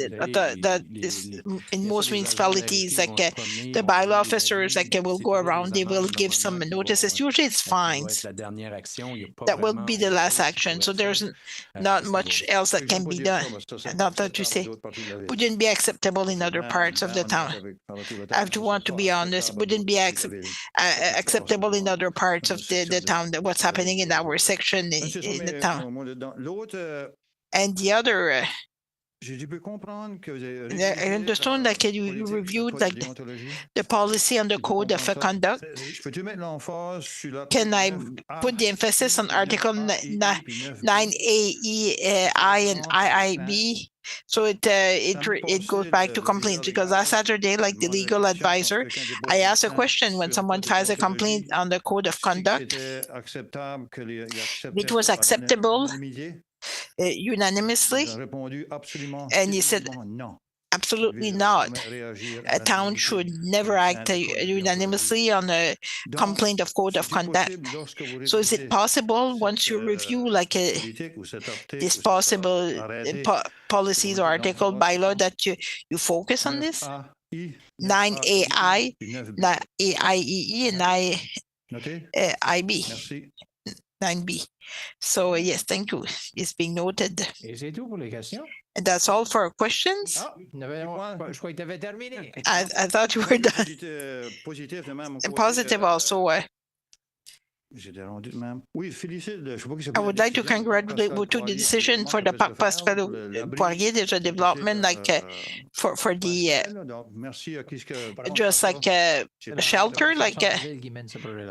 is in most municipalities. Like the bylaw officers like will go around. They will give some notices. Usually it's fines. That will be the last action. So there's not much else that can be done. Not that you say wouldn't be acceptable in other parts of the town. I have to want to be honest, wouldn't be acceptable in other parts of the town. That what's happening in our section in the town. And the other. I understand that you reviewed like the policy and the code of conduct. Can I put the emphasis on Article 9A, and IIB? So it goes back to complaints, because last Saturday, like the legal advisor, I asked a question when someone files a complaint on the code of conduct. It was acceptable unanimously, and he said absolutely not. A town should never act unanimously on a complaint of code of conduct. So is it possible, once you review like this possible policies or article bylaw, that you focus on this? 9AI, AIEE, and 9IB. 9B. So yes, thank you. It's being noted. And that's all for questions. I thought you were done. And positive also. I would like to congratulate you to the decision for the Parc Pascal Poirier. There's a development like for the just like a shelter, like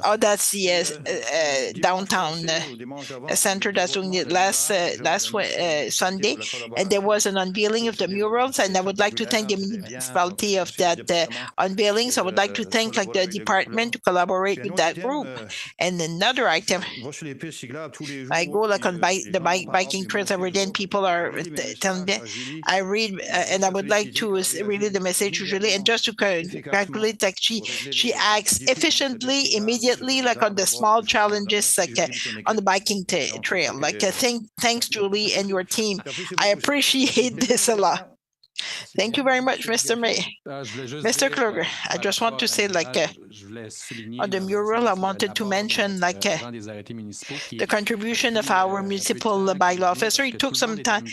oh, that's the downtown center that's doing it last Sunday, and there was an unveiling of the murals, and I would like to thank the municipality of that unveiling. So I would like to thank like the department to collaborate with that group. And another item, I go like on the biking trails every day, and people are telling me, I read, and I would like to read the message usually, and just to calculate, like she acts efficiently, immediately, like on the small challenges, like on the biking trail. Like thanks, Julie and your team. I appreciate this a lot. Thank you very much, Mr. May. Mr. Kluger, I just want to say, like, on the mural, I wanted to mention, like, the contribution of our municipal bylaw officer. It took some time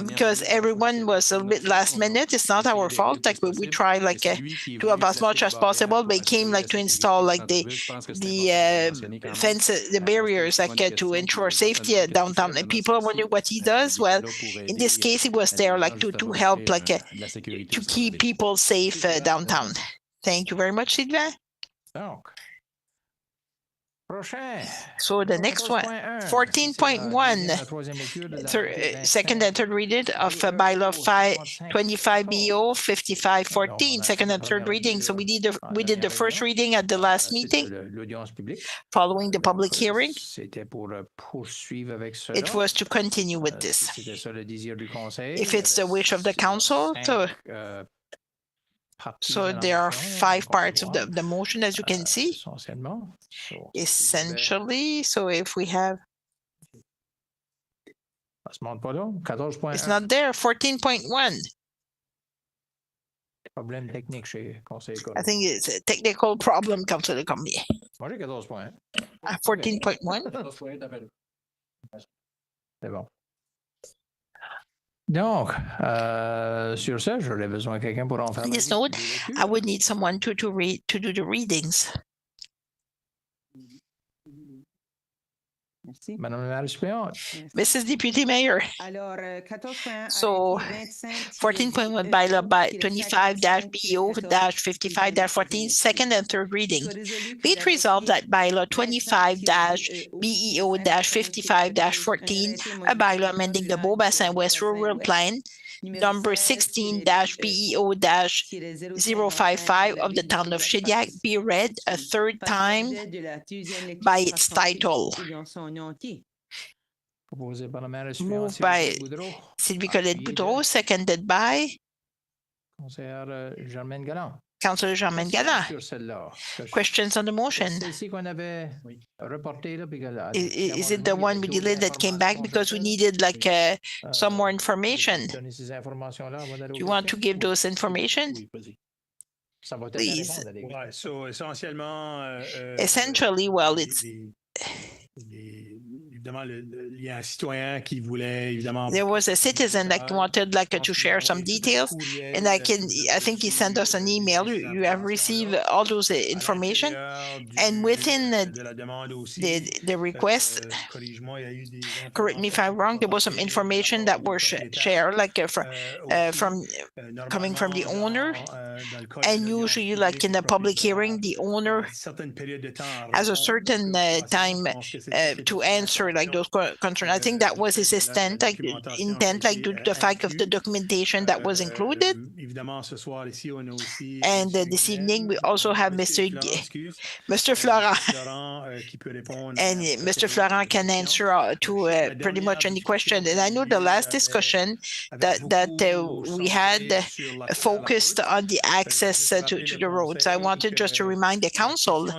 because everyone was a little bit last minute. It's not our fault. Like, we try, like, to have as much as possible, but it came, like, to install, like, the fences, the barriers, like, to ensure safety downtown. And people are wondering what he does. Well, in this case, he was there, like, to help, like, to keep people safe downtown. Thank you very much, Sylvain. So the next one, 14.1, second and third reading of bylaw 25 BO 5514, second and third reading. So we did the first reading at the last meeting, following the public hearing. It was to continue with this. If it's the wish of the council, so there are 5 parts of the motion, as you can see. Essentially, so if we have... It's not there, 14.1. I think it's a technical problem, Councillor Cormier. 14.1. Donc, sur ça, j'aurais besoin de quelqu'un pour en faire. Please note, I would need someone to do the readings. Madame la suppléante. Mrs. Deputy Mayor. So 14.1 bylaw by 25-BEO-55-14, second and third reading. Be it resolved that bylaw 25-BEO-55-14, a bylaw amending the Beaubassin West Rural Plan, number 16-BEO-055 of the town of Shediac, be read a third time by its title. Moved by Sylvie Colette Boudreau, seconded by Councillor Germaine Galland. Questions on the motion? Is it the one we delayed that came back because we needed, like, some more information? Do you want to give those information? Please. Essentially, well, it's... There was a citizen that wanted, like, to share some details, and I think he sent us an email. You have received all those information, and within the request, correct me if I'm wrong, there was some information that were shared, like, from coming from the owner, and usually, like, in the public hearing, the owner has a certain time to answer, like, those concerns. I think that was his intent, like, due to the fact of the documentation that was included. And this evening, we also have Mr. Florent. And Mr. Florent can answer to pretty much any question. And I know the last discussion that we had focused on the access to the roads. I wanted just to remind the council,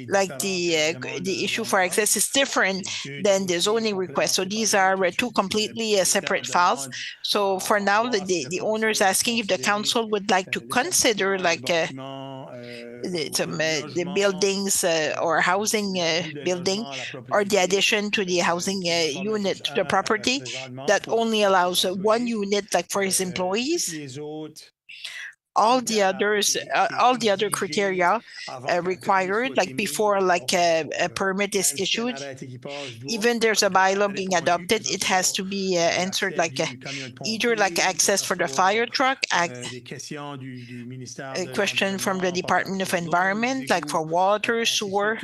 like, the issue for access is different than the zoning request. So these are 2 completely separate files. So for now, the owner is asking if the council would like to consider, like, the buildings or housing building, or the addition to the housing unit to the property that only allows 1 unit, like, for his employees. All the other criteria required, like, before, like, a permit is issued, even there's a bylaw being adopted, it has to be answered, like, either, like, access for the fire truck, a question from the Department of Environment, like, for water, sewer.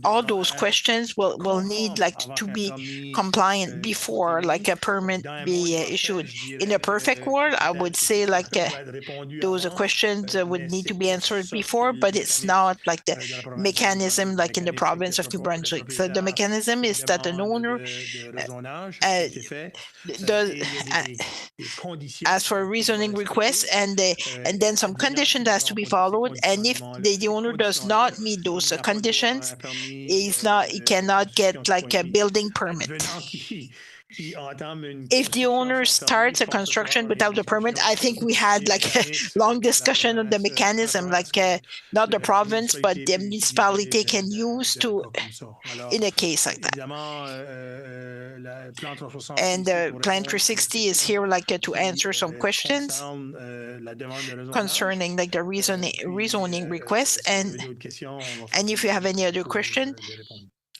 All those questions will need, like, to be compliant before, like, a permit be issued. In a perfect world, I would say, like, those questions would need to be answered before, but it's not, like, the mechanism, like, in the province of New Brunswick. So the mechanism is that an owner does ask for a rezoning request, and then some conditions has to be followed. And if the owner does not meet those conditions, he cannot get, like, a building permit. if the owner starts a construction without a permit, I think we had like a long discussion on the mechanism, like not the province, but the municipality can use to in a case like that. And Plan 360 is here like to answer some questions concerning like the rezoning requests, and if you have any other question,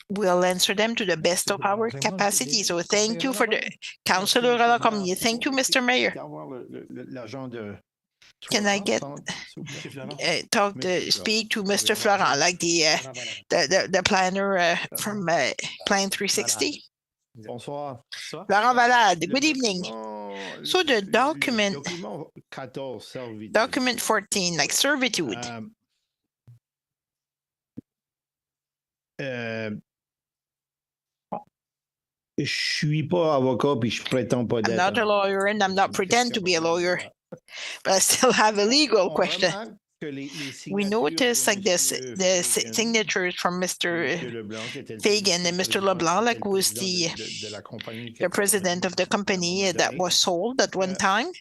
we'll answer them to the best of our capacity. So thank you for the Councillor Alacormier. Thank you, Mr. Mayor. Can I get speak to Mr. Florent, like the planner from Plan 360? Bonsoir. Laurent Valade, good evening. So the document 14, like servitude. Je suis pas avocat puis je prétends pas d'être. I'm not a lawyer and I'm not pretend to be a lawyer, but I still have a legal question. We noticed like this, the signatures from Mr. Fagan and Mr. Leblanc, like who was the president of the company that was sold at one time.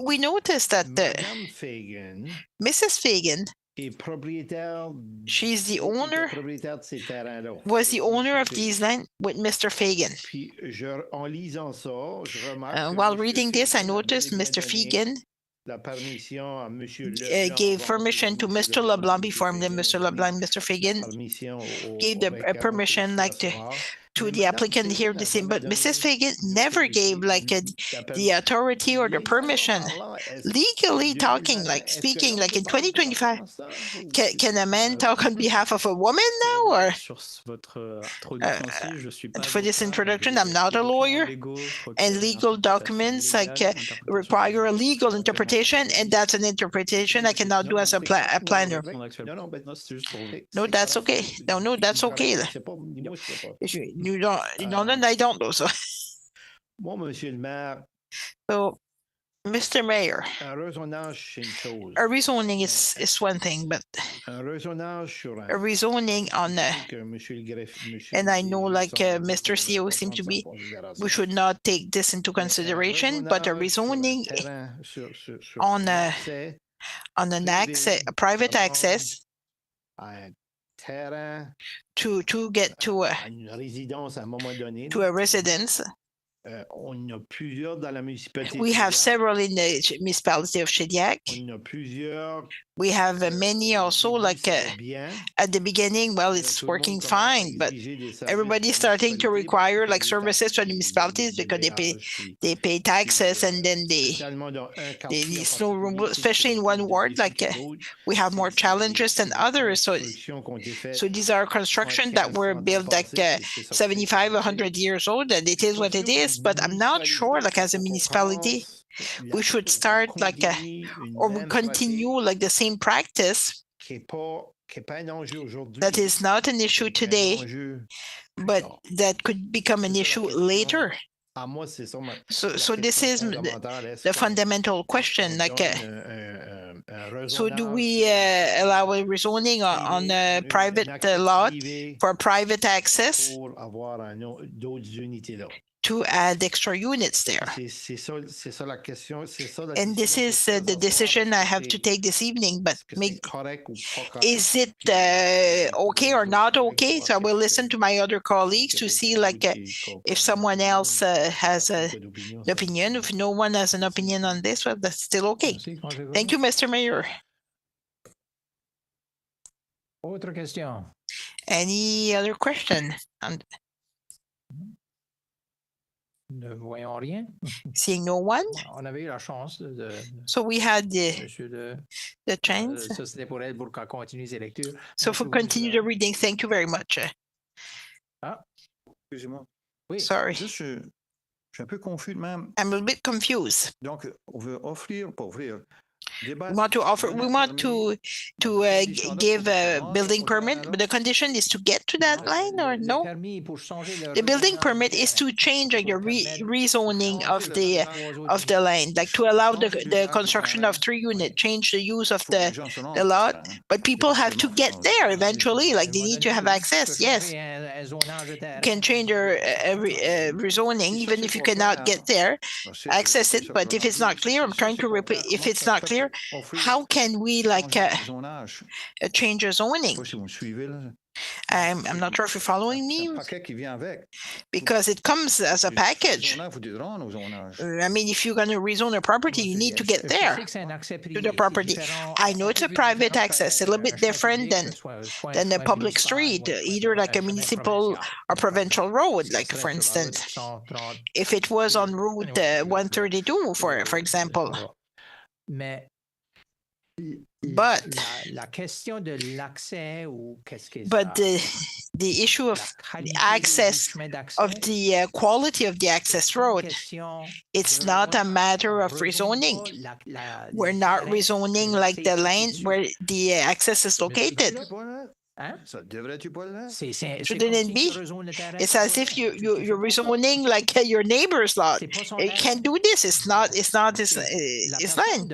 We noticed that Mrs. Fagan, she's the owner, was the owner of these land with Mr. Fagan. While reading this, I noticed Mr. Fagan gave permission to Mr. LeBlanc before him. Then Mr. LeBlanc, Mr. Fagan gave the permission like to the applicant here the same, but Mrs. Fagan never gave like the authority or the permission. Legally talking, like speaking, like in 2025, can a man talk on behalf of a woman now? Or for this introduction, I'm not a lawyer, and legal documents like require a legal interpretation, and that's an interpretation I cannot do as a planner. No, that's okay. No, that's okay. You don't, and I don't know. So, Mr. Mayor, a rezoning is one thing, but a rezoning on, and I know like Mr. CEO seems to be, we should not take this into consideration, but a rezoning on an access, a private access, to get to a residence. We have several in the municipality of Shediac. We have many also, like at the beginning, well, it's working fine, but everybody's starting to require like services from the municipalities because they pay taxes, and then they need snow removal, especially in one ward, like we have more challenges than others. So these are construction that were built like 75, 100 years old, and it is what it is. But I'm not sure, like as a municipality, we should start like or we continue like the same practice that is not an issue today, but that could become an issue later. So this is the fundamental question, like so do we allow a rezoning on a private lot for private access to add extra units there? And this is the decision I have to take this evening, but is it okay or not okay? So I will listen to my other colleagues to see like if someone else has an opinion. If no one has an opinion on this, well, that's still okay. Thank you, Mr. Mayor. Autre question? Any other question? Ne voyons rien. Seeing no one. On avait eu la chance de so we had the chance. Ça, c'était pour elle pour qu'on continue ses lectures. So for continue the reading, thank you very much. Ah, excusez-moi. Oui. Sorry. Je suis un peu confus même. I'm a bit confused. Donc, on veut offrir, pas offrir. We want to offer. We want to give a building permit, but the condition is to get to that line, or no? The building permit is to change like, your rezoning of the line, like to allow the construction of 3 units, change the use of the lot. But people have to get there eventually. Like they need to have access. Yes. can change your rezoning even if you cannot get there, access it. But if it's not clear, I'm trying to repeat, if it's not clear, how can we like change your zoning? I'm not sure if you're following me, because it comes as a package. I mean, if you're going to rezone a property, you need to get there to the property. I know it's a private access, a little bit different than a public street, either like a municipal or provincial road, like for instance, if it was on Route 132, for example. But the issue of access, of the quality of the access road, it's not a matter of rezoning. We're not rezoning like the land where the access is located. Shouldn't it be? It's as if you're rezoning like your neighbor's lot. You can't do this. It's not his land.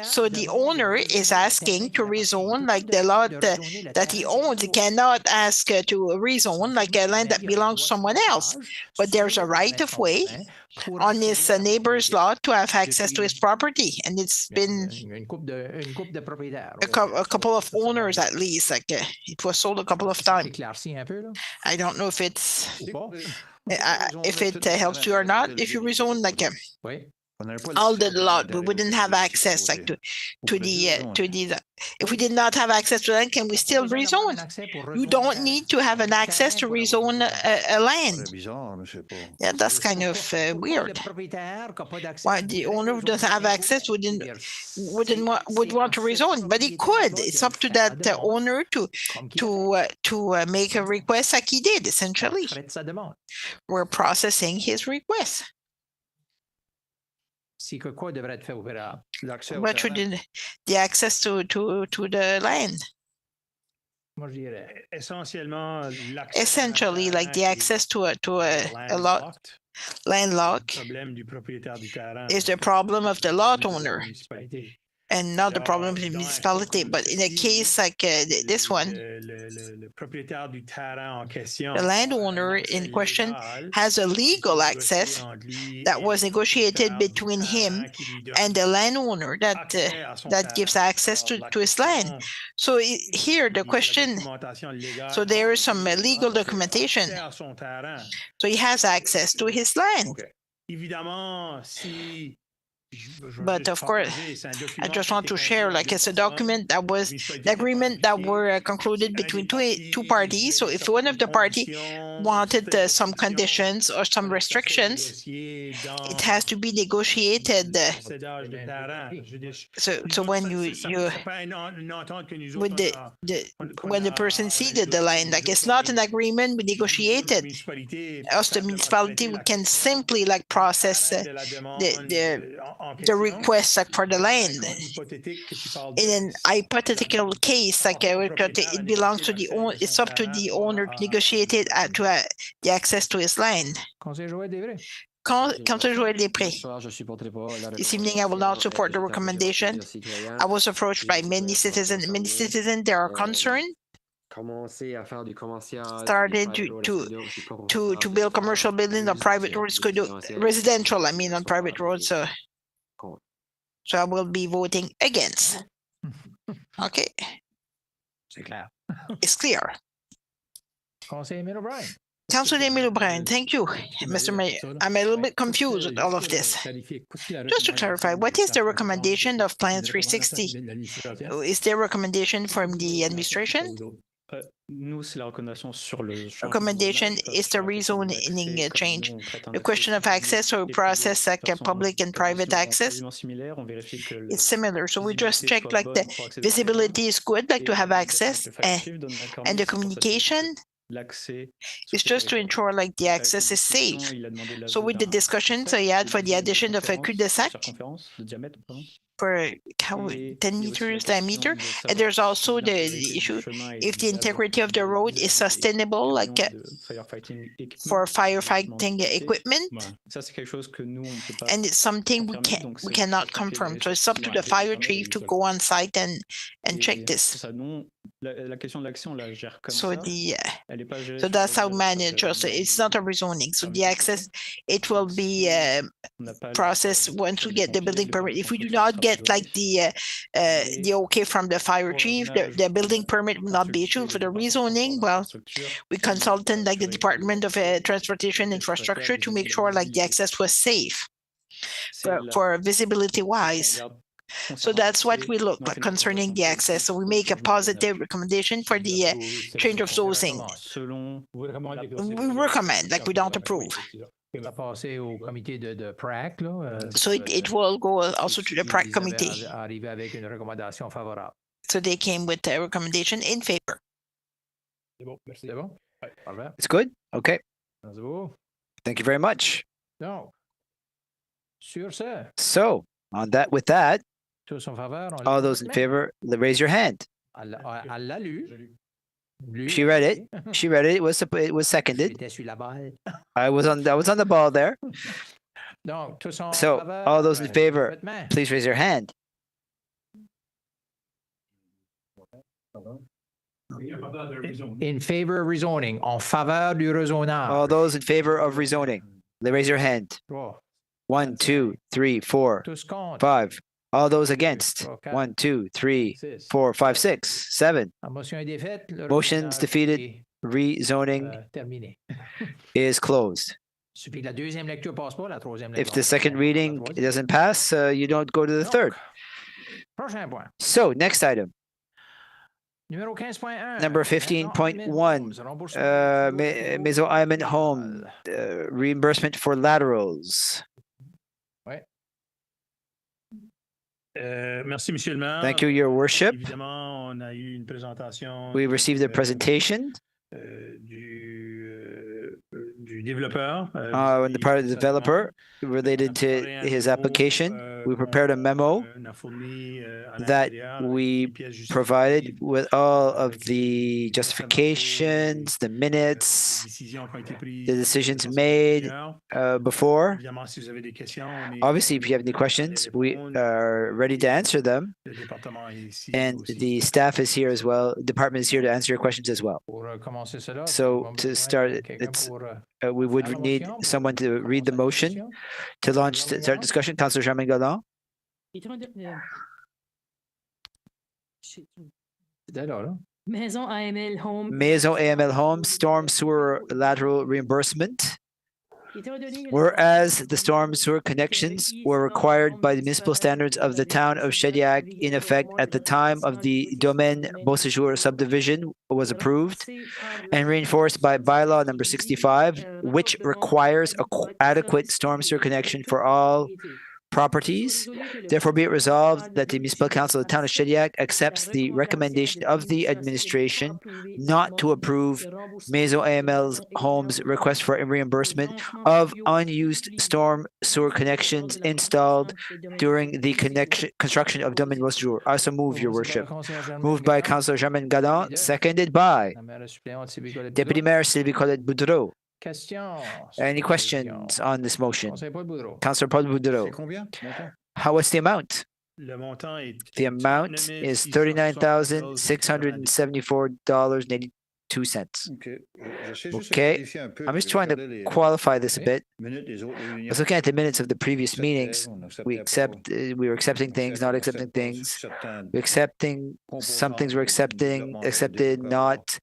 So the owner is asking to rezone like the lot that he owns. He cannot ask to rezone like a land that belongs to someone else. But there's a right of way on his neighbor's lot to have access to his property, and it's been a couple of owners at least. Like it was sold a couple of times. I don't know if it helps you or not. If you rezone like all the lot, we wouldn't have access like to the if we did not have access to land, can we still rezone? You don't need to have an access to rezone a land. Yeah, that's kind of weird. Why the owner who doesn't have access would want to rezone, but he could. It's up to that owner to make a request like he did. Essentially, we're processing his request. What should the access to the land? Essentially, like the access to a lot landlocked is the problem of the lot owner and not the problem of the municipality. But in a case like this one, the landowner in question has a legal access that was negotiated between him and the landowner that gives access to his land. So here the question, so there is some legal documentation. So he has access to his land. But of course, I just want to share, like it's a document that was the agreement that were concluded between two parties. So if one of the party wanted some conditions or some restrictions, it has to be negotiated. So when when the person ceded the land, like it's not an agreement, we negotiated. Us, the municipality, we can simply like process the request like for the land. In an hypothetical case, like it belongs to the owner, it's up to the owner to negotiate it to the access to his land. Councillor Joël Després. This evening, I will not support the recommendation. I was approached by many citizens. They are concerned. Started to build commercial buildings on private roads, residential, I mean on private roads. So I will be voting against. Okay. It's clear. Councillor Emile O'Brien, thank you, Mr. Mayor. I'm a little bit confused with all of this. Just to clarify, what is the recommendation of Plan 360? Is there a recommendation from the administration? Recommendation is the rezoning change. The question of access or process like a public and private access, it's similar. So we just check like the visibility is good, like to have access, and the communication is just to ensure like the access is safe. So with the discussions I had for the addition of a cul-de-sac for 10 meters diameter, and there's also the issue if the integrity of the road is sustainable, like for firefighting equipment, and it's something we cannot confirm. So it's up to the fire chief to go on site and check this. La question de l'action, là, gère comme So ça. Elle est pas gérée so sur that's how le- managed. So it's not a rezoning. So the access, it will be on n'a pas le- processed once we get the building permit. If we do construction not sera get pas like the okay from the fire chief, the building permit will not be issued for the rezoning. Well, we consulted like the Department of Transportation Infrastructure to make sure like the access was safe for visibility wise. So that's what we look like concerning the access. So we make a positive recommendation for the change of zoning. Selon We recommend, like we don't approve. Ça va passer au comité de PRAC, là. So it will go also to the PRAC committee. Arriver avec une recommandation favorable. So they came with a recommendation in favor. C'est bon, merci. C'est bon? Ouais, parfait. It's good? Okay. C'est beau. Thank you very much. Donc, sur ce, So, with that, tous en faveur, on all lève those la in main. favor, raise your hand. Elle l'a lu. She read it. She read it. It was seconded. J'étais sur la balle. I was on the ball there. Donc, tous en So, faveur, all those in favor, votre main. please raise your hand. In favor of rezoning, en faveur du rezonage. All those in favor of rezoning, raise your hand. Trois. 1, 2, 3, 4, Tous contre. 5. All those against. 1, 2, 3, 4, 5, 6, 7. La motion est défaite. Le Motion's rezonage defeated. est, Rezoning terminé. is closed. Suffit que la deuxième lecture passe pas, la troisième If lecture. the second reading doesn't pass, you don't go to the third. Prochain point. So, next item. Numéro 15.1. Number 15.1, Maison Ayman Home, reimbursement for laterals. Ouais. Merci, Monsieur le Maire. Thank you, Your Worship. Évidemment, on a eu une présentation We received a presentation du développeur. on the part of the developer related to his application. We prepared a memo that we provided with all of the justifications, the minutes, the decisions made before. Obviously, if you have any questions, we are ready to answer them. And the staff is here as well. The department is here to answer your questions as well. So to start, we would need someone to read the motion to start discussion. Councillor Germain Galland. Maison AML Home. Maison AML Home storm sewer lateral reimbursement. Whereas the storm sewer connections were required by the municipal standards of the town of Shediac in effect at the time of the Domaine Beausejour subdivision was approved and reinforced by bylaw number 65, which requires adequate storm sewer connection for all properties. Therefore, be it resolved that the municipal council of the town of Shediac accepts the recommendation of the administration not to approve Maison AML Home's request for a reimbursement of unused storm sewer connections installed during the construction of Domaine Beausejour. I also move, Your Worship. Moved by Councillor Germain Galland, seconded by Deputy Mayor Sylvie Colette Boudreau. Any questions on this motion? Councillor Paul Boudreau. What's the amount? The amount is $39,674.82. Okay, I'm just trying to qualify this a bit. I was looking at the minutes of the previous meetings. We were accepting things, not accepting things. We're accepting some things. We're accepted, not.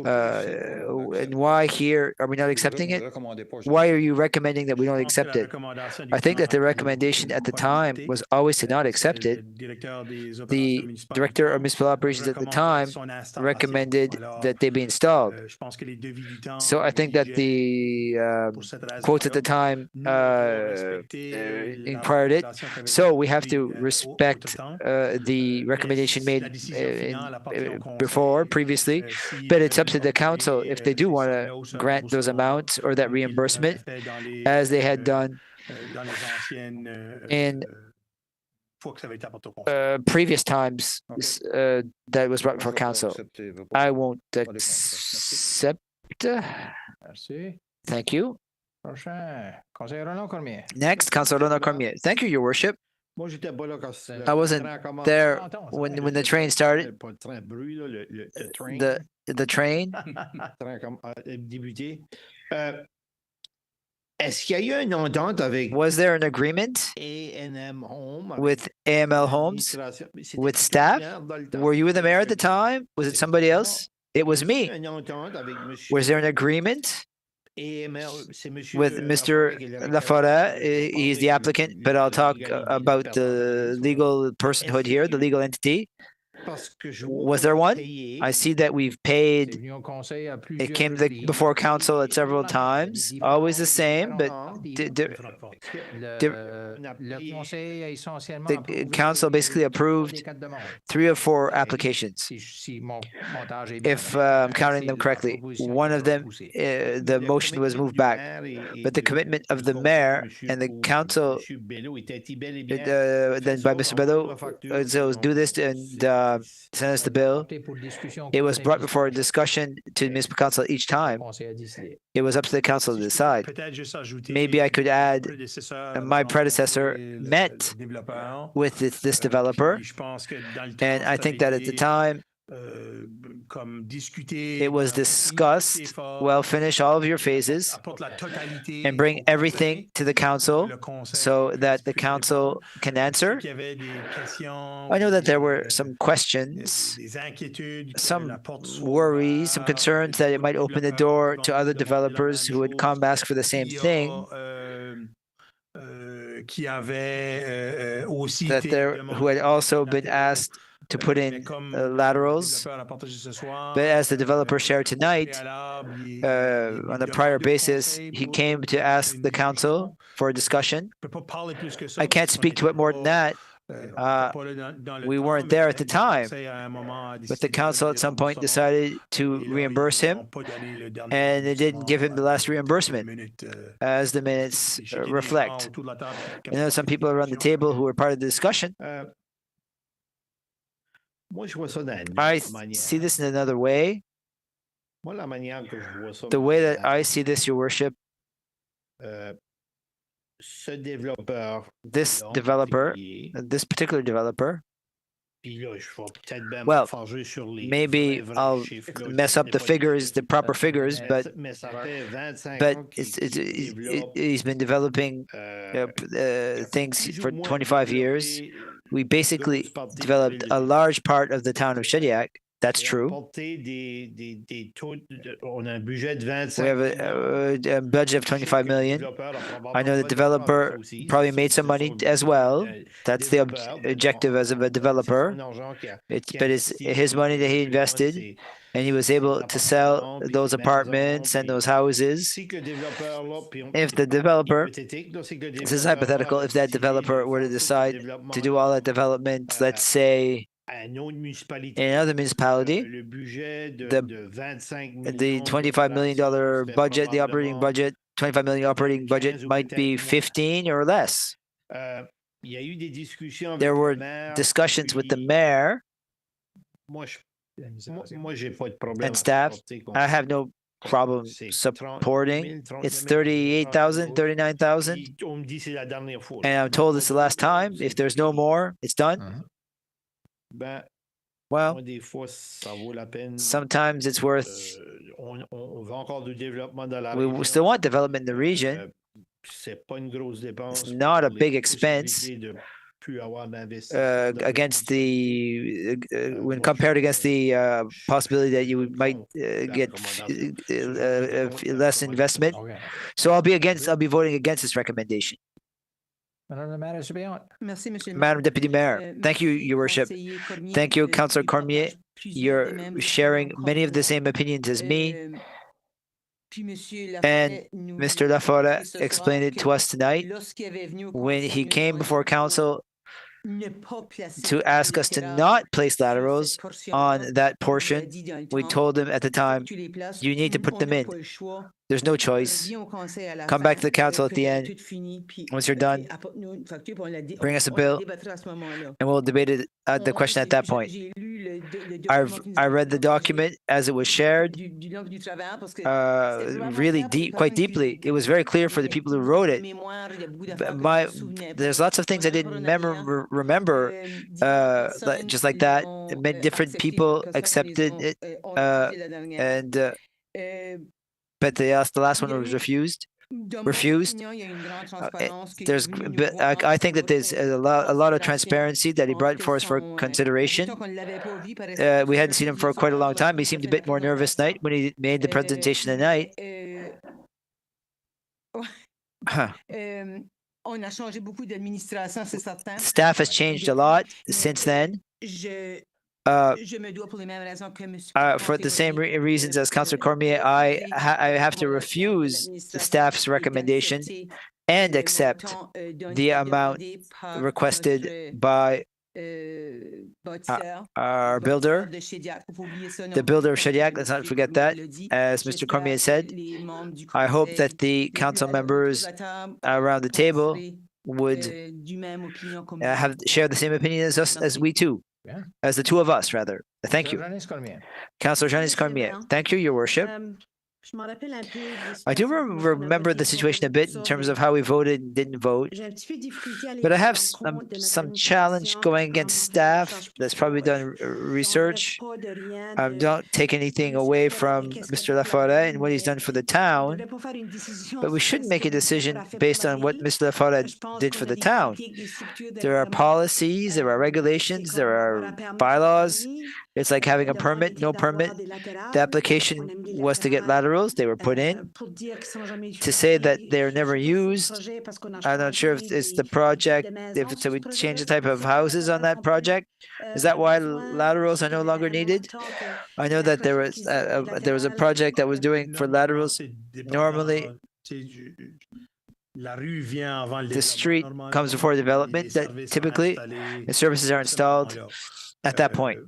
And why here are we not accepting it? Why are you recommending that we don't accept it? I think that the recommendation at the time was always to not accept it. The director of municipal operations at the time recommended that they be installed. So I think that the quotes at the time inquired it. So we have to respect the recommendation made previously, but it's up to the council if they do want to grant those amounts or that reimbursement as they had done in previous times that was brought before council. I won't accept. Thank you. Next, Councillor Ronald Cormier. Thank you, Your Worship. I wasn't there when the train started. The train. Was there an agreement with AML Homes, with staff? Were you the mayor at the time? Was it somebody else? It was me. Was there an agreement with Mr. Lafora? He's the applicant, but I'll talk about the legal personhood here, the legal entity. Was there one? I see that we've paid. It came before council at several times. Always the same, but the council basically approved 3 or 4 applications. If I'm counting them correctly, one of them, the motion was moved back, but the commitment of the mayor and the council, then by Mr. Bello, so do this and send us the bill. It was brought before a discussion to municipal council each time. It was up to the council to decide. Maybe I could add, my predecessor met with this developer, and I think that at the time, it was discussed, well, finish all of your phases and bring everything to the council so that the council can answer. I know that there were some questions, some worries, some concerns that it might open the door to other developers who would come ask for the same thing. Who had also been asked to put in laterals. But as the developer shared tonight, on a prior basis, he came to ask the council for a discussion. I can't speak to it more than that. We weren't there at the time, but the council at some point decided to reimburse him, and it didn't give him the last reimbursement, as the minutes reflect. I know some people around the table who were part of the discussion. I see this in another way. The way that I see this, Your Worship, this developer, this particular developer, well, maybe I'll mess up the figures, the proper figures, but he's been developing things for 25 years. We basically developed a large part of the town of Shediac. That's true. We have a budget of 25 million. I know the developer probably made some money as well. That's the objective as of a developer. But it's his money that he invested, and he was able to sell those apartments and those houses. If the developer, this is hypothetical, if that developer were to decide to do all that development, let's say, in another municipality, the $25 million budget, the operating budget, 25 million operating budget might be 15 or less. There were discussions with the mayor and staff. I have no problem supporting. It's 38,000, 39,000. And I'm told it's the last time. If there's no more, it's done. Well, sometimes it's worth. We still want development in the region. It's not a big expense against the when compared against the possibility that you might get less investment. So I'll be voting against this recommendation. Madam Deputy Mayor, thank you, Your Worship. Thank you, Councillor Cormier. You're sharing many of the same opinions as me. And Mr. Lafora explained it to us tonight when he came before council to ask us to not place laterals on that portion. We told him at the time, you need to put them in. There's no choice. Come back to the council at the end. Once you're done, bring us a bill, and we'll debate it, the question at that point. I read the document as it was shared, really deep, quite deeply. It was very clear for the people who wrote it. There's lots of things I didn't remember, just like that. Many different people accepted it, but the last one was refused. I think that there's a lot of transparency that he brought for us for consideration. We hadn't seen him for quite a long time. He seemed a bit more nervous tonight when he made the presentation tonight. Staff has changed a lot since then. For the same reasons as Councillor Cormier, I have to refuse the staff's recommendation and accept the amount requested by our builder, the builder of Shediac. Let's not forget that. As Mr. Cormier said, I hope that the council members around the table would share the same opinion as us, as we too. Yeah. As the two of us, rather. Thank you. Councillor Janice Cormier. Thank you, Your Worship. I do remember the situation a bit in terms of how we voted and didn't vote, but I have some challenge going against staff that's probably done research. Don't take anything away from Mr. Laforêt and what he's done for the town, but we shouldn't make a decision based on what Mr. Laforêt did for the town. There are policies, there are regulations, there are bylaws. It's like having a permit, no permit. The application was to get laterals. They were put in. To say that they're never used, I'm not sure if it's the project, if it's, so we change the type of houses on that project. Is that why laterals are no longer needed? I know that there was a project that was doing for laterals. Normally, the street comes before development, that typically the services are installed at that point.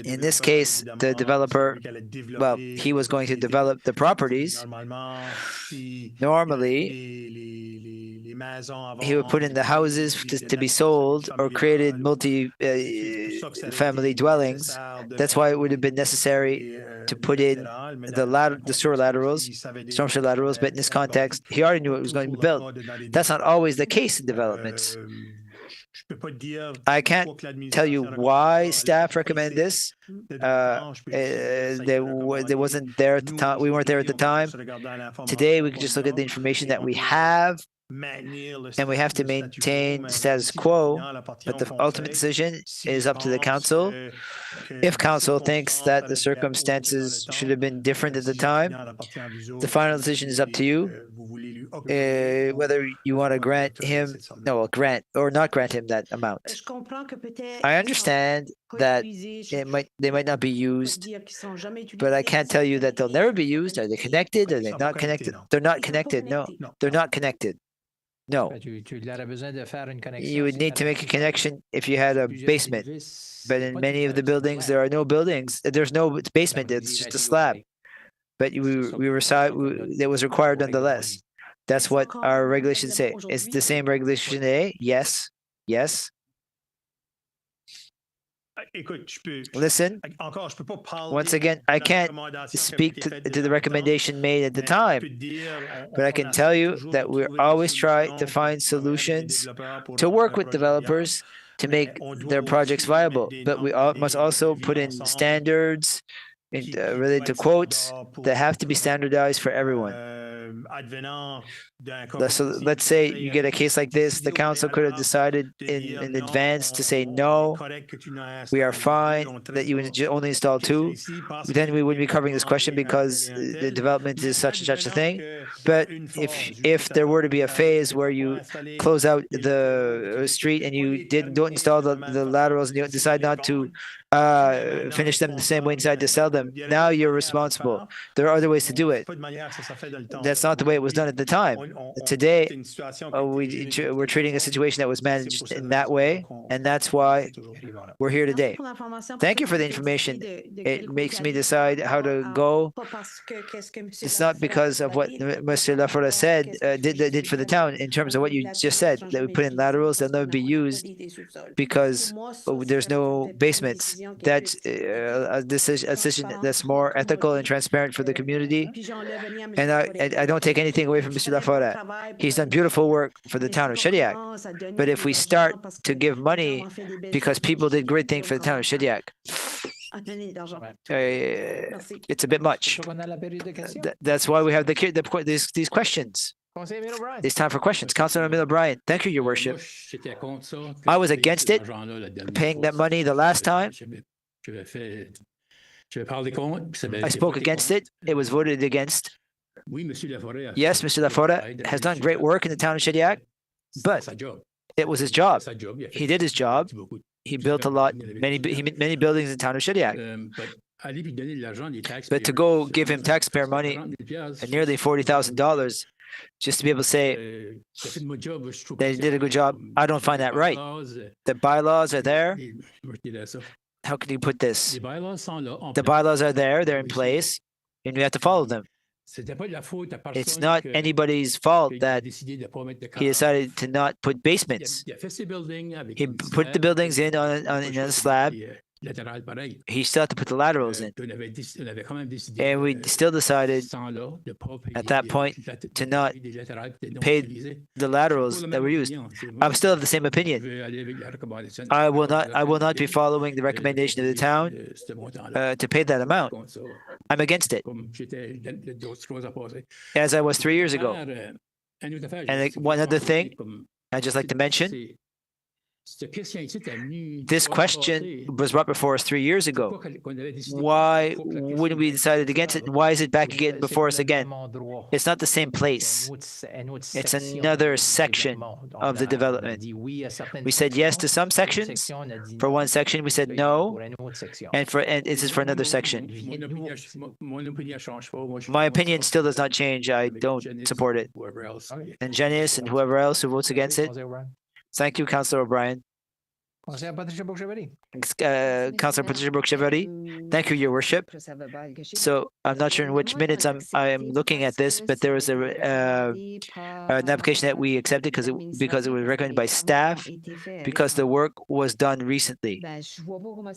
In this case, the developer, well, he was going to develop the properties. Normally, he would put in the houses to be sold or created multi-family dwellings. That's why it would have been necessary to put in the storm sewer laterals. But in this context, he already knew it was going to be built. That's not always the case in developments. I can't tell you why staff recommend this. They wasn't there at the time. We weren't there at the time. Today, we can just look at the information that we have, and we have to maintain status quo. But the ultimate decision is up to the council. If council thinks that the circumstances should have been different at the time, the final decision is up to you. Whether you want to grant him, grant or not grant him that amount. I understand that they might not be used, but I can't tell you that they'll never be used. Are they connected? Are they not connected? They're not connected. No, they're not connected. No. You would need to make a connection if you had a basement, but in many of the buildings there are no buildings. There's no basement. It's just a slab. But it was required nonetheless. That's what our regulations say. It's the same regulation today. Yes. Yes. Listen, once again, I can't speak to the recommendation made at the time, but I can tell you that we always try to find solutions to work with developers to make their projects viable. But we must also put in standards related to quotes that have to be standardized for everyone. So let's say you get a case like this, the council could have decided in advance to say, no, we are fine that you only install 2. Then we wouldn't be covering this question because the development is such and such a thing. But if there were to be a phase where you close out the street and you don't install the laterals and you decide not to finish them the same way and decide to sell them, now you're responsible. There are other ways to do it. That's not the way it was done at the time. Today, we're treating a situation that was managed in that way, and that's why we're here today. Thank you for the information. It makes me decide how to go. It's not because of what Mr. Laforêt said, did for the town, in terms of what you just said, that we put in laterals, they'll never be used because there's no basements. that's a decision that's more ethical and transparent for the community. And I don't take anything away from Mr. Lafora. He's done beautiful work for the town of Shediac. But if we start to give money because people did great things for the town of Shediac, it's a bit much. That's why we have these questions. It's time for questions. Councilor Miller Bryan, thank you, Your Worship. I was against it, paying that money the last time. I spoke against it. It was voted against. Yes, Mr. Lafora has done great work in the town of Shediac, but it was his job. He did his job. He built many buildings in the town of Shediac. But to go give him taxpayer money and nearly $40,000 just to be able to say that he did a good job, I don't find that right. The bylaws are there. How can you put this? The bylaws are there, they're in place, and we have to follow them. It's not anybody's fault that he decided to not put basements. He put the buildings in on a slab. He still had to put the laterals in. And we still decided at that point to not pay the laterals that were used. I'm still of the same opinion. I will not be following the recommendation of the town to pay that amount. I'm against it, as I was 3 years ago. And one other thing I'd just like to mention, this question was brought before us 3 years ago. Why wouldn't we decided against it? Why is it back again before us again? It's not the same place. It's another section of the development. We said yes to some sections. For one section, we said no, and this is for another section. My opinion still does not change. I don't support it. And Janice and whoever else who votes against it. Thank you, Councillor O'Brien. Councillor Patricia Brooke-Chevalier. Thank you, Your Worship. So I'm not sure in which minutes I'm looking at this, but there was an application that we accepted because it was recommended by staff because the work was done recently.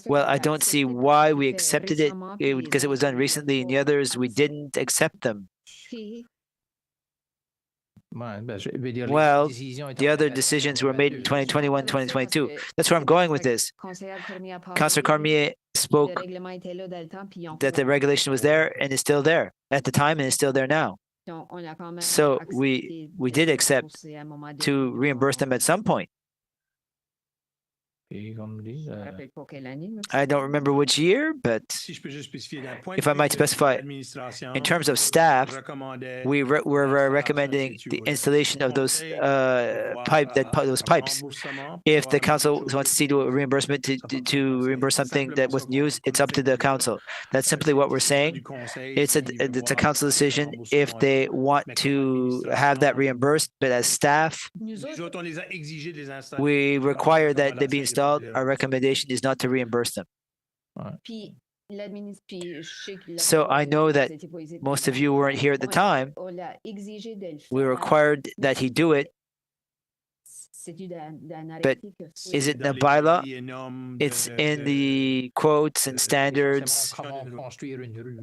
Well, I don't see why we accepted it because it was done recently, and the others we didn't accept them. Well, the other decisions were made in 2021, 2022. That's where I'm going with this. Councillor Cormier spoke that the regulation was there and is still there at the time and is still there now. So we did accept to reimburse them at some point. I don't remember which year, but if I might specify, in terms of staff, we were recommending the installation of those pipes. If the council wants to see to a reimbursement to reimburse something that wasn't used, it's up to the council. That's simply what we're saying. It's a council decision if they want to have that reimbursed, but as staff, we require that they be installed. Our recommendation is not to reimburse them. So I know that most of you weren't here at the time. We required that he do it. But is it in the bylaw? It's in the quotes and standards.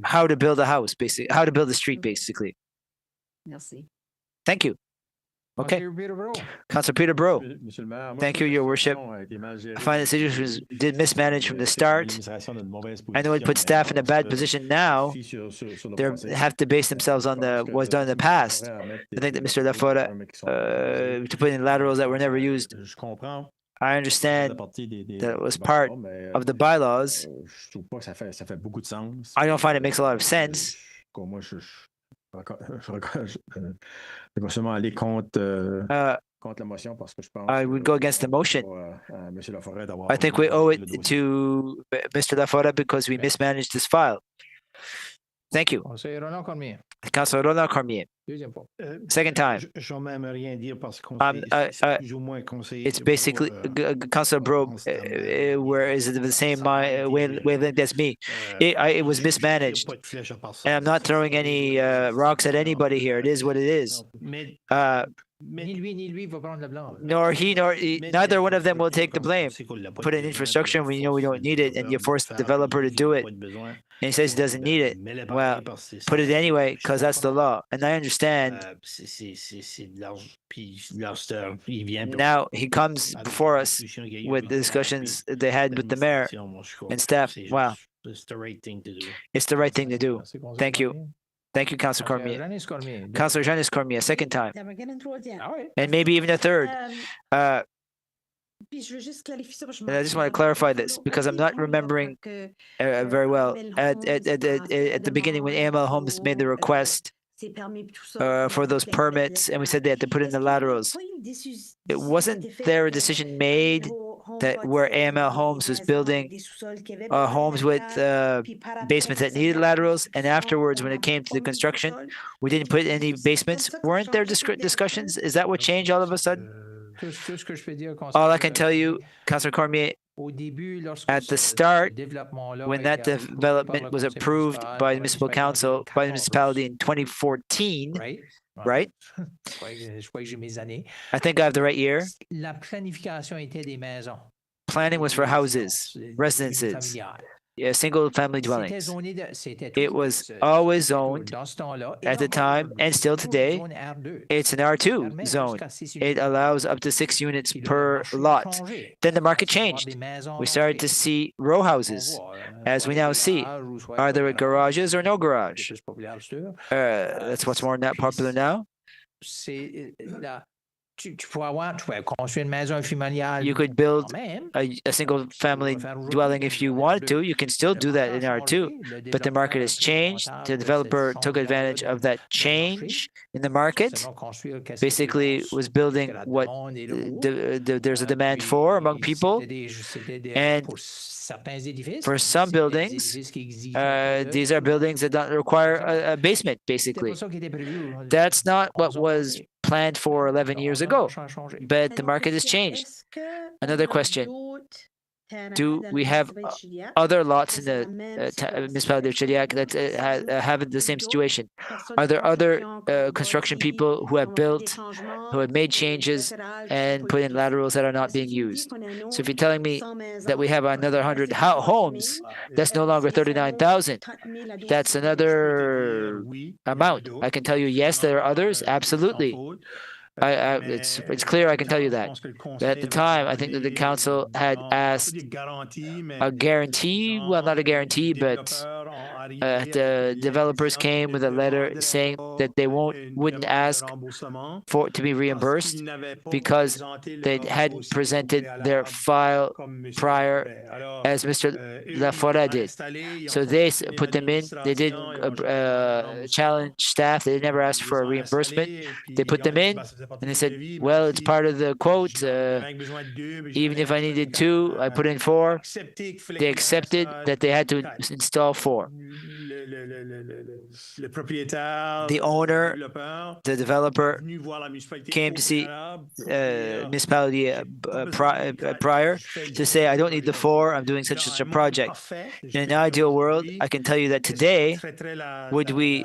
How to build a house, basically. How to build a street, basically. Thank you. Okay. Councillor Peter Bro. Thank you, Your Worship. I find the situation did mismanage from the start. I know it put staff in a bad position now. They have to base themselves on what was done in the past. I think that Mr. Lafora, to put in laterals that were never used, I understand that it was part of the bylaws. I don't find it makes a lot of sense. I would go against the motion. I think we owe it to Mr. Lafora because we mismanaged this file. Thank you. Councillor Roland Cormier. Second time. It's basically Councillor Bro, where is it the same wavelength as me? It was mismanaged. And I'm not throwing any rocks at anybody here. It is what it is. Nor he nor neither one of them will take the blame. Put in infrastructure and we know we don't need it, and you force the developer to do it. And he says he doesn't need it. Well, put it anyway because that's the law. And I understand. Now he comes before us with the discussions they had with the mayor and staff. Wow. It's the right thing to do. Thank you. Thank you, Councillor Cormier. Councillor Janice Cormier, a second time. And maybe even a third. And I just want to clarify this because I'm not remembering very well. At the beginning, when AML Homes made the request for those permits, and we said they had to put in the laterals, it wasn't there a decision made that where AML Homes was building homes with basements that needed laterals, and afterwards, when it came to the construction, we didn't put any basements. Weren't there discussions? Is that what changed all of a sudden? All I can tell you, Councillor Cormier, at the start, when that development was approved by the municipal council, by the municipality in 2014, right? I think I have the right year. Planning was for houses, residences, single-family dwellings. It was always zoned at the time and still today. It's an R2 zone. It allows up to 6 units per lot. Then the market changed. We started to see row houses, as we now see. Are there garages or no garage? That's what's more not popular now. You could build a single family dwelling if you wanted to. You can still do that in R2, but the market has changed. The developer took advantage of that change in the market. Basically, was building what there's a demand for among people. And for some buildings, these are buildings that don't require a basement, basically. That's not what was planned for 11 years ago, but the market has changed. Another question. Do we have other lots in the municipality of Shediac that have the same situation? Are there other construction people who have built, who have made changes and put in laterals that are not being used? So if you're telling me that we have another 100 homes, that's no longer 39,000. That's another amount. I can tell you, yes, there are others. Absolutely. It's clear I can tell you that. But at the time, I think that the council had asked a guarantee, well, not a guarantee, but the developers came with a letter saying that they wouldn't ask for it to be reimbursed because they hadn't presented their file prior as Mr. Lafora did. So they put them in. They didn't challenge staff. They never asked for a reimbursement. They put them in. And they said, well, it's part of the quote. Even if I needed 2, I put in 4. They accepted that they had to install 4. The owner, the developer, came to see municipality prior to say, I don't need the 4. I'm doing such a project. In an ideal world, I can tell you that today, would we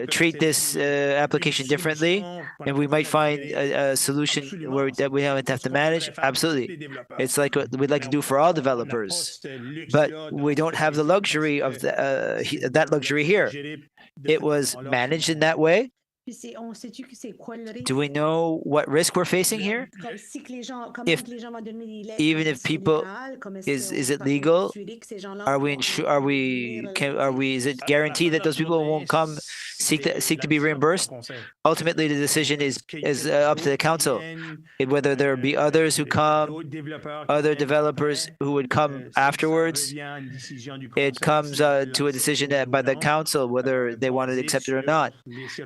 treat this application differently? And we might find a solution that we don't have to manage? Absolutely. It's like what we'd like to do for all developers. But we don't have the luxury of that luxury here. It was managed in that way. Do we know what risk we're facing here? Even if people, is it legal? Is it guaranteed that those people won't come seek to be reimbursed? Ultimately, the decision is up to the council. Whether there be others who come, other developers who would come afterwards, it comes to a decision by the council whether they want to accept it or not,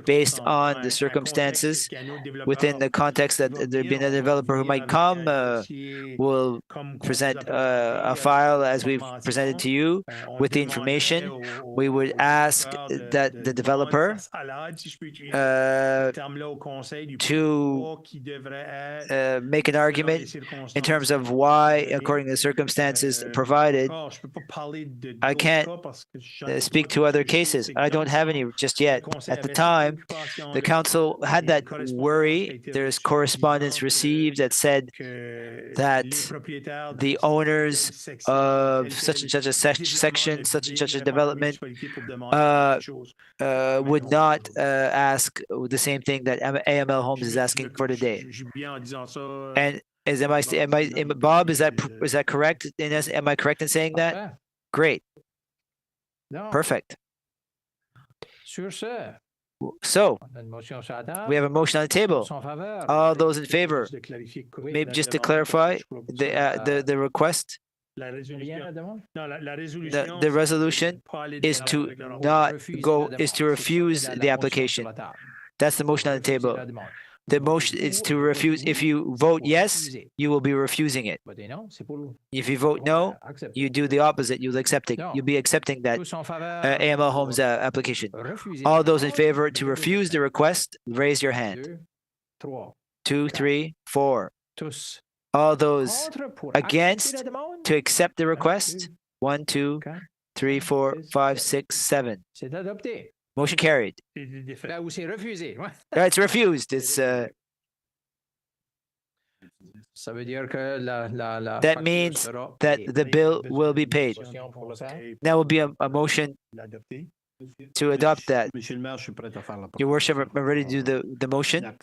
based on the circumstances within the context that there be a developer who might come, will present a file as we've presented to you with the information. We would ask that the developer to make an argument in terms of why, according to the circumstances provided. I can't speak to other cases. I don't have any just yet. At the time, The council had that worry. There's correspondence received that said that the owners of such and such a section, such and such a development, would not ask the same thing that AML Homes is asking for today. And Bob, is that correct? Am I correct in saying that? Great. Perfect. So, we have a motion on the table. All those in favor, maybe just to clarify the request. The resolution is to refuse the application. That's the motion on the table. The motion is to refuse. If you vote yes, you will be refusing it. If you vote no, you do the opposite. You'll be accepting that AML Homes application. All those in favor to refuse the request, raise your hand. 2, 3, 4. All those against to accept the request. 1, 2, 3, 4, 5, 6, 7. Motion carried. It's refused. It's that means that the bill will be paid. That will be a motion to adopt that. Your worship, I'm ready to do the motion.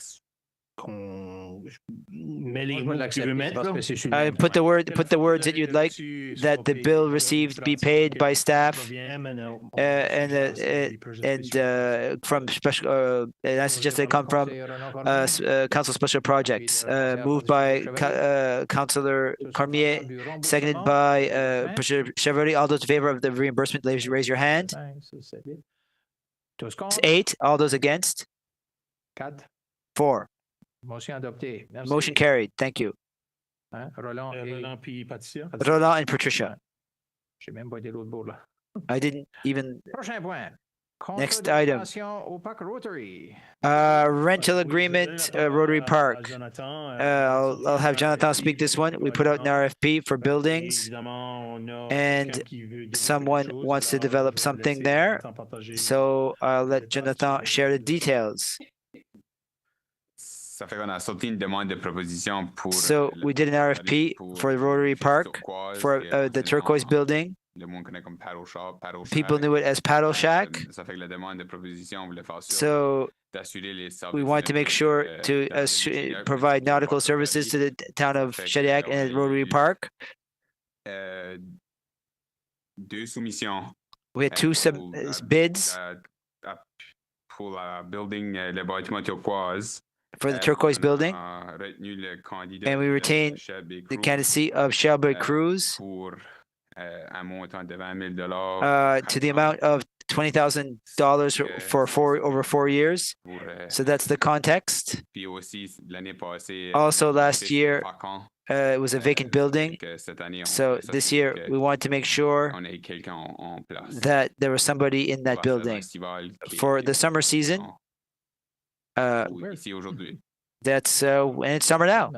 Put the words that you'd like that the bill received be paid by staff and from special. And I suggest they come from Council Special Projects, moved by Councillor Cormier, seconded by Chevrolet. All those in favor of the reimbursement, please raise your hand. 8. All those against. 4. Motion carried. Thank you. Roland and Patricia. I didn't even. Next item. Rental agreement, Rotary Park. I'll have Jonathan speak this one. We put out an RFP for buildings, and someone wants to develop something there. So I'll let Jonathan share the details. So we did an RFP for the Rotary Park for the turquoise building. People knew it as Paddle Shack. So we wanted to make sure to provide nautical services to the town of Shediac and Rotary Park. We had 2 bids for the turquoise building, and we retained the candidacy of Shelby Cruz to the amount of $20,000 for over 4 years. So that's the context. Also, last year it was a vacant building. So this year we wanted to make sure that there was somebody in that building for the summer season. That's and it's summer now.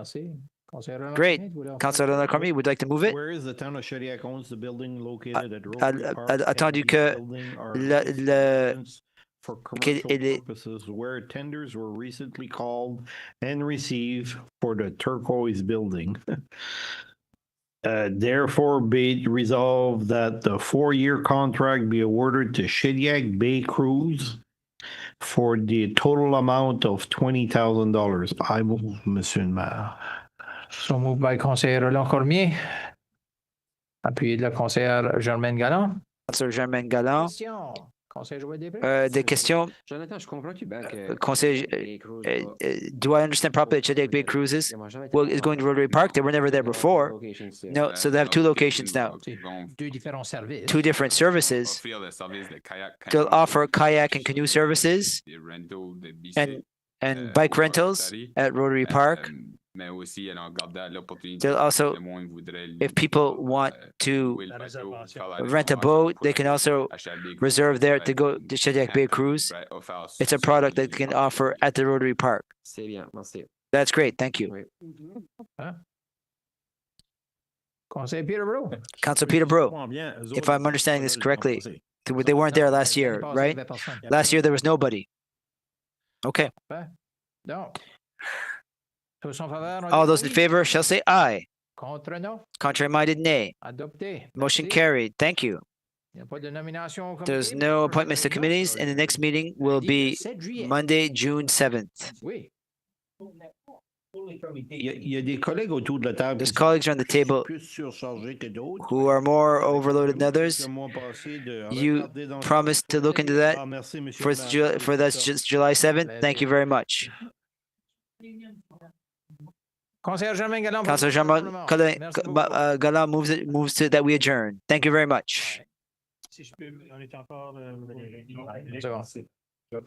Great. Councillor Leonard Cormier, would like to move it? Where is the town of Shediac owns the building located at attendu que for commercial purposes where tenders were recently called and received for the turquoise building. Therefore, be resolved that the 4-year contract be awarded to Shediac Bay Cruise for the total amount of $20,000. I move, Monsieur le Maire. So moved by Conseiller Roland Cormier, appuyé de la conseillère Germaine Galland. Councillor Germaine Galland. Des questions? Jonathan, je comprends-tu bien que Conseil, do I understand properly that Shediac Bay Cruises is going to Rotary Park? They were never there before. No, so they have 2 locations now. 2 different services. They'll offer kayak and canoe services and bike rentals at Rotary Park. They'll also, if people want to rent a boat, they can also reserve there to go to Shediac Bay Cruise. It's a product that they can offer at the Rotary Park. That's great. Thank you. Councillor Peterborough. Councillor Peterborough, if I'm understanding this correctly, they weren't there last year, right? Last year there was nobody. Okay. Donc, tous en faveur? All those in favor shall say aye. Contre, non? Contrary-minded, nay. Adopté. Motion Merci. carried. Thank you. Il n'y a pas de nomination au comité. There's no appointments to committees, and the next meeting will be Monday, June 7th. Oui. Il y a des collègues autour de la table There's qui colleagues around the table plus surchargés que d'autres. who are more overloaded than others. Le mois passé de You regarder dans promised to look into that Ah, merci, monsieur for, le maire. for that's just July 7th. Thank you very much. Conseiller Germain Galland. Councilor Jean-Marc Galland moves to that we adjourn. Thank you very much. Si je peux, on est encore. C'est bon.